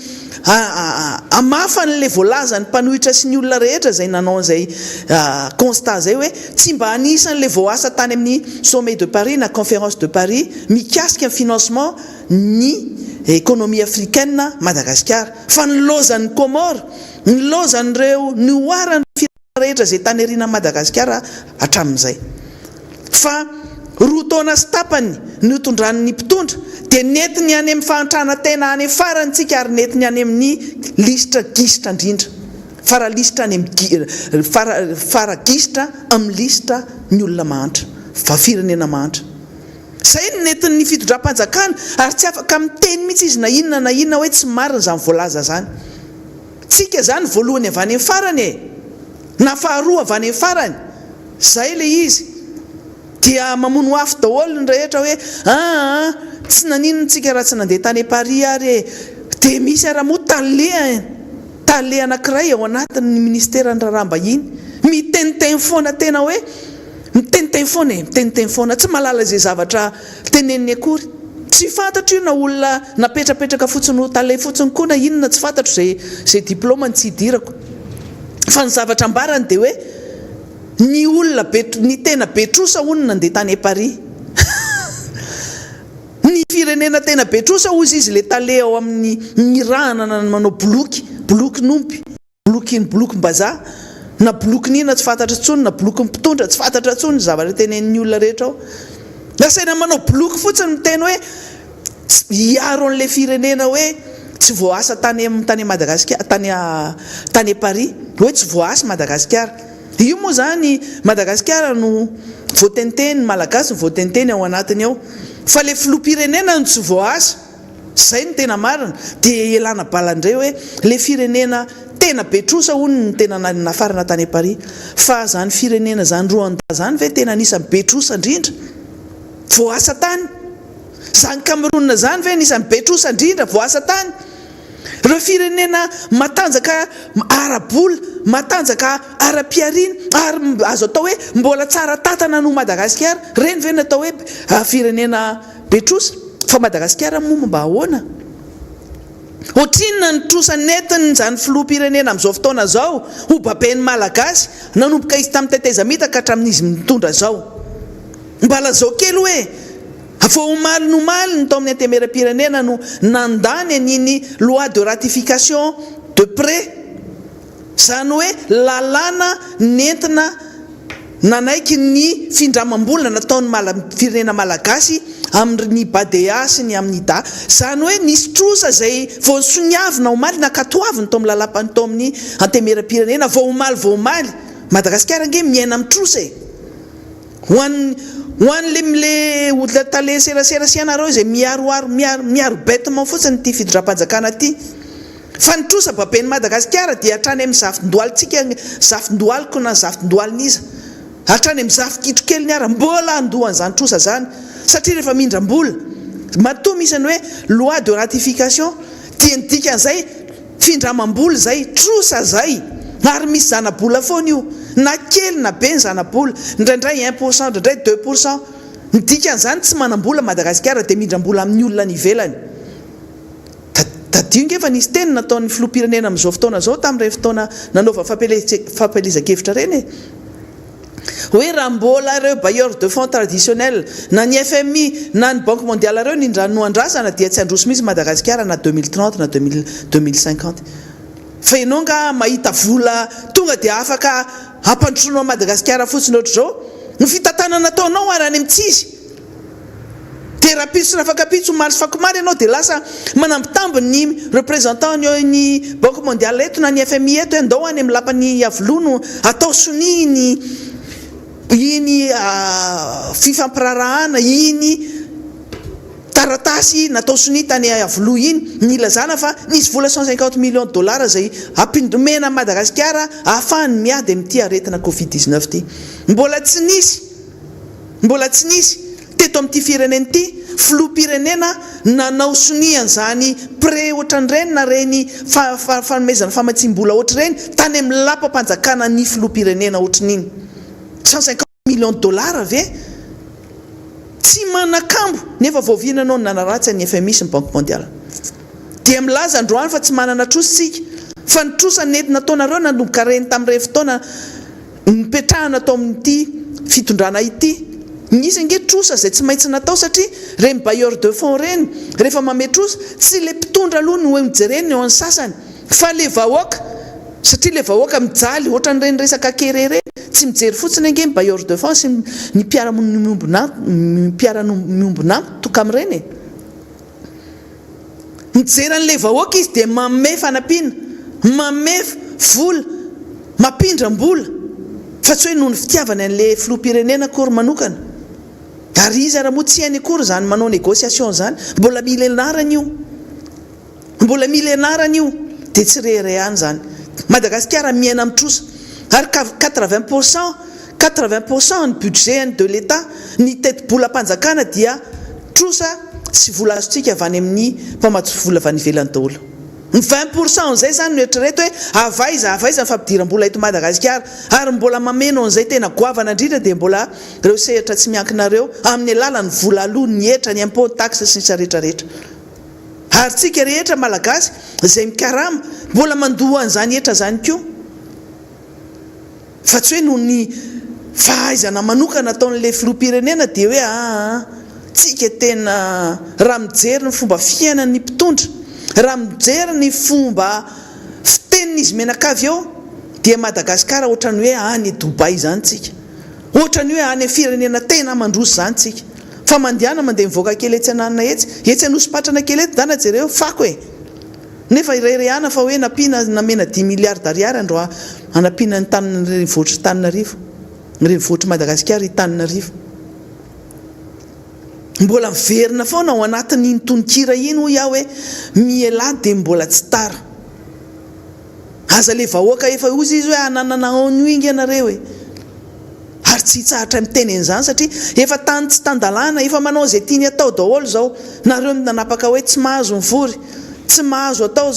amafany le voalaza ny mpanohitra sy ny olona rehetra zay nanao an'izay constat zay hoe tsy mba anisan'le voasa tany amin'ny sommet de Paris na conférence de Paris mikasika ny financement ny économie africaine Madagascar fa nilozan'ny Comore, nilozan'ireo ny oarany rehetra zay tany arina Madagascar hatramin'izay. Fa roa taona sy tapany ny tondran'ny mpitondra dia netiny any amin'ny fahantrana tena any farany tsika ary netiny any amin'ny listra gistra indrindra fara listra any amin'ny fara gistra amin'ny listra ny olona mahantra fa firenena mahantra. Zay no netiny ny fitondram-panjakana ary tsy afaka miteny mihitsy izy na inona hoe tsy marina zany voalaza zany. Tsika zany voalohany avy any amin'ny farany na faharoa avy any amin'ny farany zay le izy dia mamono afo daholo ny rehetra hoe tsy naninontsika raha tsy nandeha tany Paris ary dia misy aramoa tale anankiray ao anatin'ny ministera ny raharaha-mbahiny miteniteny foana tena hoe miteniteny foana tsy malala zay zavatra teneniny akory. Tsy fantatro io na olona napetrapetraka fotsiny ho tale fotsiny koa na inona tsy fantatro zay diplôma tsy hidirako. Fa ny zavatra ambarany dia hoe ny olona ny tena betrosa onona nandeha tany à Paris. Ny firenena tena betrosa ozy izy le tale ao amin'ny rahana manao boloky nompy, bolokim-bazaha na boloky nina tsy fantatra intsony na boloky mpitondra tsy fantatra intsony zavatra tenen'ny olona rehetra ao. Nasaina manao boloky fotsiny miteny hoe hiaro an'le firenena hoe tsy voasa tany Madagascar tany à Paris hoe tsy voasa Madagascar. Io moa zany Madagascar no voateniteny malagasy no voateniteny ao anatiny ao fa le filoham-pirenena no tsy voasa. Zay no tena marina dia elana balandray hoe le firenena tena betrosa hono ny tena nafarana tany à Paris fa zany firenena zany Rwanda zany ve tena anisany betrosa indrindra voasa tany. Zany Cameroun zany ve anisany betrosa indrindra voasa tany. Reo firenena matanjaka arabola, matanjaka ara-piarina ary azo atao hoe mbola tsara tatana no Madagascar reny ve natao hoe firenena betrosa fa Madagascar moa mba ahoana? Ohatrinona ny trosa netiny zany filoham-pirenena amin'izao fotoana zao ho babeny malagasy nanomboka izy tamin'ny teteza mita ka hatramin'izy mitondra zao. Mbala zao kely hoe vao omaly tao amin'ny antemeram-pirenena no nandany an'iny loi de ratification de prêt zany hoe lalàna nentina nanaiky ny findramam-bolana nataon'ny firenena malagasy amin'ny badea sy ny amin'ny da zany hoe nisy trosa zay vao soniavina omaly nakatoaviny tao amin'ny lalapany tao amin'ny antemeram-pirenena vao omaly Madagasikara nge miaina amin'ny trosa e. Hoan'le mile olona tale serasera sy anareo zay miaro bêtement fotsiny ty fidondram-panjakana ty. Fa ny trosa babeny Madagasikara dia hatrany amin'ny zafitindohalitsika zafitindohaliko na zafitindohaliniza. Hatrany amin'ny zafikitro kely ny ara mbola andohan'izany trosa zany satria rehefa mindram-bola matoa misy ny hoe loi de ratification dia midika an'izay findramam-bola zay trosa zay ary misy zana-bola foana io na kely na be ny zana-bola indraindray 1% indraindray 2%. Midika an'izany tsy manam-bola Madagasikara dia mindram-bola amin'ny olona ny ivelany. Tadio ngefa nisy teny nataon'ny filoham-pirenena amin'izao fotoana zao tamin'ireny fotoana nanaova fampelezan-kevitra reny hoe raha mbola ireo bailleurs de fonds traditionnels na ny FMI na ny Banque mondiale ireo nindrano andrasana dia tsy androso misy Madagasikara na 2030 na 2050. Fa ianao nga mahita vola tonga dia afaka ampandrosoanao Madagasikara fotsiny ohatr'izao ny fitantanana nataonao ary any amin'ny tsizy. Dia raha pisona afaka pitso maro sy fakomary ianao dia lasa manambitamby ny représentant ny Banque mondiale eto na ny FMI eto andao any amin'ny lapan'ny avolono atao soniny iny fifampirarahana iny taratasy natao soni tany avoloa iny nilazana fa nisy vola 150 millions de dollars zay ampindomena Madagasikara ahafahany miady amin'ity aretina Covid-19 ty. Mbola tsy nisy teto amin'ity firenena ity filoham-pirenena nanao sonian'izany pré ohatran'ireny na reny fanomezana famatsim-bola ohatr'ireny tany amin'ny lapam-panjakana ny filoham-pirenena ohatran'iny 150 millions de dollars ve tsy manakambo nefa voaviana anao nanaratsy ny FMI sy ny Banque mondiale. Dia milaza androany fa tsy manana trositsika fa ny trosa nety nataonareo nanomboka reny tamin'ireny fotoana nipetrahana atao amin'ity fitondrana ity. Nisy nge trosa zay tsy maintsy natao satria reny bailleurs de fonds reny rehefa mame trosa tsy le mpitondra aloha no mijereny eo amin'ny sasany fa le vahoaka satria le vahoaka mijaly ohatran'ireny resaka kerere tsy mijery fotsiny nge bailleurs de fonds sy ny mpiara-miombona toka amin'ireny mijery an'le vahoaka izy dia mame fanampiana mame vola mampindram-bola fa tsy hoe noho ny fitiavany an'le filoham-pirenena akory manokana. Ary izy raha moa tsy hainy akory zany manao négociation zany mbola millénarany io dia tsy rehirehany zany. Madagasikara miaina amin'ny trosa ary 80% ny budget de l'État ny teti-bolam-panjakana dia trosa sy vola azotsika avy any amin'ny mpamatsy vola avy any ivelany daholo. Ny 20% zay zany noeritrereto hoe avaiza ny fampidiram-bola eto Madagasikara ary mbola mameno an'izay tena goavana indrindra dia mbola ireo sehatra tsy miankinareo amin'ny alalan'ny vola aloha ny etra ny impôt taxe sy ny saretrarehetra. Ary tsika rehetra malagasy zay mikarama mbola mandoha an'izany etra zany koa fa tsy hoe noho ny fahaizana manokana ataon'le filoham-pirenena dia hoe tsika tena raha mijery ny fomba fiainan'ny mpitondra raha mijery ny fomba fitenin'izy menakavy eo dia Madagasikara ohatrany hoe any Dubai zany tsika ohatrany hoe any firenena tena mandroso zany tsika fa mandiana mandeha mivoaka kely etsy ananina etsy anosopatrana kely eto dana jereo fako e nefa irerehana fa hoe namena 10 milliards d'ariary andro anapina ny tanina vohitra Tananarivo ny vohitra Madagasikara i Tananarivo mbola miverina foana ao anatin'iny tononkira iny ho iaho hoe miela dia mbola tsy tara aza le vahoaka efa ozy izy hoe ananana onio ingy ianareo e ary tsy hitsahatra miteny an'izany satria efa tany tsy tandalana efa manao zay tiany atao daholo zao nareo nanapaka hoe tsy mahazo mivory tsy mahazo atao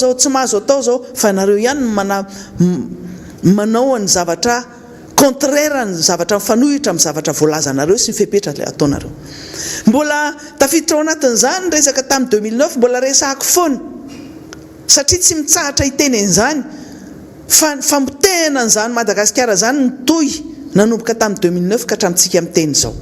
zao fa nareo ihany manao ny zavatra contraire ny zavatra mifanohitra amin'ny zavatra voalazanareo sy ny fepetra ataonareo. Mbola tafiditra ao anatin'izany resaka tamin'ny 2009 mbola resahako foana satria tsy mitsahatra hiteny an'izany fa mitena an'izany Madagasikara zany nitohy nanomboka tamin'ny 2009 ka hatramintsika miteny zao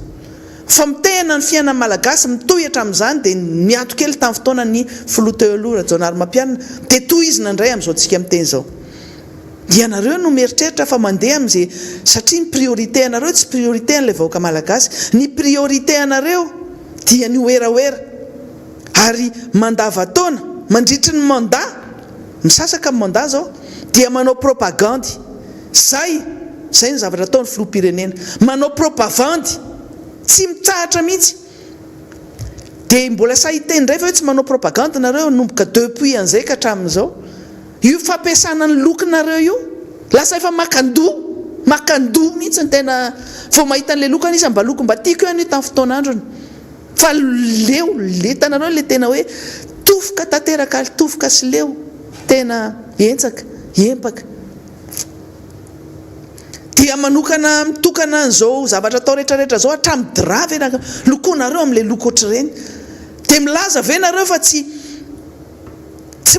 fa mitena ny fiainana malagasy mitohy hatramin'izany dia miato kely tamin'ny fotoana ny filoha teo aloha Rajaonary Mampianina dia tohizina indray amin'izao tsika miteny zao. Dia nareo no mieritreritra fa mandeha amin'izay satria ny priorité anareo tsy priorité an'ilay vahoaka malagasy ny priorité anareo dia ny oeraoera ary mandavataona mandritry ny mandat misasaka amin'ny mandat zao dia manao propagandy zay zay ny zavatra ataony filoham-pirenena, manao propagandy tsy mitsahatra mihitsy. Dia mbola sahiteny indray fa hoe tsy manao propagande nareo nomboka depuis an'izay ka hatramin'izao. Io fampiasana ny lokinareo io lasa efa makandoa mihitsy ny tena vao mahita an'ilay lokany izy mba loko mba tiako io tamin'ny fotoan'androny. Fa leo hitanareo le tena hoe tofoka tanteraka, tofoka sy leo tena entsaka empaka. Dia mitokana an'izao zavatra atao rehetrarehetra zao hatramin'ny drap ve lokonareo amin'ilay loko ohatr'ireny. Dia milaza ve nareo fa tsy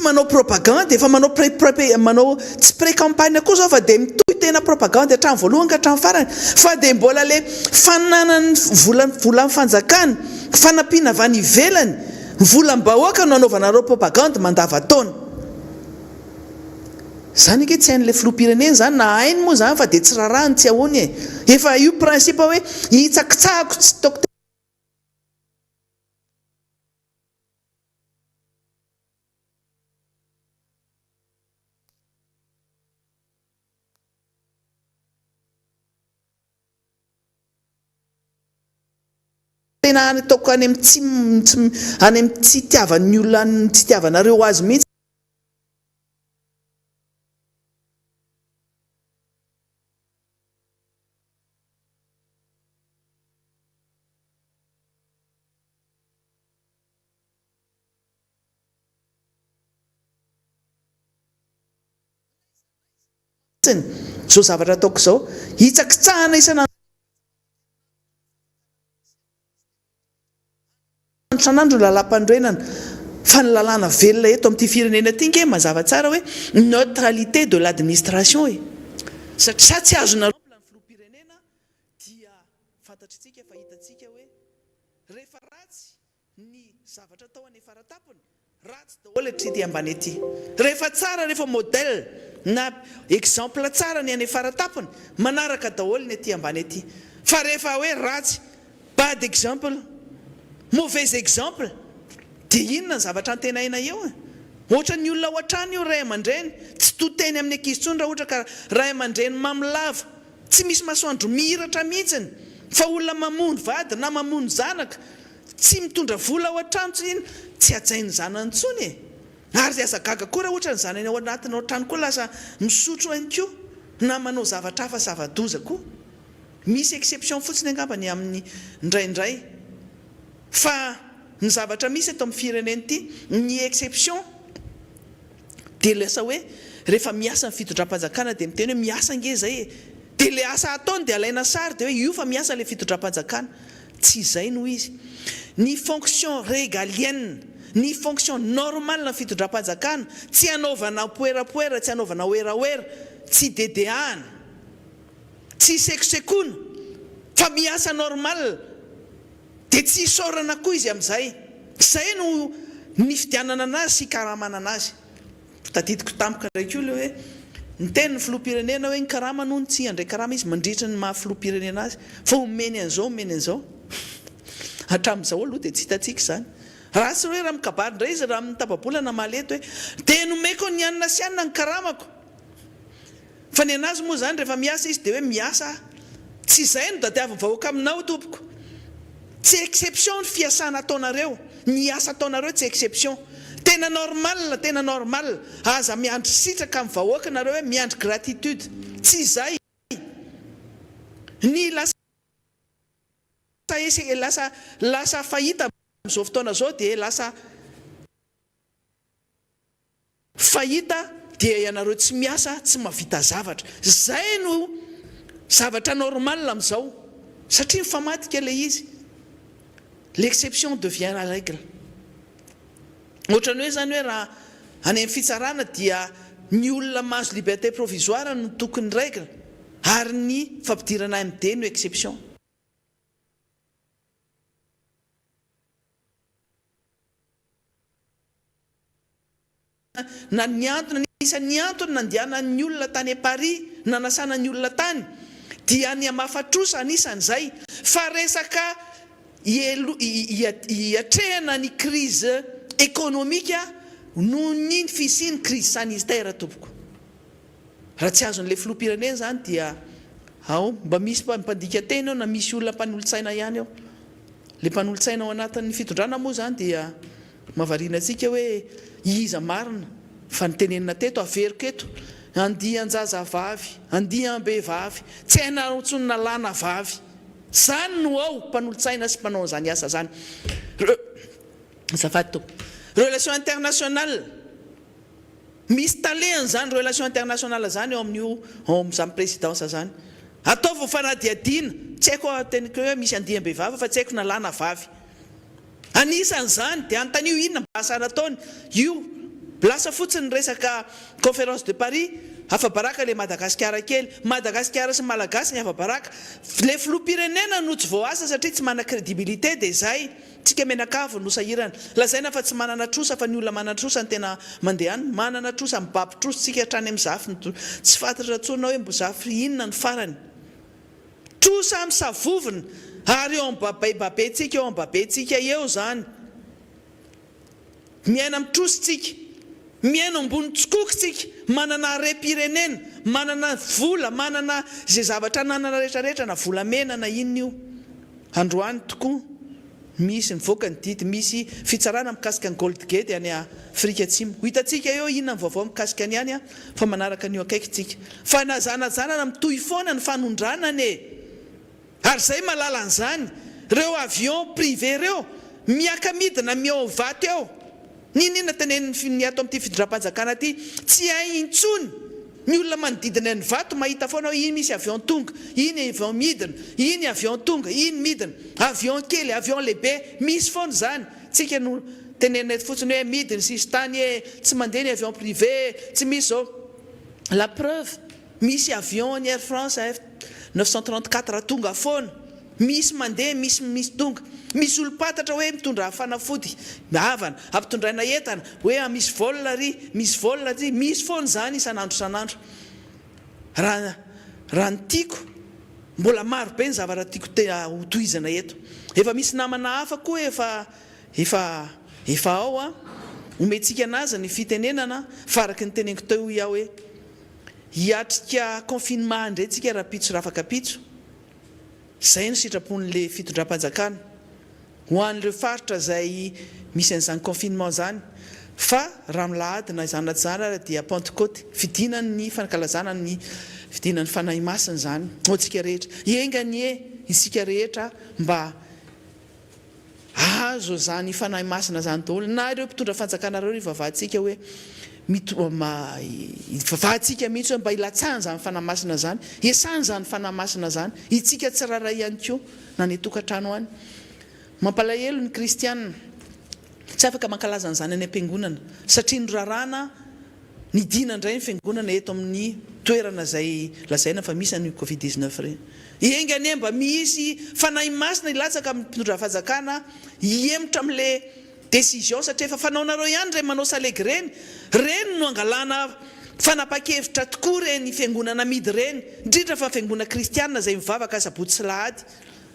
manao propagande, efa manao tsy pré-campagne koa zao fa dia mitohy tena propagande hatramin'ny voalohany ka hatramin'ny farany. Fa dia mbola le fananany volan'ny fanjakana, fanampiana avy any ivelany, volam-bahoaka no anaovanareo propagande mandava-taona. Zany ke tsy hain'ilay filoham-pirenena zany na hainy moa zany fa dia tsy rarahany tsy ahoany e. Efa io prinsipa hoe hitsakitsahako tsy taoko tena ataoko any amin'ny tsy tiavan'ny olona, tsy tiavanareo azy mihitsy. Zao zavatra ataoko zao hitsakitsahana isanandro lalam-pandroenana fa ny lalàna velona eto amin'ity firenena ity nge mazava tsara hoe neutralité de l'administration e. Satria tsy azonareo ny filoham-pirenena dia fantatritsika fa hitantsika hoe rehefa ratsy ny zavatra atao any faratapony, ratsy daholo ety ambany ety. Rehefa tsara, rehefa modèle na exemple tsara ny any faratapony, manaraka daholo ny ety ambany ety. Fa rehefa hoe ratsy, pas d'exemple, mauvais exemple, dia inona ny zavatra antenaina eo e? Ohatra ny olona ohatrany io ray aman-dreny tsy toteny amin'ny ankizy intsony raha ohatra ka ray aman-dreny mamilava, tsy misy masoandro mihiratra mihitsiny, fa olona mamono vady na mamono zanaka tsy mitondra vola ao an-trano, tsy hajainy zanany intsony e. Ary aza gaga koa raha ohatra ny zanany ao anatiny ao an-trano koa lasa misotro ihany koa na manao zavatra hafa zava-doza koa. Misy exception fotsiny angambany amin'ny indraindray. Fa ny zavatra misy eto amin'ny firenena ity, ny exception dia lasa hoe rehefa miasa ny fitondram-panjakana dia miteny hoe miasa nge zay e. Dia le asa ataony dia alaina sary dia hoe io fa miasa le fitondram-panjakana. Tsy izay no izy. Ny fonction régalienne, ny fonction normale na fitondram-panjakana, tsy anaovana poerapoera, tsy anaovana oeraoera, tsy dedehana, tsy sekosekoana, fa miasa normal. Dia tsy isorana koa izy amin'izay. Izay no ny fidianana anazy sy karamana anazy. Tadidiko tampoka indray koa le hoe ny teny ny filoham-pirenena hoe ny karama noho ny tsy handray karama izy mandritra ny maha filoham-pirenena azy. Fa omeny an'izao hatramin'izao aloha dia tsy hitantsika izany. Raha sy hoe raha mikabary indray izy raha amin'ny tapabolana maleto hoe dia nomeko ny anina sy anina ny karamako. Fa ny anazy moa zany rehefa miasa izy dia hoe miasa, tsy izay no dadiavy vahoaka aminao tompoko. Tsy exception ny fiasana ataonareo, ny asa ataonareo tsy exception. Tena normal, aza miandry sitraka amin'ny vahoaka nareo hoe miandry gratitude. Tsy izay. Ny lasa fahita amin'izao fotoana zao dia lasa fahita dia ianareo tsy miasa, tsy mahavita zavatra. Zay no zavatra normal amin'izao. Satria mifamatika ilay izy. L'exception devient la règle. Ohatran'ny hoe zany hoe raha any amin'ny fitsarana dia ny olona mahazo liberté provisoire no tokony règle ary ny fampidirana MD no exception. Na ny antony, isan'ny antony nandehanan'ny olona tany Paris, nanasana ny olona tany dia ny amafatrosa anisan'izay fa resaka hiatrehana ny crise économique noho ny fisiany crise sanitaire tompoko. Raha tsy azon'ilay filoham-pirenena zany dia ao mba misy mpadika tena eo na misy olona mpanolo-tsaina ihany eo. Le mpanolo-tsaina ao anatin'ny fitondrana moa zany dia mahavariana antsika hoe iza marina fa nitenenina teto averiko eto andia anjaza vavy andia ambehivavy tsy haina tsonina lana vavy zany no ao mpanolo-tsaina sy mpanao zany asa zany. Azafady to relation internationale misy talehan zany relation internationale zany eo amin'io amin'izany présidence zany ataovy fanadiadina tsy haiko teniko hoe misy andia ambehivavy fa tsy haiko na lana vavy anisan'izany dia antanio inona mba asa nataony io lasa fotsiny resaka conférence de Paris afa-baraka le Madagasikara kely Madagasikara sy Malagasy ny afa-baraka le filoham-pirenena no tsy voasa satria tsy mana crédibilité dia zay tsika menakavo no sahirana lazaina fa tsy manana trosa fa ny olona manana trosa ny tena mandeha any manana trosa mibaby trosa tsika hatrany amin'ny zafy tsy fantatra tsona hoe mbozafy inona ny farany trosa amin'ny savovina ary eo ambabentsika eo ambabentsika eo zany miaina amin'ny trositsika miaina ambony tsokokotsika manana harem-pirenena manana vola manana zay zavatra nanana rehetrarehetra na volamena na inona io androany tokoa misy nivoaka ny didy misy fitsarana mikasika ny Gold Gate any Afrika Atsimo hitantsika eo inona ny vaovao mikasika any any fa manaraka an'io akaikitsika fa nazanazanana mitohy foana ny fanondranany ary zay malala an'izany reo avion privé reo miaka-midina miovato eo ninina teneniny ato amin'ity fitondram-panjakana ty tsy hay intsony ny olona manodidina ny vato mahita foana hoe iny misy avion tonga iny avion midina iny avion tonga iny midina avion kely avion lehibe misy foana zany tsika no tenenina fotsiny hoe midina sisy tany tsy mandeha ny avion privé tsy misy zao la preuve misy avion ny Air France 934 tonga foana misy mandeha misy tonga misy olo-patatra hoe mitondra fanafody avana ampitondraina entana hoe misy volna ry misy volna ty misy foana zany isanandro raha ny tiako mbola maro be ny zavatra tiako hotohizana eto efa misy namana hafa koa efa ao omentsika anazy ny fitenenana faraky ny teneniko teo iaho hoe hiatrika confinement ndray tsika raha pitso rafaka pitso zay no sitrapon'le fitondram-panjakana ho an'ireo faritra zay misy an'izany confinement zany fa raha milahady na zanatsara dia Pentecôte fidinany ny fankalazana ny fidinany fanahy masina zany hoantsika rehetra engany isika rehetra mba azo zany fanahy masina zany daholo na ireo mpitondra fanjakana reo ivavahantsika hoe vavahantsika mihitsy hoe mba ilatsahany zany fanahy masina zany iasany zany fanahy masina zany itsika tsirara ihany koa na ny tokantrano any mampalahelo ny kristianina tsy afaka mankalaza an'izany any am-piangonana satria nyrarana nidina indray ny fiangonana eto amin'ny toerana zay lazaina fa misy ny Covid-19 reny engany mba misy fanahy masina ilatsaka amin'ny mpitondra fanjakana iemotra amin'le décision satria efa fanaonareo ihany ray manao salegy reny no angalana fanapa-kevitra tokoa reny fiangonana midy reny indrindra fa fiangonana kristianina zay mivavaka sabotsy sy lahady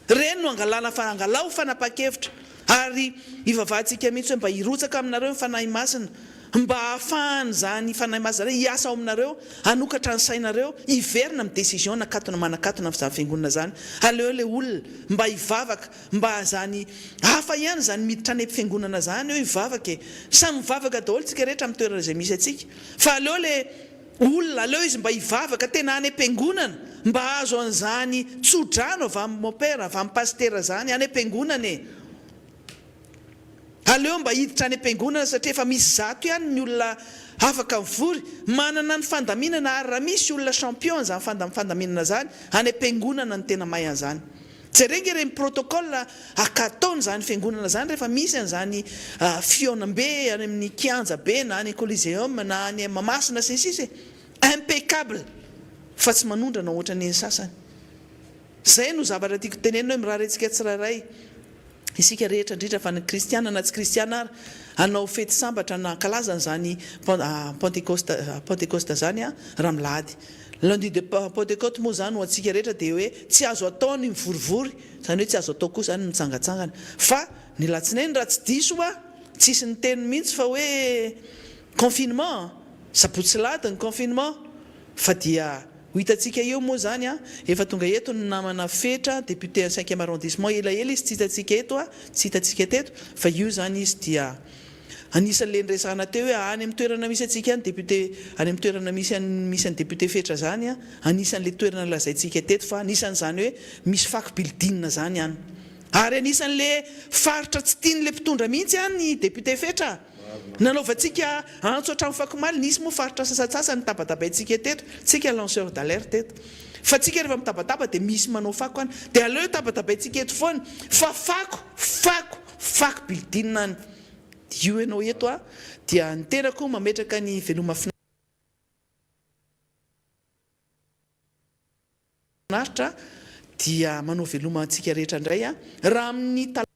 reny no angalana angalao fanapa-kevitra ary ivavahantsika mihitsy hoe mba hirotsaka aminareo ny fanahy masina mba ahafahany zany fanahy masina reo hiasa ao aminareo anokatra ny sainareo hiverina amin'ny décision nakatona manakatona zany fiangonana zany aleo le olona mba hivavaka mba zany hafa ihany zany miditra any fiangonana zany eo hivavaka samy mivavaka daholo tsika rehetra amin'ny toerana zay misy atsika fa aleo le olona aleo izy mba hivavaka tena any am-piangonana mba azo an'izany tsodrano avy amin'ny mopera avy amin'ny pastera zany any am-piangonana aleo mba hiditra any am-piangonana satria efa misy zato ihany ny olona afaka mivory manana ny fandaminana ary raha misy olona champion zany fandaminana zany any am-piangonana ny tena mahay an'izany jerenge reny protocole akataony zany fiangonana zany rehefa misy an'izany fionambe any amin'ny kianja be na any coliseum na any mamasina sy ny sisa impeccable fa tsy manondrana ohatra ny sasany zay no zavatra tiako tenenina hoe miraharentsika tsirairay isika rehetra indrindra fa ny kristiana na tsy kristiana ary anao fety sambatra na kalazana zany pentecoste zany raha milady lundi de Pentecôte moa zany ho antsika rehetra dia hoe tsy azo atao ny mivorivory zany hoe tsy azo atao koa zany mitsangatsangana fa ny latsinainy raha tsy diso tsisy ny teny mihitsy fa hoe confinement sabotsy lady ny confinement fa dia ho hitantsika eo moa zany a efa tonga eto ny namana fetra député 5e arrondissement elaela izy tsy hitantsika eto a tsy hitantsika teto fa io zany izy dia anisan'le nresahana teo hoe any amin'ny toerana misy atsika any député any amin'ny toerana misy any député fetra zany a anisan'le toerana lazaintsika teto fa anisan'zany hoe misy fako bildina zany any ary anisan'le faritra tsy tian'le mpitondra mihitsy any ny député fetra nanaovantsika antso hatramo fakomaly nisy moa faritra sasatsasa ny tabatabaintsika teto tsika lanceur d'alerte teto fa tsika rehefa mitabataba dia misy manao fako any dia aleo tabatabaintsika eto foana fa fako bildina any io ianao eto a dia ny tenako mametraka ny veloma finaritra dia manao veloma antsika rehetra indray a raha amin'ny talata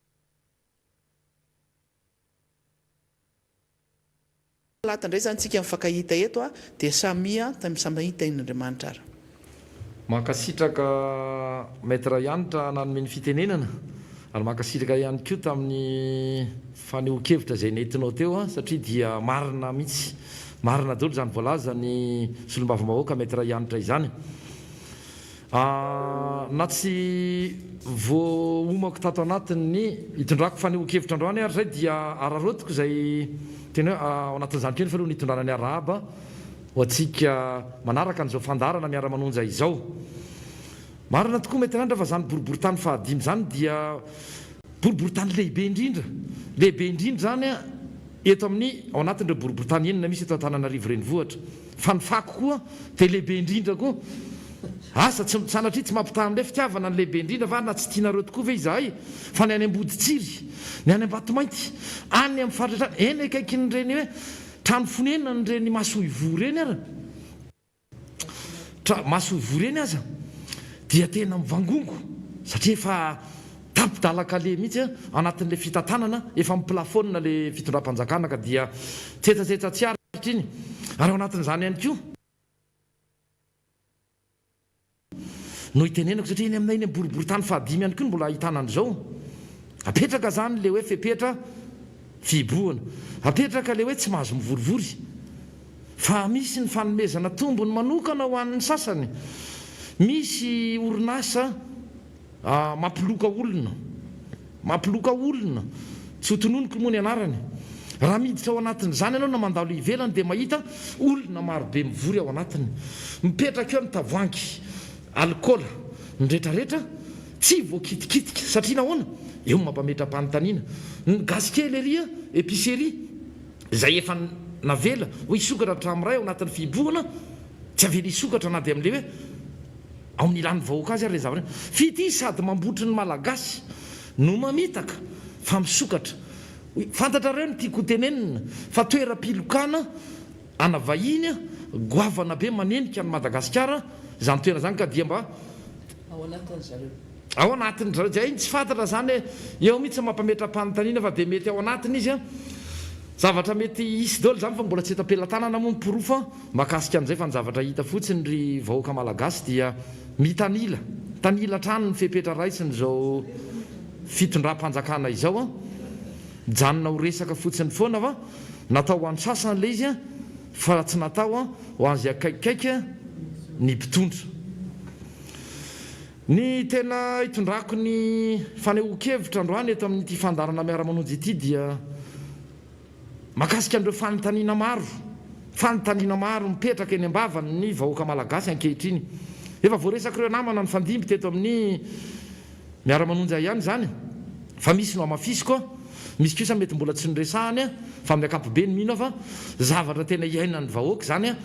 indray zany tsika mifankahita eto a dia samia samahita in'Andriamanitra ara mankasitraka maître Ianitra nanome ny fitenenana ary mankasitraka ihany koa tamin'ny faneho-kevitra izay nentinao teo a satria dia marina mihitsy marina daholo zany voalaza ny solombavambahoaka maître Ianitra izany na tsy voaomako tato anatin'ny hitondrako faneho-kevitra androany ary zay dia ararotiko izay tena hoe ao anatin'izany keny fa aloha nitondrana ny arahaba ho atsika manaraka n'izao fandarana miara-manonja izao marina tokoa maître Ianitra fa zany boriboritany fahadimy zany dia boriboritany lehibe indrindra zany a eto amin'ny ao anatin'ireo boriboritany enina misy eto Antananarivo renivohitra fa ny fako koa dia lehibe indrindra koa asa tsy sanatria tsy mampitaha amin'ilay fitiavana ny lehibe indrindra fa na tsy tianareo tokoa ve izahay fa ny any Amboditsiry ny any Ambatomainty any amin'ny faritra eny akaiky nyreny hoe trano fonena nyreny Masoivo reny ara Masoivo reny aza dia tena mivangongo satria efa tapidalakale mihitsy anatin'le fitantanana efa miplafona le fitondram-panjakana ka dia tsetsatseta tsy aritra iny ary ao anatin'izany ihany koa no hitenenako satria eny aminay eny boriboritany fahadimy ihany koa no mbola ahitana an'izao apetraka zany le hoe fepetra fiboana apetraka le hoe tsy mahazo mivorivory fa misy ny fanomezana tombony manokana ho an'ny sasany misy orinasa mampiloka olona tsy hotononiko moa ny anarany raha miditra ao anatin'izany ianao na mandalo ivelany dia mahita olona marobe mivory ao anatiny mipetraka eo ny tavoangy alkôla ny rehetrarehetra tsy voakitikitika satria nahoana eo mampametra-panontaniana ny gasikely ery épicerie izay efa navela ho isokatra hatramin'iray ao anatin'ny fiboana tsy avela isokatra na dia amin'le hoe ao amin'ny ilany vahoaka azy ary le zavatra fity sady mambotry ny malagasy no mamitaka fa misokatra fantatra reo ny tiako tenenina fa toeram-pilokana ana vahiny goavana be manenika ny Madagasikara zany toerana zany ka dia mba ao anatin'ny zareo dia iny tsy fantatra zany hoe eo mihitsy mampametra-panontaniana fa dia mety ao anatiny izy a zavatra mety isy daholo zany fa mbola tsy etam-pelatanana moa miporofa mahakasika an'izay fa ny zavatra hita fotsiny ry vahoaka malagasy dia tanila trano ny fepetra raisiny zao fitondram-panjakana izao a janona ho resaka fotsiny foana fa natao ho an'ny sasany le izy a fa tsy natao a ho azy akaikikaiky ny mpitondra ny tena hitondrako ny faneho-kevitra androany eto amin'ity fandarana miara-manonjy ity dia mahakasika an'ireo fanontaniana maro mipetraka eny ambavany ny vahoaka malagasy ankehitriny efa voaresaka ireo namana ny fandimby teto amin'ny miara-manonja ihany zany fa misy no amafisy koa misy kosa mety mbola tsy nyresahany a fa amin'ny akapobe ny mino fa zavatra tena iainan'ny vahoaka zany a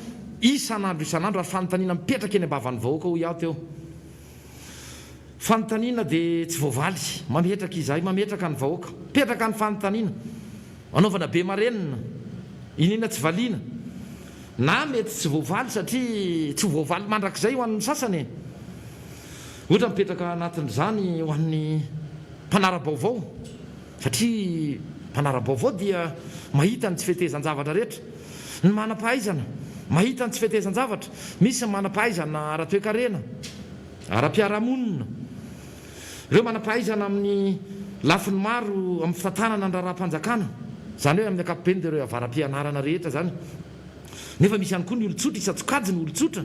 isan'andro ary fanontaniana mipetraka eny ambavany vahoaka ho iaho teo fanontaniana dia tsy voavaly mametraka izahay mametraka ny vahoaka mipetraka ny fanontaniana anaovana be marenina inina tsy valiana na mety tsy voavaly satria tsy voavaly mandrakizay ho an'ny sasany ohatra mipetraka anatin'izany ho an'ny mpanara-baovao satria mpanara-baovao dia mahita ny tsy fetezan-javatra rehetra ny manam-pahaizana mahita ny tsy fetezan-javatra misy ny manam-pahaizana ara-toekarena ara-piarahamonina ireo manam-pahaizana amin'ny lafiny maro amin'ny fitantanana ny raharam-panjakana zany hoe amin'ny akapobeny dia ireo avaram-pianarana rehetra zany nefa misy ihany koa ny olotsotra isatsokajy ny olotsotra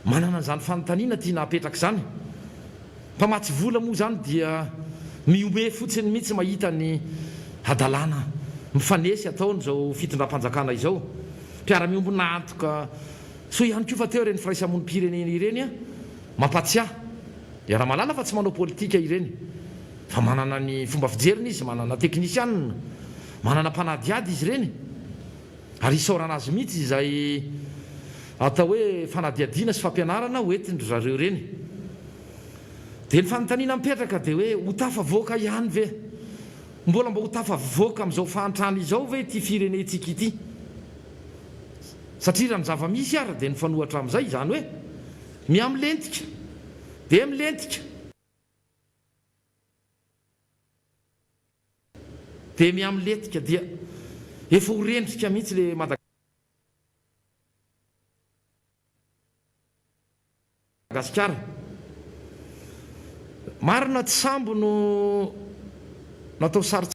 manana an'izany fanontaniana tia nahapetraka izany. Mpamatsy vola moa zany dia miome fotsiny mihitsy mahita ny adalàna mifanesy ataony zao fitondram-panjakana izao. Mpiara-miombona antoka so ihany koa fa teo ireny firaisamonim-pirenena ireny a mampatsiahy iara-malala fa tsy manao politika ireny, fa manana ny fomba fijeriny izy, manana teknisianina, manana mpanadiady izy ireny, ary isaorana azy mihitsy izay atao hoe fanadiadiana sy fampianarana hoentindry zareo ireny. Dia ny fanontaniana mipetraka dia hoe ho tafavoaka ihany ve? Mbola mba ho tafavoaka amin'izao fahantrany izao ve ty firenentsika ity? Satria raha ny zava-misy ara dia ny fanohatra amin'izay izany hoe miamilentika dia milentika, dia miamilentika dia efa ho rendrika mihitsy le Madagasikara. Marina tsy sambo no natao sary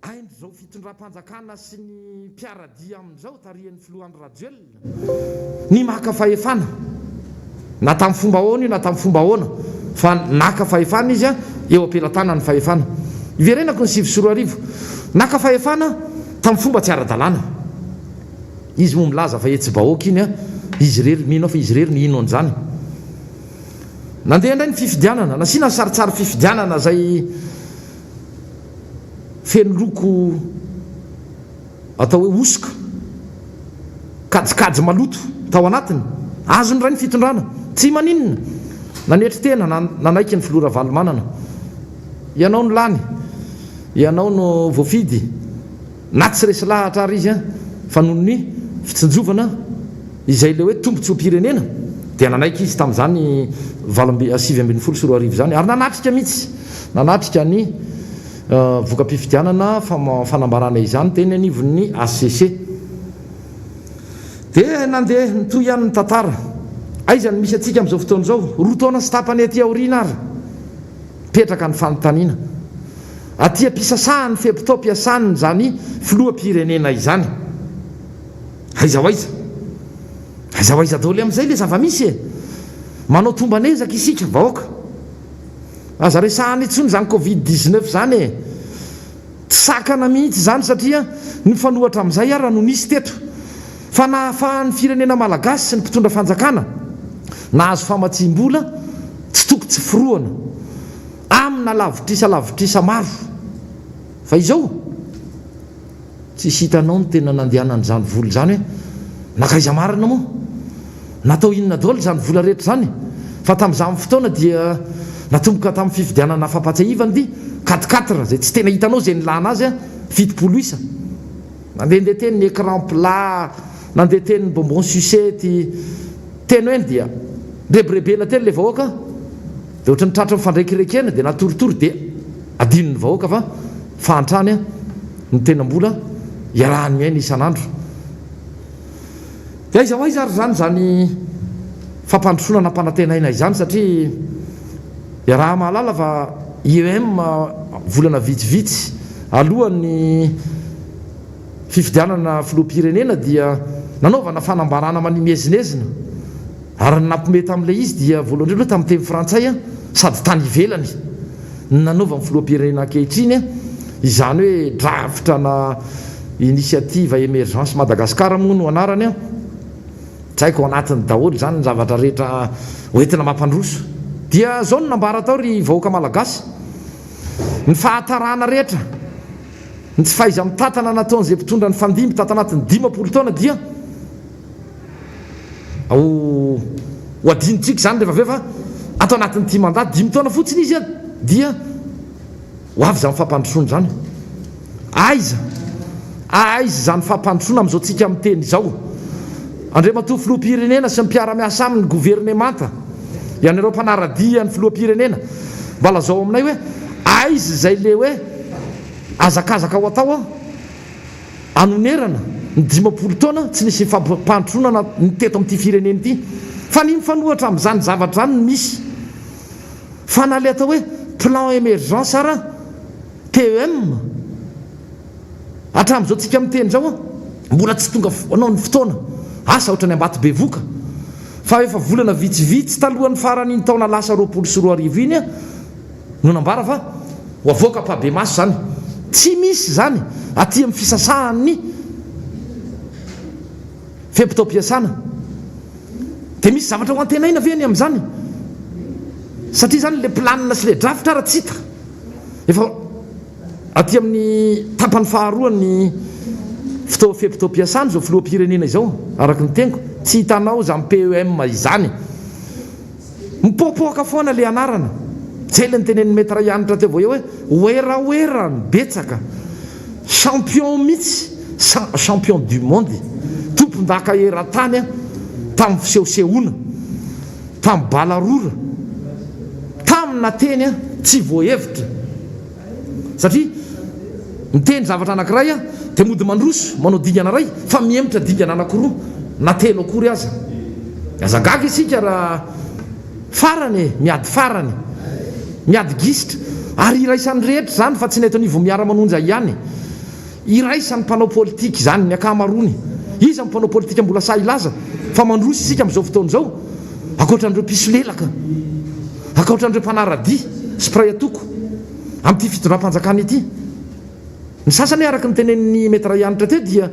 aindro zao fitondram-panjakana sy ny mpiaradia amin'izao tarihan'ny filohan'ny Rajoelina ny maka fahefana na tamin'ny fomba ahoana io na tamin'ny fomba ahoana fa naka fahefana izy a eo ampelatana ny fahefana. Iverenako ny 7 naka fahefana tamin'ny fomba tsy ara-dalàna. Izy moa milaza fa etsy bahoaka iny a izy rery mino fa izy rery ny ino an'izany. Nandeha indray ny fifidianana, nasiana saritsary fifidianana zay feno loko atao hoe osika kajikajy maloto tao anatiny, azony ray ny fitondrana tsy maninona. Nanetry tena nanaiky ny filora valomanana, ianao no lany, ianao no voafidy, na tsy resy lahatra ary izy a fa noho ny fitsinjovana izay le hoe tombontsoam-pirenena dia nanaiky izy tamin'izany 7 sy 4 zany, ary nanatrika mihitsy, nanatrika ny voka-pifidianana fanambarana izany teny anivon'ny ACC. Dia nandeha nitoy ihany ny tantara, aizany misy atsika amin'izao fotoana izao, 2 taona sy tapany aty aoriana ary petraka ny fanontaniana aty ampisasahany fepitao mpiasany zany filoham-pirenena izany. Aiza daholo amin'izay le zava-misy e, manao tombanezaka isika vahoaka, aza resahany itsony zany Covid-19 zany e, tsy sakana mihitsy zany satria ny fanohatra amin'izay ary no nisy teto fa nahafahan'ny firenena malagasy sy ny mpitondra fanjakana nahazo famatsim-bola tsy toko tsy firoana amina lavitrisa maro. Fa izao tsy hitanao ny tena nandehanan'izany vola zany hoe nakaiza marina moa, natao inona daholo zany vola rehetra zany. Fa tamin'izany fotoana dia natomboka tamin'ny fifidianana fampatsiahivany dia 4 zay tsy tena hitanao zay nilana azy a 20 isa. Nandehandeha teny ny écran plat, nandeha teny ny bonbon sucette, teny hoe dia rebrebena teny le vahoaka dia ohatry ny tratra mifandraikirekena dia natoritory dia adinony vahoaka fa fahantrany a ny tenam-bola iarahany miaina isan'andro. Dia aiza ho aiza ary zany fampandrosoana nampanantenaina izany satria iaraha mahalala fa IEM volana vitsivitsy alohan'ny fifidianana filoham-pirenena dia nanaovana fanambarana manimezinezina ary nampimety amin'ilay izy dia voalohany aloha tamin'ny teny frantsay a sady tany ivelany nanaova ny filoham-pirenena ankehitriny a izany hoe drafitra na initiative émergence Madagasikara moa no anarany a, tsy haiko anatiny daholo zany ny zavatra rehetra hoentina mampandroso. Dia zao no nambara tao ry vahoaka malagasy, ny fahatarana rehetra, ny tsy faiza mitantana nataon'izay mpitondra ny fandimby tata anatin'ny 10 taona dia ho adinitsika zany rehefa avy fa atao anatin'ny 10 mandaty 10 taona fotsiny izy dia ho avy zany fampandrosoana zany. Aiza zany fampandrosoana amin'izao tsika miteny izao. Andriamatoa filoham-pirenena sy ny mpiara-miasa aminy gouvernemanta ianareo mpanaradia ny filoam-pirenena mba lazao aminay hoe aizy zay le hoe azakazaka ho atao anonerana ny 10 taona tsy nisy fampandronana ny teto amin'ity firenena ity fa ny mifanohatra amin'izany zavatra zany misy fa na le atao hoe plan émergence ara PEM hatramin'izao tsika miteny zao mbola tsy tonga anao ny fotoana asa ohatra ny ambaty bevoka fa efa volana vitsivitsy talohan'ny farany iny taona lasa 24 iny no nambara fa ho avoaka pabe maso zany tsy misy zany aty amin'ny fisasahany fepitao-piasana dia misy zavatra ho antenaina veny amin'izany satria zany le planina sy le drafitra ara tsy hita efa aty amin'ny tapany faharoany fepitao-piasana zao filoam-pirenena izao araky ny teniko tsy hitanao za amin'ny PEM izany mipoapoaka foana le anarana zay le nytenen'ny metra ianitra teo vao eo hoe oeraoera ny betsaka champion mihitsy champion du monde tompon-daka era-tany tamin'ny fisehosehoana tamin'ny balarora tamina teny tsy voahevitra satria miteny zavatra anankiray dia mody mandroso manao dingana ray fa miemitra dingana anankiroa na telo akory aza azagaga isika raha farany miady farany miady gisitra ary iraisan'ny rehetra zany fa tsy neto anivo miara-manonja ihany iraisan'ny mpanao politika zany ny akamarony iza mpanao politika mbola sa ilaza fa mandroso isika amin'izao fotoana izao akoatran'ireo pisolelaka akoatran'ireo mpanaradia sy pray atoko amin'ity fitondram-panjakana ity ny sasany araka ny tenen'ny metra ianitra teo dia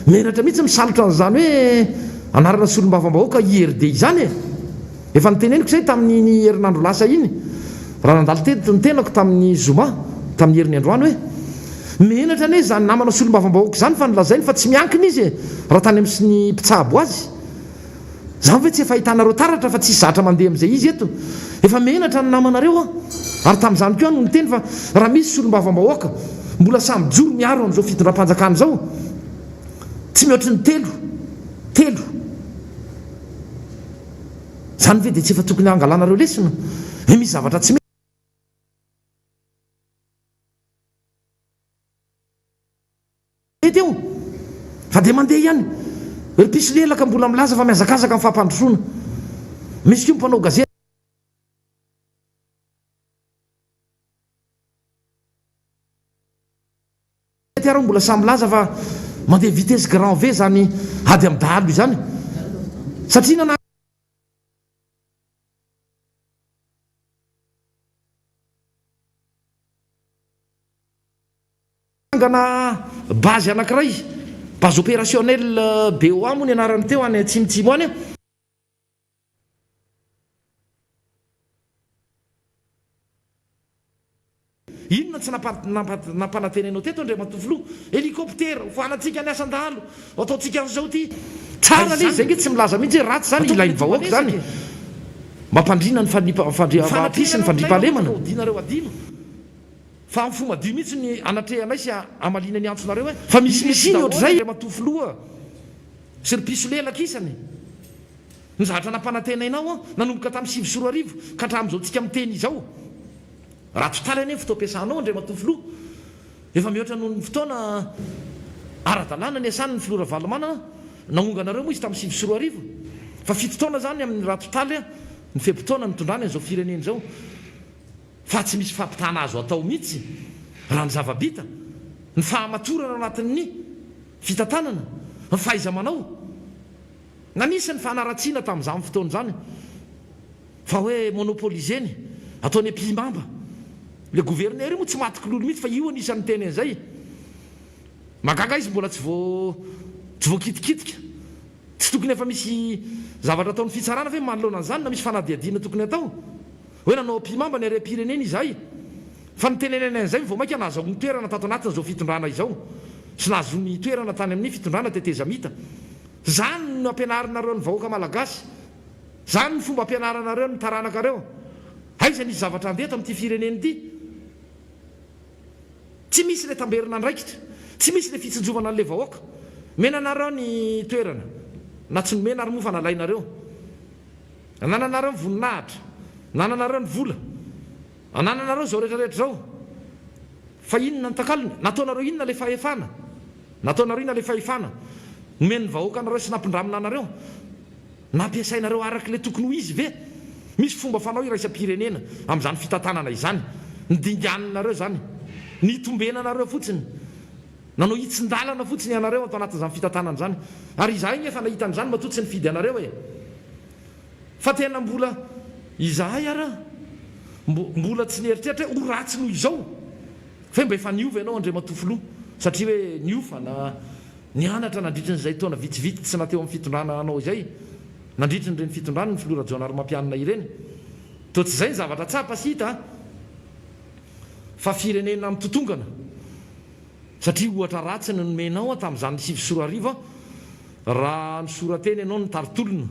menatra mihitsy misalotra n'izany hoe anarana solombavam-bahoaka IRD izany efa nyteneniko zay tamin'ny herinandro lasa iny raha nandalo teto ny tenako tamin'ny zoma tamin'ny herin'ny androany hoe menatra ane zany namana solombavam-bahoaka zany fa nilazainy fa tsy miankina izy raha tany am'sy ny mpitsahabo azy zany hoe tsy efa hitanareo taratra fa tsy zatra mandeha am'izay izy eto efa menatra ny namanareo ary tamin'izany koa no niteny fa raha misy solombavam-bahoaka mbola samy joro miaro amin'izao fitondram-panjakana zao tsy mihoatry ny telo zany ve dia tsy efa tokony angalanareo lesina hoe misy zavatra tsy mety eo fa dia mandeha ihany ry pisolelaka mbola milaza fa miazakazaka amin'ny fampandrosoana misy koa mpanao gazety areo mbola samy laza fa mandeha vitesse grand V zany ady amin'ny dahalo izany satria nana angana base anankiray base opérationnel BOA moa ny anarany teo any atsimotsimo any inona tsy nampanantenenao teto ndray matofilo hélicoptère hoanatsika ny asan-dahalo ataotsika an'izao ty tsara le izy zay nge tsy milaza mihitsy hoe ratsy zany ilainy vahoaka zany mampandrina ny fanapisy ny fandriam-pahalemana dinareo adino fa amin'ny fomba dio mihitsy ny anatrehanay sy amalina ny antsonareo hoe fa misimisiny ohatr'izay matofiloa sy ry pisolelaka isany ny zavatra nampanantenainao nanomboka tamin'ny 7 ka hatramin'izao tsika miteny izao raha totaly ane fotoam-piasanao ndray matofilo efa mihoatra noho ny fotoana ara-dalàna ny asany ny filora valimana naonganareo moa izy tamin'ny 7 fa 7 taona zany amin'ny raha totaly ny fepitaona nitondrany an'izao firenena zao fa tsy misy fampitana azo atao mihitsy raha ny zavabita ny fahamatorana anatin'ny fitantanana ny fahaiza-manao nanisy ny fanaratsiana tamin'izany fotoana zany fa hoe monopolizeny ataony ampimamba le gouverneur io moa tsy matiky lolo mihitsy fa io anisan'ny teny an'izay magaga izy mbola tsy voakitikitika tsy tokony efa misy zavatra ataon'ny fitsarana fa manoloana an'izany na misy fanadiadiana tokony atao hoe nanao ampimamba ny arem-pirenena izahay fa ny tenenena an'izay vao mainka nahazo ny toerana tato anatin'izao fitondrana izao sy nahazo ny toerana tany amin'ny fitondrana tetezamita zany no ampianaranareo ny vahoaka malagasy zany ny fomba ampianaranareo ny taranakareo aiza nisy zavatra andeto amin'ity firenena ity tsy misy le tamberina andraikitra tsy misy le fitsinjovana n'le vahoaka menanareo ny toerana na tsy nomena ary moa fa nalainareo nananareo voninahitra nananareo ny vola anananareo zao rehetrarehetra zao fa inona ny takalony nataonareo inona le fahefana nataonareo inona le fahefana nomeny vahoaka anareo sy nampindramin anareo nampiasainareo araka le tokony ho izy ve misy fomba fanao iraisam-pirenena amin'izany fitantanana izany nydingananareo zany nitombenanareo fotsiny nanao hitsin-dalana fotsiny ianareo atao anatin'izany fitantanana zany ary izahay nefa nahitan'izany matotsy ny fidy anareo e fa tena mbola izahay ara mbola tsy nieritreritra hoe ho ratsy noho izao fa mba efa niova ianao andre matofoloha satria hoe niofa na nianatra nandritry n'izay taona vitsivitsy tsy nateo amin'ny fitondrana anao izay nandritry n'ireny fitondrana ny filora jonary mampianina ireny to tsy izay ny zavatra tsapa sy hita fa firenena amin'ny totongana satria ohatra ratsy ny nomenao tamin'izany 7 raha ny sorateny ianao ny taritolona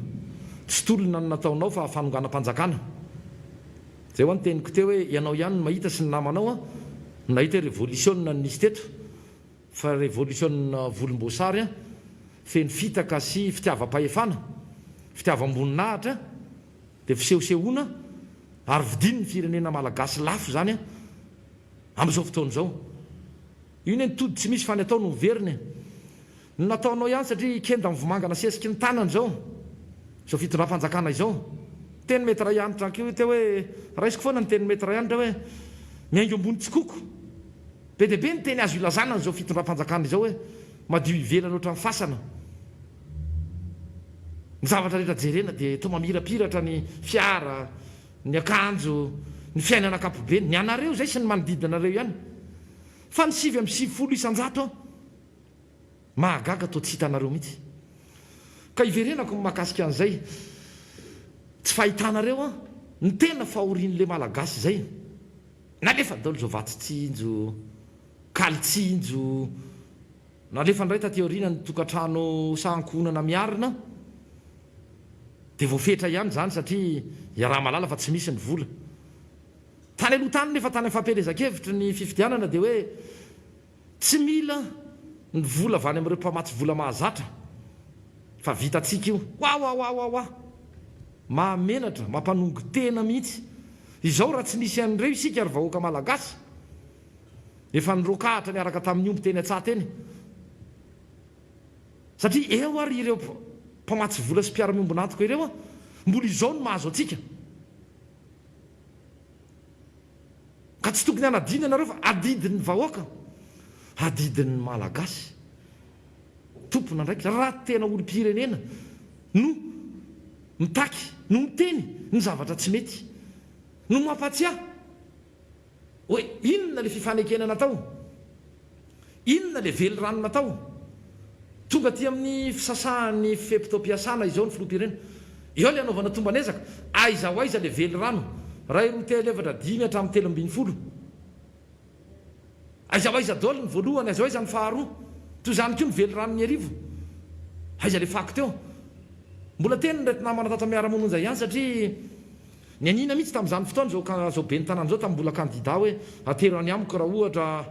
tsy tolona ny nataonao fa fanonganam-panjakana zay ho any teniko teo hoe ianao ihany ny mahita sy ny namanao nahita révolution nisy teto fa révolution volomboasary feny fitaka sy fitiavam-pahefana fitiavam-boninahitra dia fisehosehoana ary vidiny ny firenena malagasy lafo zany amin'izao fotoana izao io ny tody tsy misy fa ny atao no veriny nataonao ihany satria kenda mivomangana sesiky ny tanany zao zao fitondram-panjakana izao teny mety ra ihany tranko io teo hoe raisiko foana ny teny mety ra ihany tra hoe miaingo ambony tsikoko be dia be ny teny azo ilazana n'izao fitondram-panjakana izao hoe madio ivelana oatra ny fasana ny zavatra rehetra jerena dia to mamirapiratra ny fiara ny akanjo ny fiainana akapobeny ny anareo zay sy ny manodidinareo ihany fa ny 7 isan-jato mahagaga to tsy hitanareo mihitsy ka iverenako mahakasika an'izay tsy fahitanareo ny tena fahorian'le malagasy zay nalefa daholo zao vatitsinjo kalitsinjo nalefa ndray tateoriana ny tokantrano sankonana miarina dia voafetra ihany zany satria iaraha malala fa tsy misy ny vola tany aloha tany nefa tany fampielezan-kevitra ny fifidianana dia hoe tsy mila ny vola avy any amin'ireo mpamatsy vola mahazatra fa vitatsika io oa mahamenatra mampanongo tena mihitsy izao raha tsy nisy an'ireo isika ary vahoaka malagasy efa nyrokahatra niaraka tamin'ny omby teny an-tsaha teny satria eo ary ireo mpamatsy vola sy mpiara-miombonatiko ireo mbola izao no mahazo atsika ka tsy tokony anadina anareo fa adidin'ny vahoaka adidin'ny malagasy tompona ndraiky raha tena olo-pirenena no mitaky no miteny ny zavatra tsy mety no mampatsiahy hoe inona le fifanekena natao inona le vely rano natao tonga ty amin'ny fisasahan'ny fepito-piasana izao ny filoha-pirenena eo le anaovana tombanezaka aiza ho aiza le vely rano raha roa televatra 5 hatramin'ny 7 aiza ho aiza daholo ny voalohany aiza ho aiza ny faharoa toy izany koa ny vely rano ny arivo aiza le fako teo mbola teny ndraty namana tata miara-mononja ihany satria ny anina mihitsy tamin'izany fotoana zao be ny tanana zao tamin'ny mbola kandida hoe atero any amiko raha ohatra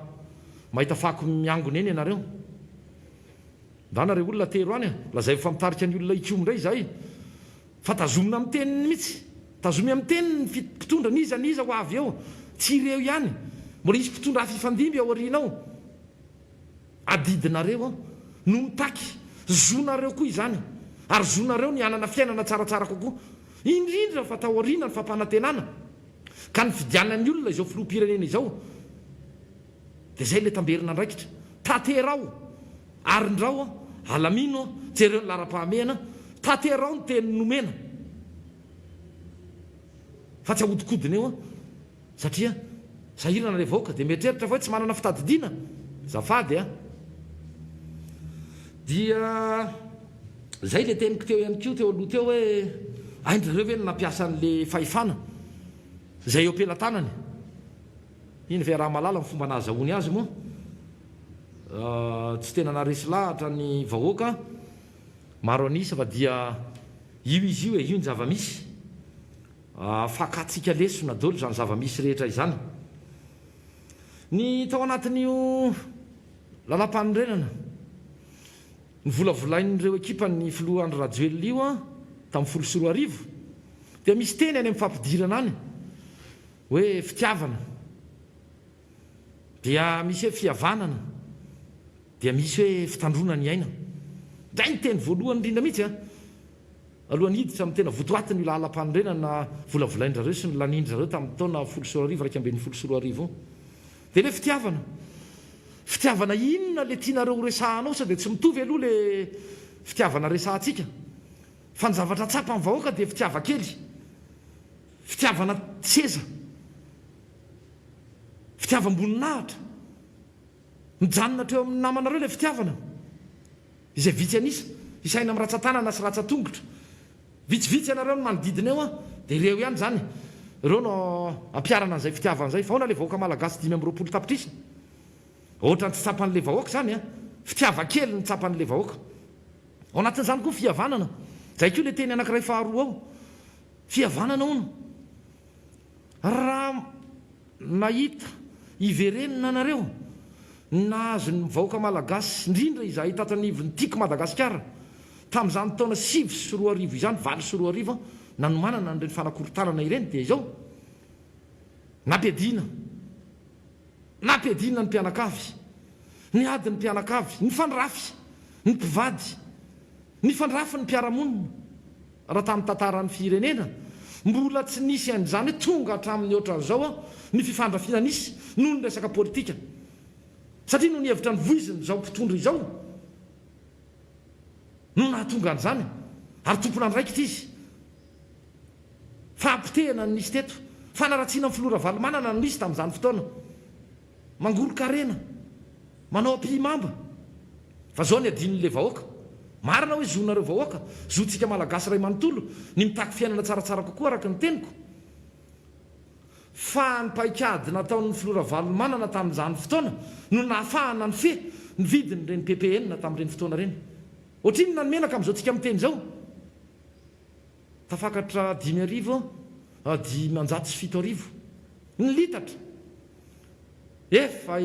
mahita fako miangona eny ianareo da nareo olona atero any lazay fa mitarika ny olona ikomo ndray zahay fa tazomina amin'ny teniny mihitsy tazomy amin'ny teniny ny mpitondra niza ho avy eo tsy ireo ihany mbola isy mpitondra afifandimby ao arinao adidinareo no mitaky zonareo koa izany ary zonareo ny anana fiainana tsaratsara kokoa indrindra fa taoriana ny fampanantenana ka ny fidianany olona izao filoha-pirenena izao dia zay le tamberina ndraikitra taterao arindrao alamino jereo ny lara-pahamehana taterao ny teny nomena fa tsy ahodikodiny eo satria sahirana le vahoaka dia mietreritra fa hoe tsy manana fitadidiana zafady dia zay le teniko teo ihany ko teo aloha teo hoe aindreo ve ny nampiasa an'le fahefana zay eo ampelantanany iny ve raha malala ny fomba nahazahoany azy moa tsy tena naresy lahatra ny vahoaka maro anisa fa dia io izy io io ny zavamisy fakatsika lesona daholo zany zavamisy rehetra izany ny tao anatin'io lalam-panorenana ny volavolain'ireo ekipa ny filoha Andry Rajoelina io tamin'ny 14 dia misy teny any amin'ny fampidirana any hoe fitiavana, dia misy hoe fihavanana, dia misy hoe fitandrona ny aina. Dray ny teny voalohany indrindra mihitsy alohan'ny hiditra amin'ny tena votoatiny lalam-panorenana na volavolain-drareo sy ny lanindry zareo tamin'ny taona 1922 dia le fitiavana inona le tianareo resahanao sa dia tsy mitovy aloha le fitiavana resahantsika. Fa ny zavatra tsapa amin'ny vahoaka dia fitiava-kely, fitiavana seza, fitiavam-boninahitra, mijanona teo amin'ny namanareo le fitiavana izay vitsy anisa isaina amin'ny ratsan-tanana sy ratsan-tongotra. Vitsivitsy ianareo no manodidina eo dia ireo ihany zany ireo no ampiarana an'izay fitiavana izay. Fa hoana le vahoaka malagasy 520 tapitrisina, ohatra ny tsy tsapan'le vahoaka zany fitiava-kely ny tsapan'le vahoaka. Ao anatin'izany koa fihavanana, zay koa le teny anankiray faharoa ao, fihavanana hono. Raha nahita iverenina anareo nahazo ny vahoaka malagasy indrindra izay tatanivon'ny tiako Madagasikara tamin'izany taona 5 izany 20 nanomanana nireny fanakorontanana ireny dia izao nampiadina ny mpianakavy, ny adiny mpianakavy, ny fandrafy, ny mpivady, ny fandrafy ny mpiaramonina. Raha tamin'ny tantaran'ny firenena mbola tsy nisy an'izany hoe tonga hatramin'ny ohatran'izao ny fifandrafiana nisy noho ny resaka politika, satria noho ny hevitra ny voiziny izao mpitondra izao no nahatonga an'izany ary tompona andraikitra izy. Fahampitehana no nisy teto, fanaratsiana amin'ny filora valomanana no nisy tamin'izany fotoana, mangolo-karena, manao ampihimamba. Fa zao ny adin'le vahoaka, marina hoe zonareo vahoaka, zontsika malagasy ray manontolo ny mitaky fiainana tsaratsara kokoa araka ny teniko. Fa ny paikady nataon'ny filora valomanana tamin'izany fotoana no nahafahana ny fe ny vidiny reny PPN tamin'ireny fotoana reny. Ohatrinona ny menaka amin'izao tsika miteny zao tafakatra 5,7 ny litatra. Efa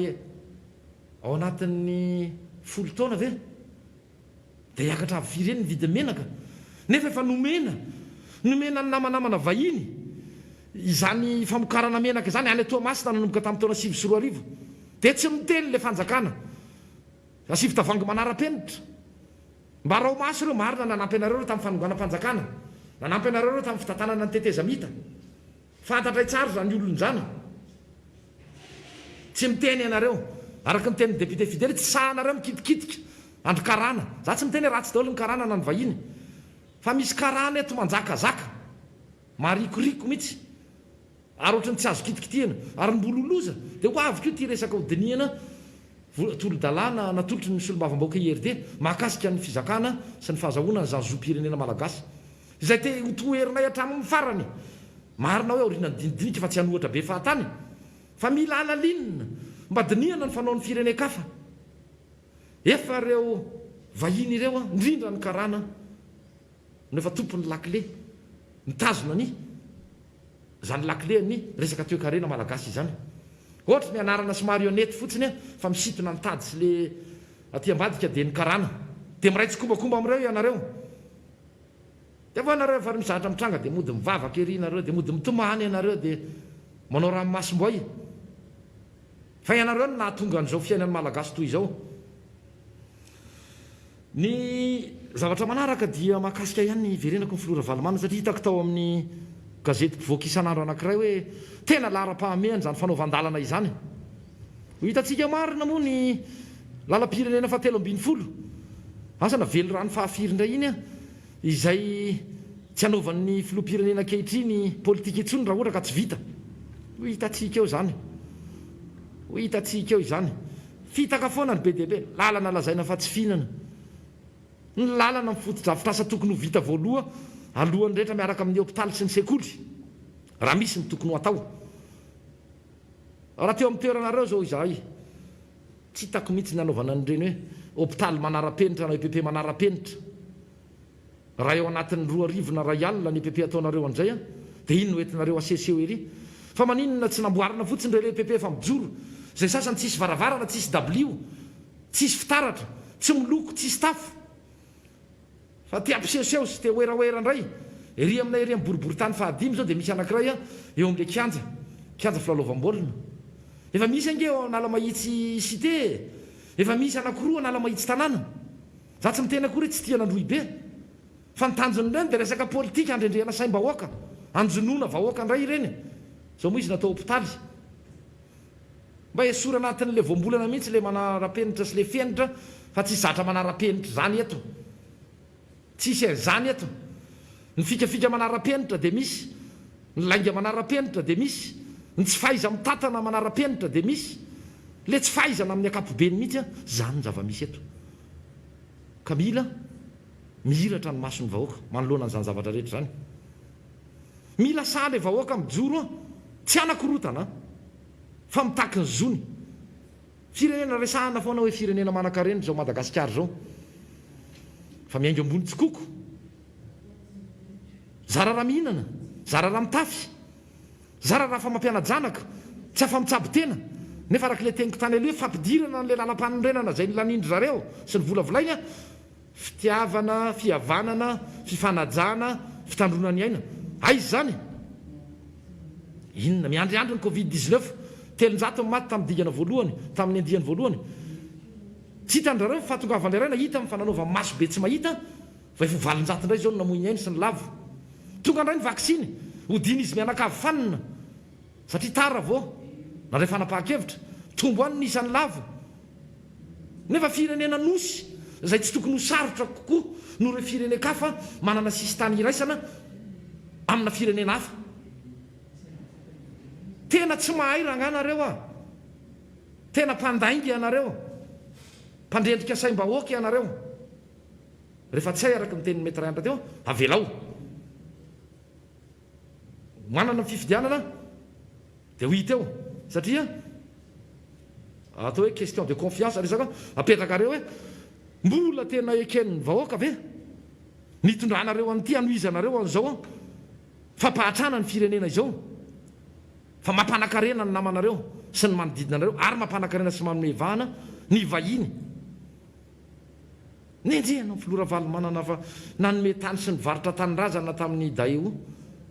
ao anatin'ny 10 taona ve dia hiakatra avy firy eny ny vidiny menaka. Nefa efa nomena ny namanamana vahiny izany famokarana menaka izany any Toamasina nanomboka tamin'ny taona 20 dia tsy miteny le fanjakana asivy-tavangy manara-penitra mba rao maso ireo marina nanampy anareo reo tamin'ny fanonganam-panjakana, nanampy anareo reo tamin'ny fitantanana ny tetezamita. Fantatray tsara zany olonjana, tsy miteny ianareo araka ny tenin'ny député fidèle, tsy sahanareo mikitikitika andro karana. Za tsy miteny ratsy daholo ny karana na ny vahiny, fa misy karana eto manjakazaka marikoriko mihitsy ary ohatrany tsy azo kitikitihana ary mbololoza dia ho avy keo ty resaka hodiniana tolo-dalàna natolotry ny solombavambaoaka IRD mahakasika ny fizakana sy ny fahazahoana ny zanjom-pirenena malagasy izay te hotoherinay hatramin'ny farany. Marina hoe aoriana ny dinidinika fa tsy hanohatra be fahatany, fa mila alalinina mba diniana ny fanao ny firenen-kafa. Efa reo vahiny ireo indrindra ny karana nefa tompony lakle mitazona ny zany lakle ny resaka toe-karena malagasy izany. Ohatra ny anarana sy marionnette fotsiny fa misitona ny tady sy le aty ambadika dia ny karana dia miraitsy kombakomba amin'ireo ianareo. Dia vo ianareo efa misahatra mitranga dia mody mivavaka ery ianareo dia mody mitomany ianareo dia manao ranomasom-boay. Fa ianareo no nahatonga an'izao fiainan'ny malagasy toy izao. Ny zavatra manaraka dia mahakasika ihany ny verenako ny filora valomana, satria hitako tao amin'ny gazety mpivoaka isan'andro anankiray hoe tena lara-pahamehany zany fanaovan-dalana izany. Ho hitantsika marina moa ny lalam-pirenena fa 13 asa navelo rano fahafiry indray iny izay tsy hanaovan'ny filoham-pirenena ankehitriny politika intsony raha ohatra ka tsy vita. Ho hitantsika eo zany, ho hitantsika eo izany. Fitaka foana ny BDB lalana lazaina fa tsy fihinana, ny lalana amin'ny foto-drafitrasa tokony ho vita voaloha alohan'ny rehetra miaraka amin'ny hôpitaly sy ny sekoly raha misy ny tokony ho atao. Raha teo amin'ny toeranareo zao izahay tsy hitako mihitsy ny anaovana an'ireny hoe hôpitaly manara-penitra na EPP manara-penitra. Raha eo anatin'ny 2 na ray alina ny EPP ataonareo an'izay dia ino no entinareo aseseo ery. Fa maninona tsy namboarina fotsiny reo le EPP fa mijoro, izay sasany tsisy varavarana, tsisy W, tsisy fitaratra, tsy miloko, tsisy tafo. Fa ty ampisehoseho sy te hoerahoera indray ery aminay ery boribory tany fahadimy zao dia misy anankiray eo amin'le kianja filalaovam-baolina efa misy ange eo anala mahitsy cité efa misy anankiroa anala mahitsy tanàna za tsy mitena koa re tsy tia nandroy be fa nitanjony ireny dia resaka politika andrendrehana saim-bahoaka anjonoana vahoaka ndray ireny zao moa izy natao hôpitaly mba esora anatin'le voambolana mihitsy le manara-penitra sy le fenitra fa tsy zatra manara-penitra zany eto tsisy zany eto ny fikafika manara-penitra dia misy ny lainga manara-penitra dia misy ny tsy faiza mitantana manara-penitra dia misy le tsy fahaizana amin'ny ankapobeny mihitsy zany ny zava-misy eto ka mila mihiratra ny mason'ny vahoaka manoloana n'izany zavatra rehetra zany mila saly vahoaka mijoro tsy anakorotana fa mitaky ny zony firenena resahana foana hoe firenena manan-karena zao Madagasikara zao fa miaingo ambony tsikoko zara raha mihinana zara raha mitafy zara raha fa mampiana-janaka tsy afa mitsaby tena nefa araka le teniko tany aloha hoe fampidirana n'le lalam-panondrenana zay nylanindry zareo sy ny volavolaina fitiavana fihavanana fifanajana fitandrona ny aina aizy zany inona miandriandro ny covid-19 telonjato maty tamin'ny digana voalohany tamin'ny andiany voalohany tsy hitandrareo fahatongavany raina hita mifananaova maso be tsy mahita fa efa valonjato indray zao namoiny ainy sy ny lavo tonga indray ny vaksiny hodiny izy mianakavy fanina satria tara vao na rehefa nanapa-kevitra tombo any ny isan'ny lavo nefa firenena nosy zay tsy tokony ho sarotra kokoa no re firenekafa manana sistany iraisana amina firenena hafa tena tsy mahay ranganareo tena mpandaingy ianareo mpandrendrika saim-bahoaka ianareo rehefa tsy hay araka miteny mety ray andra teo avelao manana fifidianana dia ho hita eo satria atao hoe question de confiance resaka apetrakareo hoe mbola tena eken'ny vahoaka ve nitondranareo an'ity anoizanareo an'izao fampahatrana ny firenena izao fa mampanakarena ny namanareo sy ny manodidina anareo ary mampanakarena sy manomevahana ny vahiny nendrehana filora valo manana fa nanome tany sy ny varitra tanyrazana tamin'ny daeo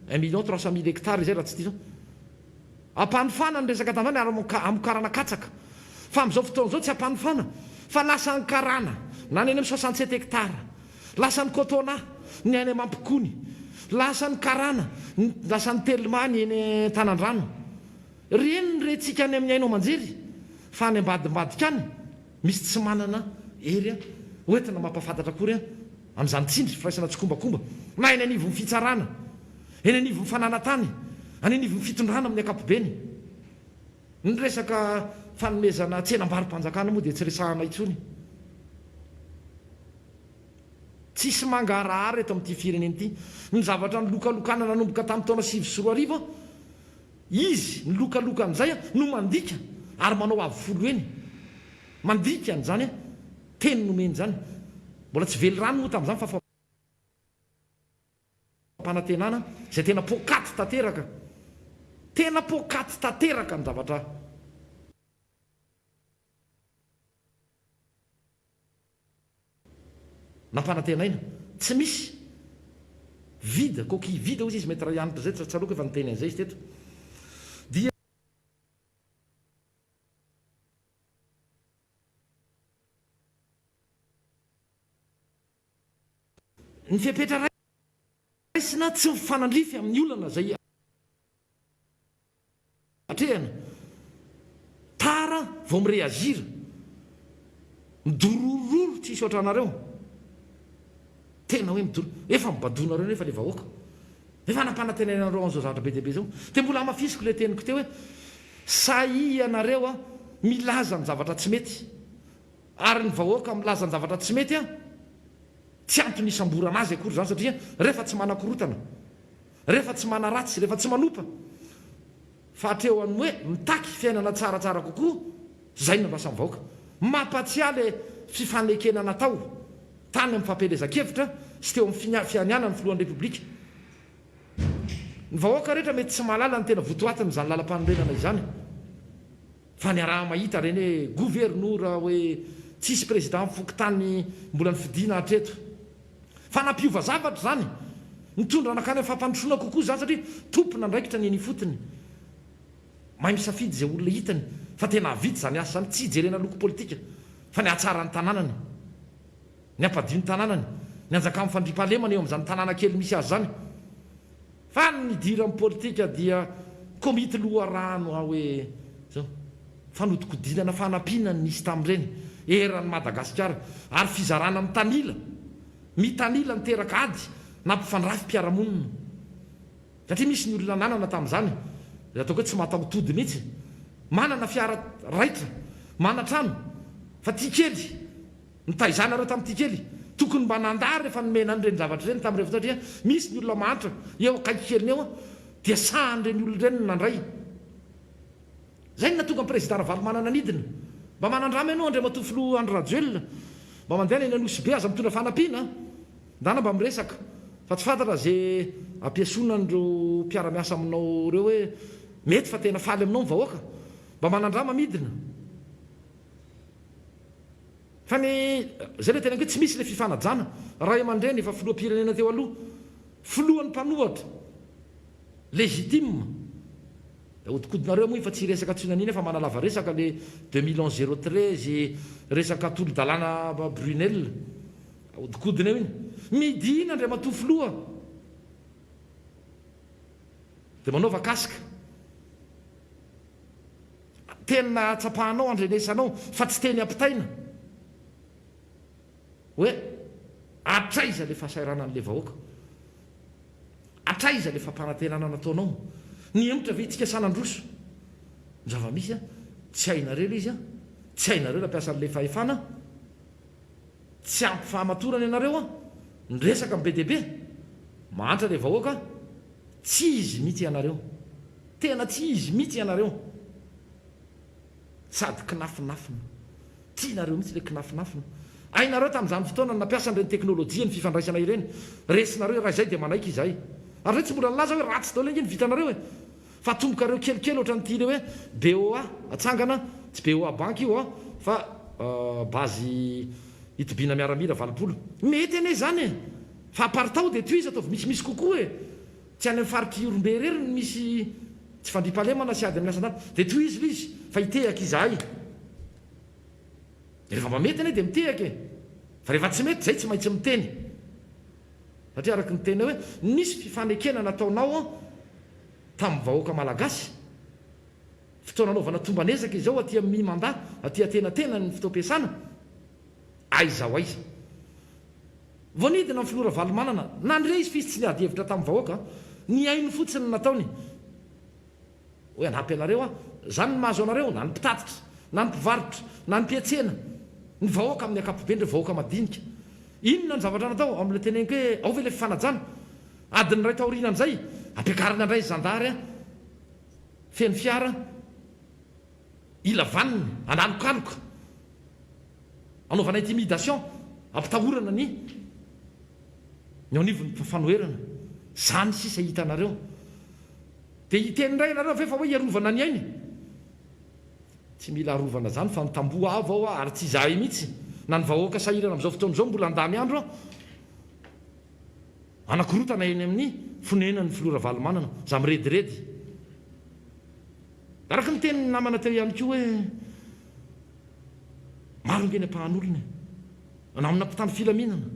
1,300,000 hectares zay raha tsy tia zao ampanofana ny resaka tamany ary amokarana katsaka fa amin'izao fotoana zao tsy ampanofana fa lasa ny karana na ny any amin'ny 67 hectara lasa ny kotona ny any amampikony lasa ny karana lasa ny telimany eny tanandrano reny retsika any amin'ny ainao manjery fa any ambadimbadika any misy tsy manana ery oentina mampafantatra akory amin'izany tsindry firaisana tsykombakomba na eny anivo ny fitsarana eny anivo ny fananatany any anivo ny fitondrana amin'ny ankapobeny ny resaka fanomezana tsenam-bary-panjakana moa dia tsy resahana itsony tsisy mangarahara eto amin'ity firenena ity ny zavatra ny lokalokana nanomboka tamin'ny taona 2024 izy ny lokalokan'izay no mandika ary manao avy-folo eny mandika an'izany teny nomeny zany mbola tsy vely rano moa tamin'izany fa fanantenana zay tena pokaty tanteraka ny zavatra nampanantenaina tsy misy vida koki vida ozy izy mety raha ianitra zay tsaroako efa niteny an'izay izy teto dia ny fiapetra raisina tsy mifanandrify amin'ny olana zay atrehana tara vao mireazira midorororo tsy isy oatra anareo tena hoe midoro efa mibadonareo nefa le vahoaka efa nampanantenanareo an'izao zavatra be deabe zao te mbola amafisiko le teniko teo hoe sai ianareo milaza ny zavatra tsy mety ary ny vahoaka milaza ny zavatra tsy mety tsy antony isam-borana azy akory zany satria rehefa tsy manakorotana rehefa tsy manaratsy rehefa tsy manopa fa atreo any hoe mitaky fiainana tsaratsara kokoa zay no lasa mivahoaka mampatsialy fifanekena natao tany amin'ny fampelezan-kevitra sy teo amin'ny fianiana ny filohan'ny repoblika ny vahoaka rehetra mety tsy mahalala ny tena votoatiny zany lalam-panorenana izany fa ny araha mahita reny hoe gouvernoura hoe tsisy président mifoky tany mbola ny fidiana hatreto fa nampiova zavatra zany mitondra anakany amin'ny fampandrosoana kokoa zany satria tompona ndraikitra ny eny fotony mahay misafidy zay olona hitany fa tena avity zany asa zany tsy jerena loko politika fa ny atsara ny tanànany ny ampadio ny tanànany ny anjaka amin'ny fandriam-pahalemana eo amin'izany tanàna kely misy azy zany fa ny dira amin'ny politika dia komity loharano hoe zao fanodikodinana fanampiana nisy tamin'ireny eran'ny Madagasikara ary fizarana mitanila miteraka ady na mpifandrafy mpiaramonina satria misy ny olona nanana tamin'izany ataoko hoe tsy mataotody mihitsy manana fiara raitra mana trano fa tia kely nitaizanareo tamin'ity kely tokony mba nandary rehefa nomena an'ireny zavatra ireny tamin'ireo satria misy ny olona mahantra eo akaiky keliny eo dia sahan'ireny olona ireny nandray zay ny natonga président Ravalo manana nidina mba manandrama ianao Andriamatoufolo Andry Rajoelina mba mandeha eny Anosy be aza mitondra fanampiana ndana mba miresaka fa tsy fantatra zay ampiasona andreo mpiara-miasa aminao reo hoe mety fa tena faly aminao mivahoaka mba manandrama midina fa ny zay le tena hoe tsy misy le fifanajana raha aman-dreny efa filoam-pirenena teo aloha filohan'ny mpanohatra légitime odikodinareo moa fa tsy resaka tsinaniny fa manalava resaka le 2011-03 resaka tolo-dalàna Brunel odikodina eo iny midina Andriamatoufoloa dia manaova kasika tena tsapahanao andrenesanao fa tsy teny ampitaina hoe atraiza le fahasairana n'le vahoaka atraiza le fampanantenana nataonao ny emotra ve itsika sanandroso ny zava-misy a tsy hainareo le izy a tsy hainareo la mpiasa n'le fahefana tsy ampy fahamatorana ianareo a ny resaka be deaibe mahantra le vahoaka tsy izy mihitsy ianareo tena tsy izy mihitsy ianareo sady kinafinafina tianareo mihitsy le kinafinafina ainareo tamin'izany fotoana nampiasa n'ireny teknôlôjia ny fifandraisana ireny resinareo raha izay dia manaiky izahay ary hoe tsy mbola nilaza hoe ratsy dao lengy ny vitanareo e fa tombokareo kelikely ohatran'ny tiany hoe BOA atsangana tsy BOA banky io a fa bazy hitobina miaramila valopolo mety ane zany e fa apartao dia toy izy ataovy misimisy kokoa e tsy any amin'ny faritry orombe rery ny misy tsy fandrimpahalemana sy ady amin'ny asan-tany dia toy izy lizy fa hitehaka izahay rehefa mba mety ane dia mitehaka e fa rehefa tsy mety zay tsy maintsy miteny satria araky ny tena hoe nisy fifanekena nataonao tamin'ny vahoaka malagasy fotoana anaovana tombanezaka izao aty amin'ny manda aty atenatena ny fitoampiasana aizao aiza voanidina amin'ny filora valomanana nandre izy fisy tsy niady hevitra tamin'ny vahoaka ny ainy fotsiny nataony hoe anampy anareo a zany ny mahazo anareo na ny mpitatitra na ny mpivarotra na ny mpiatsena ny vahoaka amin'ny akapobe ndre vahoaka madinika inona ny zavatra natao amin'le teneniko hoe ao ve le fifanajana adiny ray taorina an'izay ampiakarana andray zandary a feny fiara ila vaniny analokaloka anaovana intimidation ampitahorana ny anivony fanoherana zany sisa hitanareo dia hiteny ray nareo ve fa hoe iarovana ny ainy tsy mila arovana zany fa mitamboa avo ao ary tsy zahay mihitsy na ny vahoaka sahirana amin'izao fotoana izao mbola andamy andro a anakorotana eny amin'ny fonenany filora valomanana za mirediredy araka ny teny namana teo ihany koa hoe maro ngeny ampahan'olona na amina mpitany filaminana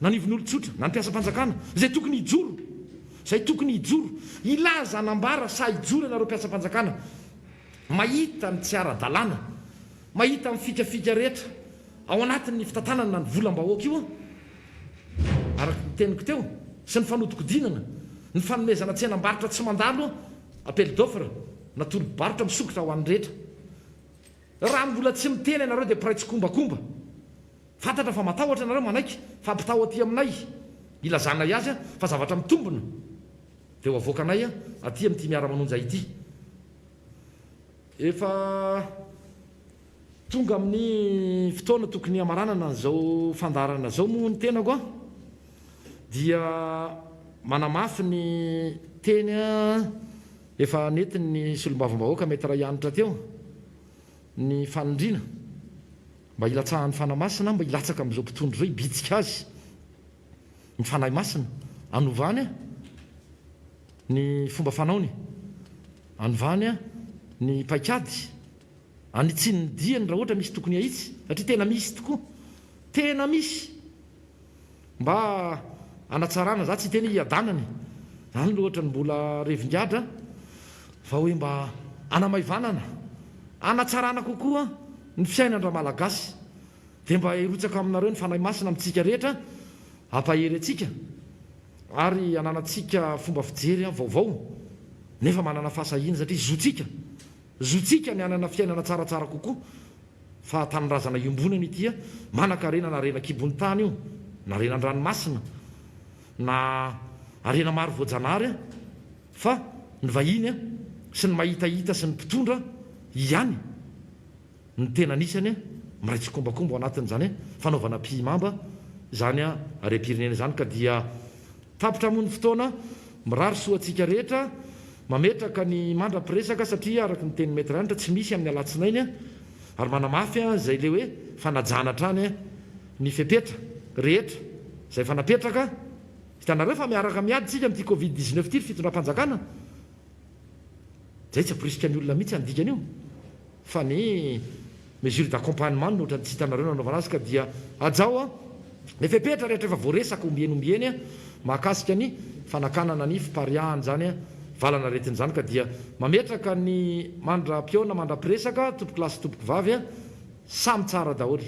na nivon'olotsotra na ny mpiasa-panjakana zay tokony hijoro zay tokony hijoro ilaza anambara sa hijoro ianareo mpiasa-panjakana mahita ny tsy ara-dalàna mahita ny fikafika rehetra ao anatin'ny fitantanana na ny volam-bahoaka io a araky ny teniko teo sy ny fanodikodinana ny fanomezana tsenam-barotra tsy mandalo a appel d'offre na tolo-barotra misokotra ho an'ny rehetra raha mbola tsy miteny ianareo dia piray tsy kombakomba fantatra fa matahotra ianareo manaiky fa ampitao aty aminay ilazanay azy a fa zavatra mitombona dia ho avoaka anay a aty amin'ity miara-manonja ity efa tonga amin'ny fotoana tokony hamaranana zao fandarana zao moa ny tenako a dia manamafy ny teny a efa netiny solom-bavim-bahoaka mety raha ianitra teo ny fanondrina mba hilatsahan'ny fanamasina mba hilatsaka amin'izao mpitondro zao hibitsika azy mifanahy masina anovany ny fomba fanaony, anovany ny paikady, anitsiny ny diany raha ohatra misy tokony ahitsy, satria tena misy tokoa, tena misy, mba anatsarana za tsy tena iadanany, zany loatra ny mbola revin-giadra fa hoe mba anamaivanana, anatsarana kokoa ny fiainandra malagasy, dia mba hirotsaka aminareo ny fanahy masina amintsika rehetra, ampahery atsika ary ananatsika fomba fijery vaovao, nefa manana fahasahina satria zotsika ny anana fiainana tsaratsara kokoa, fa tanyrazana iombonany itya manan-karena na arena kibony tany io, na arena an-dranomasina, na arena maro voajanary, fa ny vahiny sy ny mahitahita sy ny mpitondra ihany ny tena anisany miraitsy kombakomba ao anatin'izany fanaovana mpimamba zany are-pirenena zany, ka dia tapitra moa ny fotoana mirary soatsika rehetra mametraka ny mandra-piresaka, satria araka ny teny mety ranitra tsy misy amin'ny alatsinainy ary manamafy zay le hoe fanajana trany ny fepetra rehetra zay fanapetraka. Hitanareo fa miaraka miady tsika amin'ity Covid-19 ity fitondram-panjakana, zay tsy aporisika ny olona mihitsy andikany io, fa ny mesure d'accompagnement no ohatrany tsy hitanareo nanaovana azy, ka dia ajao ny fepetra rehetra efa voaresaka ombieny mahakasika ny fanakanana ny fipariahany zany valana retin'izany, ka dia mametraka ny mandra-piona mandra-piresaka tompoky lasy tompoky vavy samy tsara daholo.